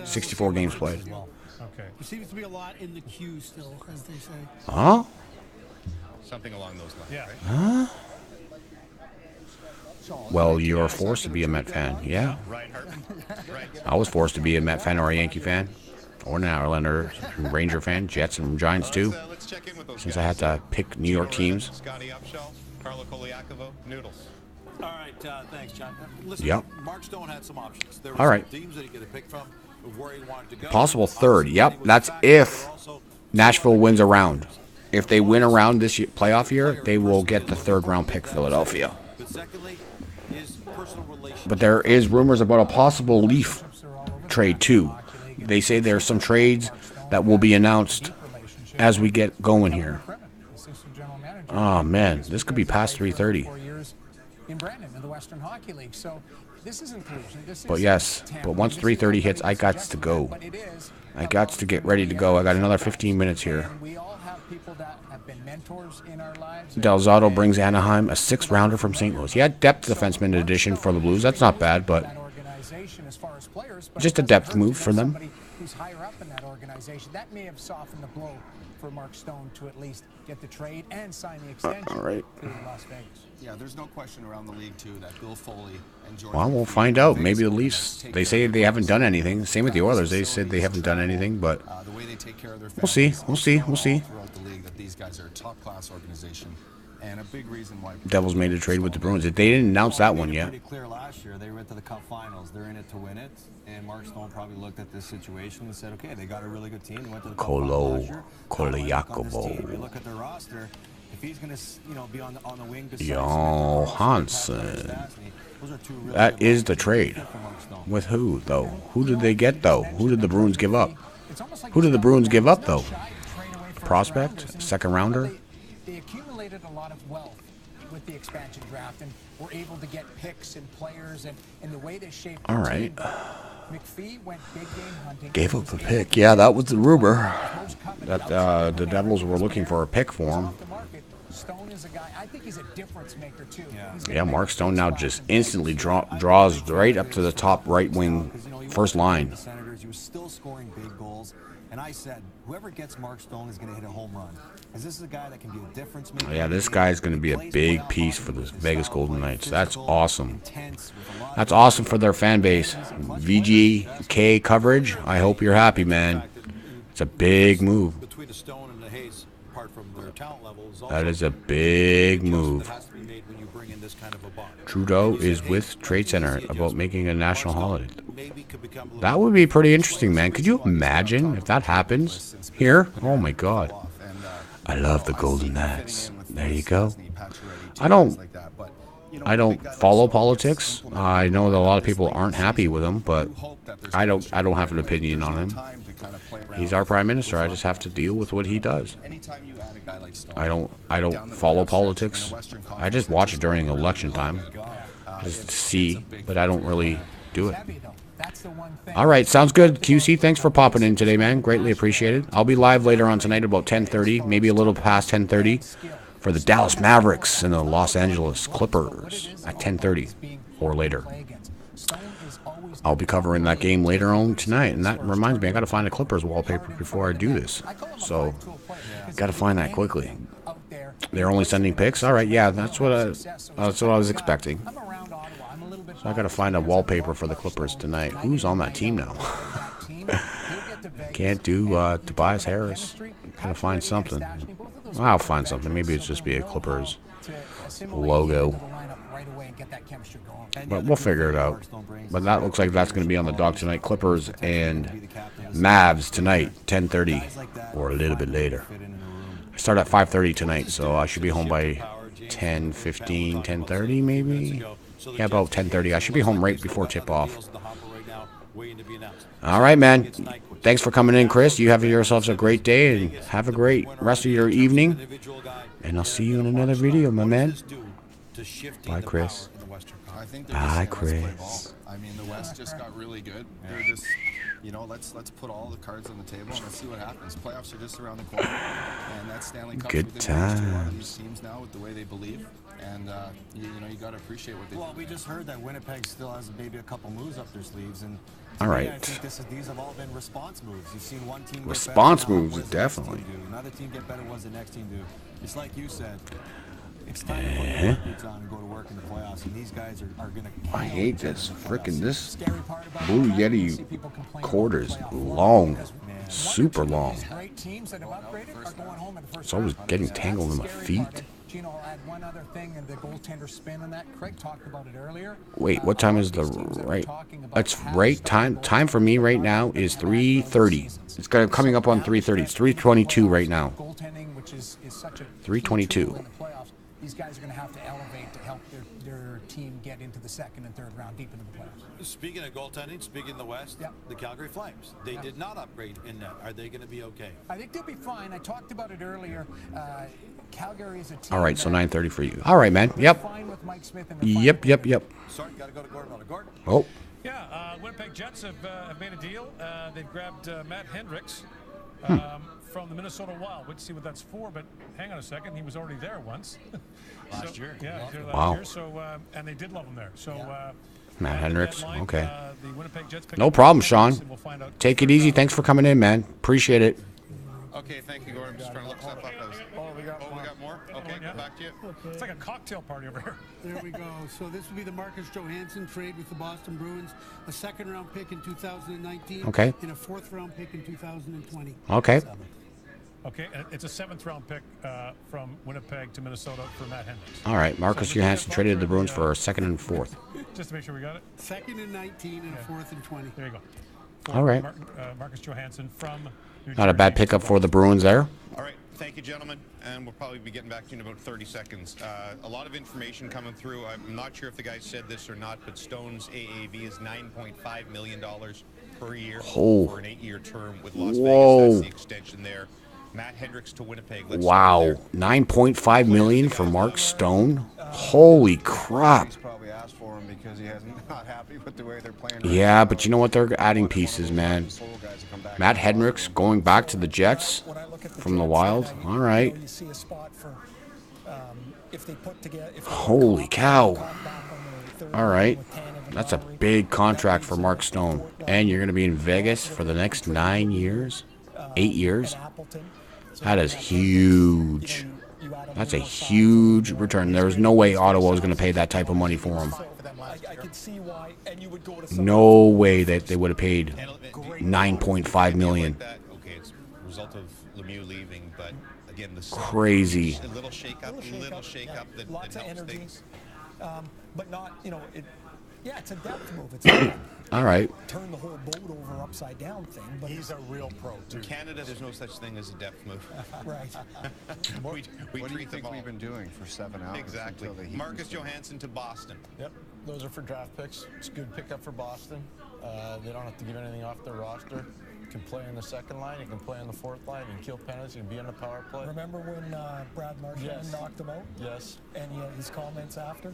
64 games played. Okay. There seems to be a lot in the queue still, as they say. Huh? Something along those lines, right? Huh? Well, you're forced to be a Met fan, yeah. I was forced to be a Met fan or a Yankee fan, or an Islander, Ranger fan, Jets and Giants too. Since I had to pick New York teams. Scotty Upshall, Carlo Coliacovo, Noodles. All right, thanks, John. Listen, Yep. Mark Stone had some options. There were All some right. teams that he could have picked from of where he wanted to go. Possible 3rd. Yep, that's if Nashville wins a round. If they win a round this year, playoff year, they will get the 3rd-round pick, Philadelphia. But there is rumors about a possible Leaf trade too. They say there are some trades that will be announced as we get going here. Oh man, this could be past 3:30. In Brandon in the Western Hockey League. So this isn't collusion. But yes, but once 3:30 hits, I got to go. I got to get ready to go. I got another 15 minutes here. We all have people that have been mentors in our lives. Delzato brings Anaheim a 6th-rounder from St. Louis. He had depth defenseman addition for the Blues. That's not bad, but just a depth move for them. Who's higher up in that organization? That may have softened the blow for Mark Stone to at least get the trade and sign the extension all right. to Las Vegas. Yeah, there's no question around the league too that Bill Foley and George. Well, we'll find out. Maybe the Leafs. They say they haven't done anything. Same with the Oilers. They said they haven't done anything, but the way they take care of their we'll see. We'll see. We'll see. Throughout the league, that these guys are a top-class organization, and a big reason why. Devils made a trade with the Bruins. They didn't announce that one yet. Pretty clear last year. They went to the Cup Finals. They're in it to win it. And Mark Stone probably looked at this situation and said, "Okay, they got a really good team. They went to the Cup Finals last year. Coliacovo. You look at their roster. If he's going to, be on the wing beside Johansson. That is the trade. With who, though? Who did they get, though? Who did the Bruins give up? Who did the Bruins give up, though? prospect, second rounder. They accumulated a lot of wealth with the expansion draft and were able to get picks and players and the way they shaped All the right. team. McPhee went big game hunting. Gave up a pick. Yeah, that was the rumor that the Devils were looking for a pick for him. Stone is a guy, I think he's a difference maker too. Yeah, Mark Stone now just instantly draws right up to the top right wing first line. The Senators, he was still scoring big goals, and I said, whoever gets Mark Stone is going to hit a home run, because this is a guy that can be a difference maker. Yeah, this guy's going to be a big piece for the Vegas Golden Knights. That's awesome. That's awesome for their fan base. VGK coverage, I hope you're happy, man. It's a big move. Between the Stone and the Hayes, apart from their talent level, is also That is a big move. that has to be made when you bring in this kind of a bond. Trudeau is with Trade Center about making a national holiday. That would be pretty interesting, man. Could you imagine if that happens here? Oh my God. I love the Golden Knights. There you go. I don't follow politics. I know that a lot of people aren't happy with him, but I don't have an opinion on him. He's our prime minister. I just have to deal with what he does. I don't follow politics. I just watch it during election time, just to see, but I don't really do it. All right, sounds good. QC, thanks for popping in today, man. Greatly appreciated. I'll be live later on tonight about 10:30, maybe a little past 10:30, for the Dallas Mavericks and the Los Angeles Clippers at 10:30 or later. I'll be covering that game later on tonight, and that reminds me, I got to find a Clippers wallpaper before I do this. So, got to find that quickly. They're only sending pics. All right, yeah, that's what I was expecting. So I got to find a wallpaper for the Clippers tonight. Who's on that team now? Can't do Tobias Harris. Gotta find something. I'll find something. Maybe it's just be a Clippers logo. But we'll figure it out. But that looks like that's going to be on the dock tonight. Clippers and Mavs tonight, 10:30 or a little bit later. I start at 5:30 tonight, so I should be home by 10:15, 10:30 maybe. Yeah, about 10:30. I should be home right before tip-off. All right, man. Thanks for coming in, Chris. You have yourselves a great day, and have a great rest of your evening. And I'll see you in another video, my man. Bye, Chris. Bye, Chris. I mean, the West just got really good. They're just, let's put all the cards on the table and let's see what happens. Playoffs are just around the corner, and that's Stanley Cup. Good times. These teams now with the way they believe, and you got to appreciate what they do. Well, we just heard that Winnipeg still has maybe a couple moves up their sleeves, and all right. I think these have all been response moves. You've seen one team response get better, moves, definitely. Another team get better. What does the next team do? It's like you said. It's time to put the work boots on and go to work in the playoffs, and these guys are going to... I hate this. Frickin' this Blue Yeti quarters long. Super long. It's always getting tangled in my feet. Gino, I'll add one other thing and the goaltender spin on that. Craig talked about it earlier. Wait, what time is the right? It's right time. Time for me right now is 3:30. It's coming up on 3:30. It's 3:22 right now. Goaltending, which is such a 3:22. These guys are going to have to elevate to help their team get into the second and third round, deep into the playoffs. Speaking of goaltending, speaking of the West, the Calgary Flames, they did not upgrade in net. Are they going to be okay? I think they'll be fine. I talked about it earlier. Calgary is a team. All right, so 9:30 for you. All right, man. Yep. Yep. Sorry, got to go to Gordon. Gordon. Oh. Yeah, Winnipeg Jets have made a deal. They've grabbed Matt Hendricks from the Minnesota Wild. Let's see what that's for, but hang on a second. He was already there once. Last year. Yeah, he was there Wow. last year. So, and they did love him there. So, Matt Hendricks. Okay. The Winnipeg Jets No problem, Sean. Take it easy. Thanks for coming in, man. Appreciate it. Okay, thank you, Gordon. I'm just trying to look stuff up. We got more? Okay, back to you. It's like a cocktail party over here. There we go. So this will be the Marcus Johansson trade with the Boston Bruins, a second-round pick in 2019, okay, and a fourth-round pick in 2020. Okay. Okay, and it's a seventh-round pick from Winnipeg to Minnesota for Matt Hendricks. All right, Marcus Johansson traded the Bruins for a second and fourth. Just to make sure we got it. Second and 19 and a fourth and 20. There you go. All right. Marcus Johansson from New Not a bad pickup for the Bruins there. All right, thank you, gentlemen, and we'll probably be getting back to you in about 30 seconds. A lot of information coming through. I'm not sure if the guy said this or not, but Stone's AAV is $9.5 million per year for an 8-year term with Las Vegas. That's the extension there. Matt Hendricks to Winnipeg. Wow, $9.5 million for Mark Stone. Holy crap! Probably asked for him because he hasn't not happy with the way they're playing. Yeah, but you know what? They're adding pieces, man. Matt Hendricks going back to the Jets from the Wild. All right. Holy cow! All right, that's a big contract for Mark Stone, and you're going to be in Vegas for the next 9 years, 8 years. That is huge. That's a huge return. There's no way Ottawa is going to pay that type of money for him. No way that they would have paid $9.5 million. Okay, it's a result of Lemieux leaving, but again, the crazy. A little shake up that lots of helps energy, things. but not, yeah, it's a depth move. It's not all right. turn the whole boat over upside down thing, but he's a real pro too. In Canada, there's no such thing as a depth move. Right. we what do you treat think them all. we've been doing for 7 hours? Exactly. Until the Heat Marcus Johansson to Boston. Yep, those are for draft picks. It's a good pickup for Boston. They don't have to give anything off their roster. You can play in the second line, you can play on the fourth line, you can kill penalties, you can be on the power play. Remember when Brad Marchand knocked him out? Yes. And his comments after?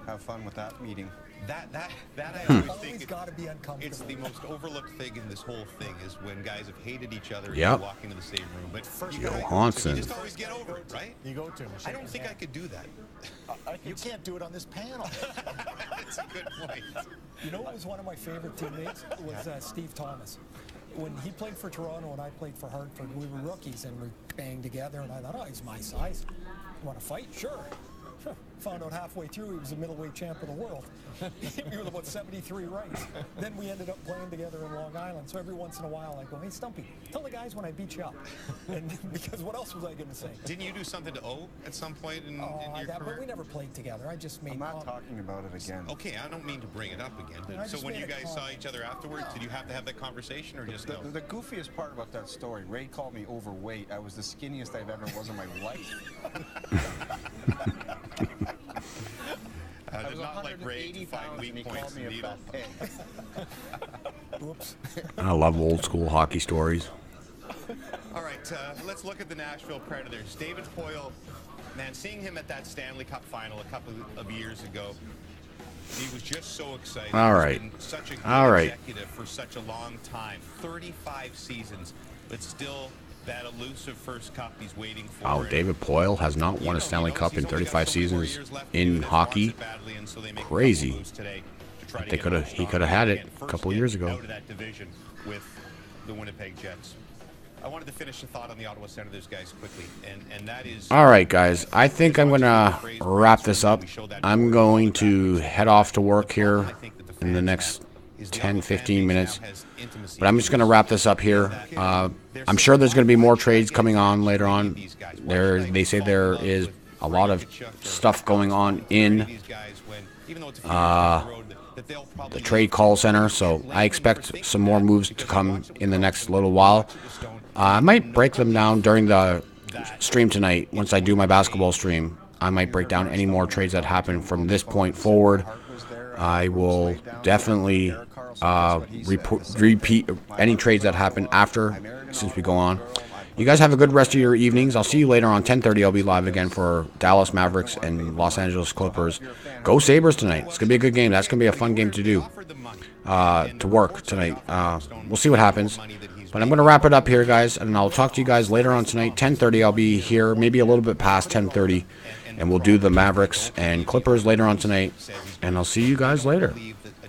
Have fun with that meeting. That I always think gotta be uncomfortable. It's the most overlooked thing in this whole thing is when guys have hated each other Yep. and walk into the same room. But Johansson. you just always get over it, right? You go to him. I don't think I could do that. You can't do it on this panel. That's a good point. You know what was one of my favorite teammates? Was Steve Thomas. When he played for Toronto and I played for Hartford, we were rookies and we banged together, and I thought, oh, he's my size. You want to fight? Sure. Found out halfway through he was a middleweight champ of the world. He was about 73 rights. Then we ended up playing together in Long Island. So every once in a while I go, hey, Stumpy, tell the guys when I beat you up. And because what else was I going to say? Didn't you do something to O at some point in your career? But we never played together. I just made. I'm not talking about it again. Okay, I don't mean to bring it up again. But so when you guys saw each other afterwards, did you have to have that conversation or just no? The goofiest part about that story, Ray called me overweight. I was the skinniest I've ever was in my life. I was not like Ray to find weak points in the needle. Oops. I love old school hockey stories. All right, let's look at the Nashville Predators. David Poile, man, seeing him at that Stanley Cup final a couple of years ago, he was just so excited. All right. He's been such a good All right. executive for such a long time, 35 seasons, but still that elusive first cup he's waiting for. Wow, David Poile has not won a Stanley Cup in 35 seasons in hockey. Crazy. He could have had it a couple of years ago. Out of that division with the Winnipeg Jets. I wanted to finish a thought on the Ottawa Senators guys quickly, and that is. All right, guys. I think I'm gonna wrap this up. I'm going to head off to work here in the next 10-15 minutes, but I'm just gonna wrap this up here. I'm sure there's gonna be more trades coming on later on. They say there is a lot of stuff going on in the trade call center, so I expect some more moves to come in the next little while. I might break them down during the stream tonight. Once I do my basketball stream, I might break down any more trades that happen from this point forward. I will definitely repeat any trades that happen after, since we go on. You guys have a good rest of your evenings. I'll see you later on 10:30. I'll be live again for Dallas Mavericks and Los Angeles Clippers. Go Sabres tonight. It's going to be a good game. That's going to be a fun game to do, to work tonight. We'll see what happens. But I'm going to wrap it up here, guys, and I'll talk to you guys later on tonight. 10:30, I'll be here, maybe a little bit past 10:30, and we'll do the Mavericks and Clippers later on tonight. And I'll see you guys later.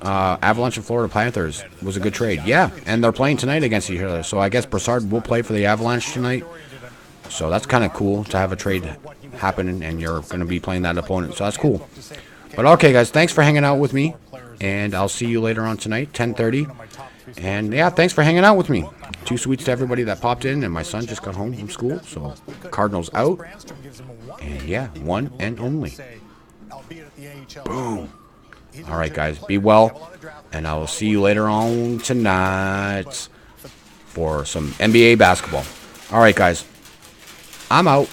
Avalanche and Florida Panthers was a good trade. Yeah, and they're playing tonight against each other. So I guess Brassard will play for the Avalanche tonight. So that's kind of cool to have a trade happen, and you're going to be playing that opponent. So that's cool. But okay, guys, thanks for hanging out with me, and I'll see you later on tonight, 10:30. And yeah, thanks for hanging out with me. 2 sweets to everybody that popped in, and my son just got home from school, so Cardinals out. And yeah, one and only. Boom. All right, guys, be well, and I will see you later on tonight for some NBA basketball. All right, guys, I'm out.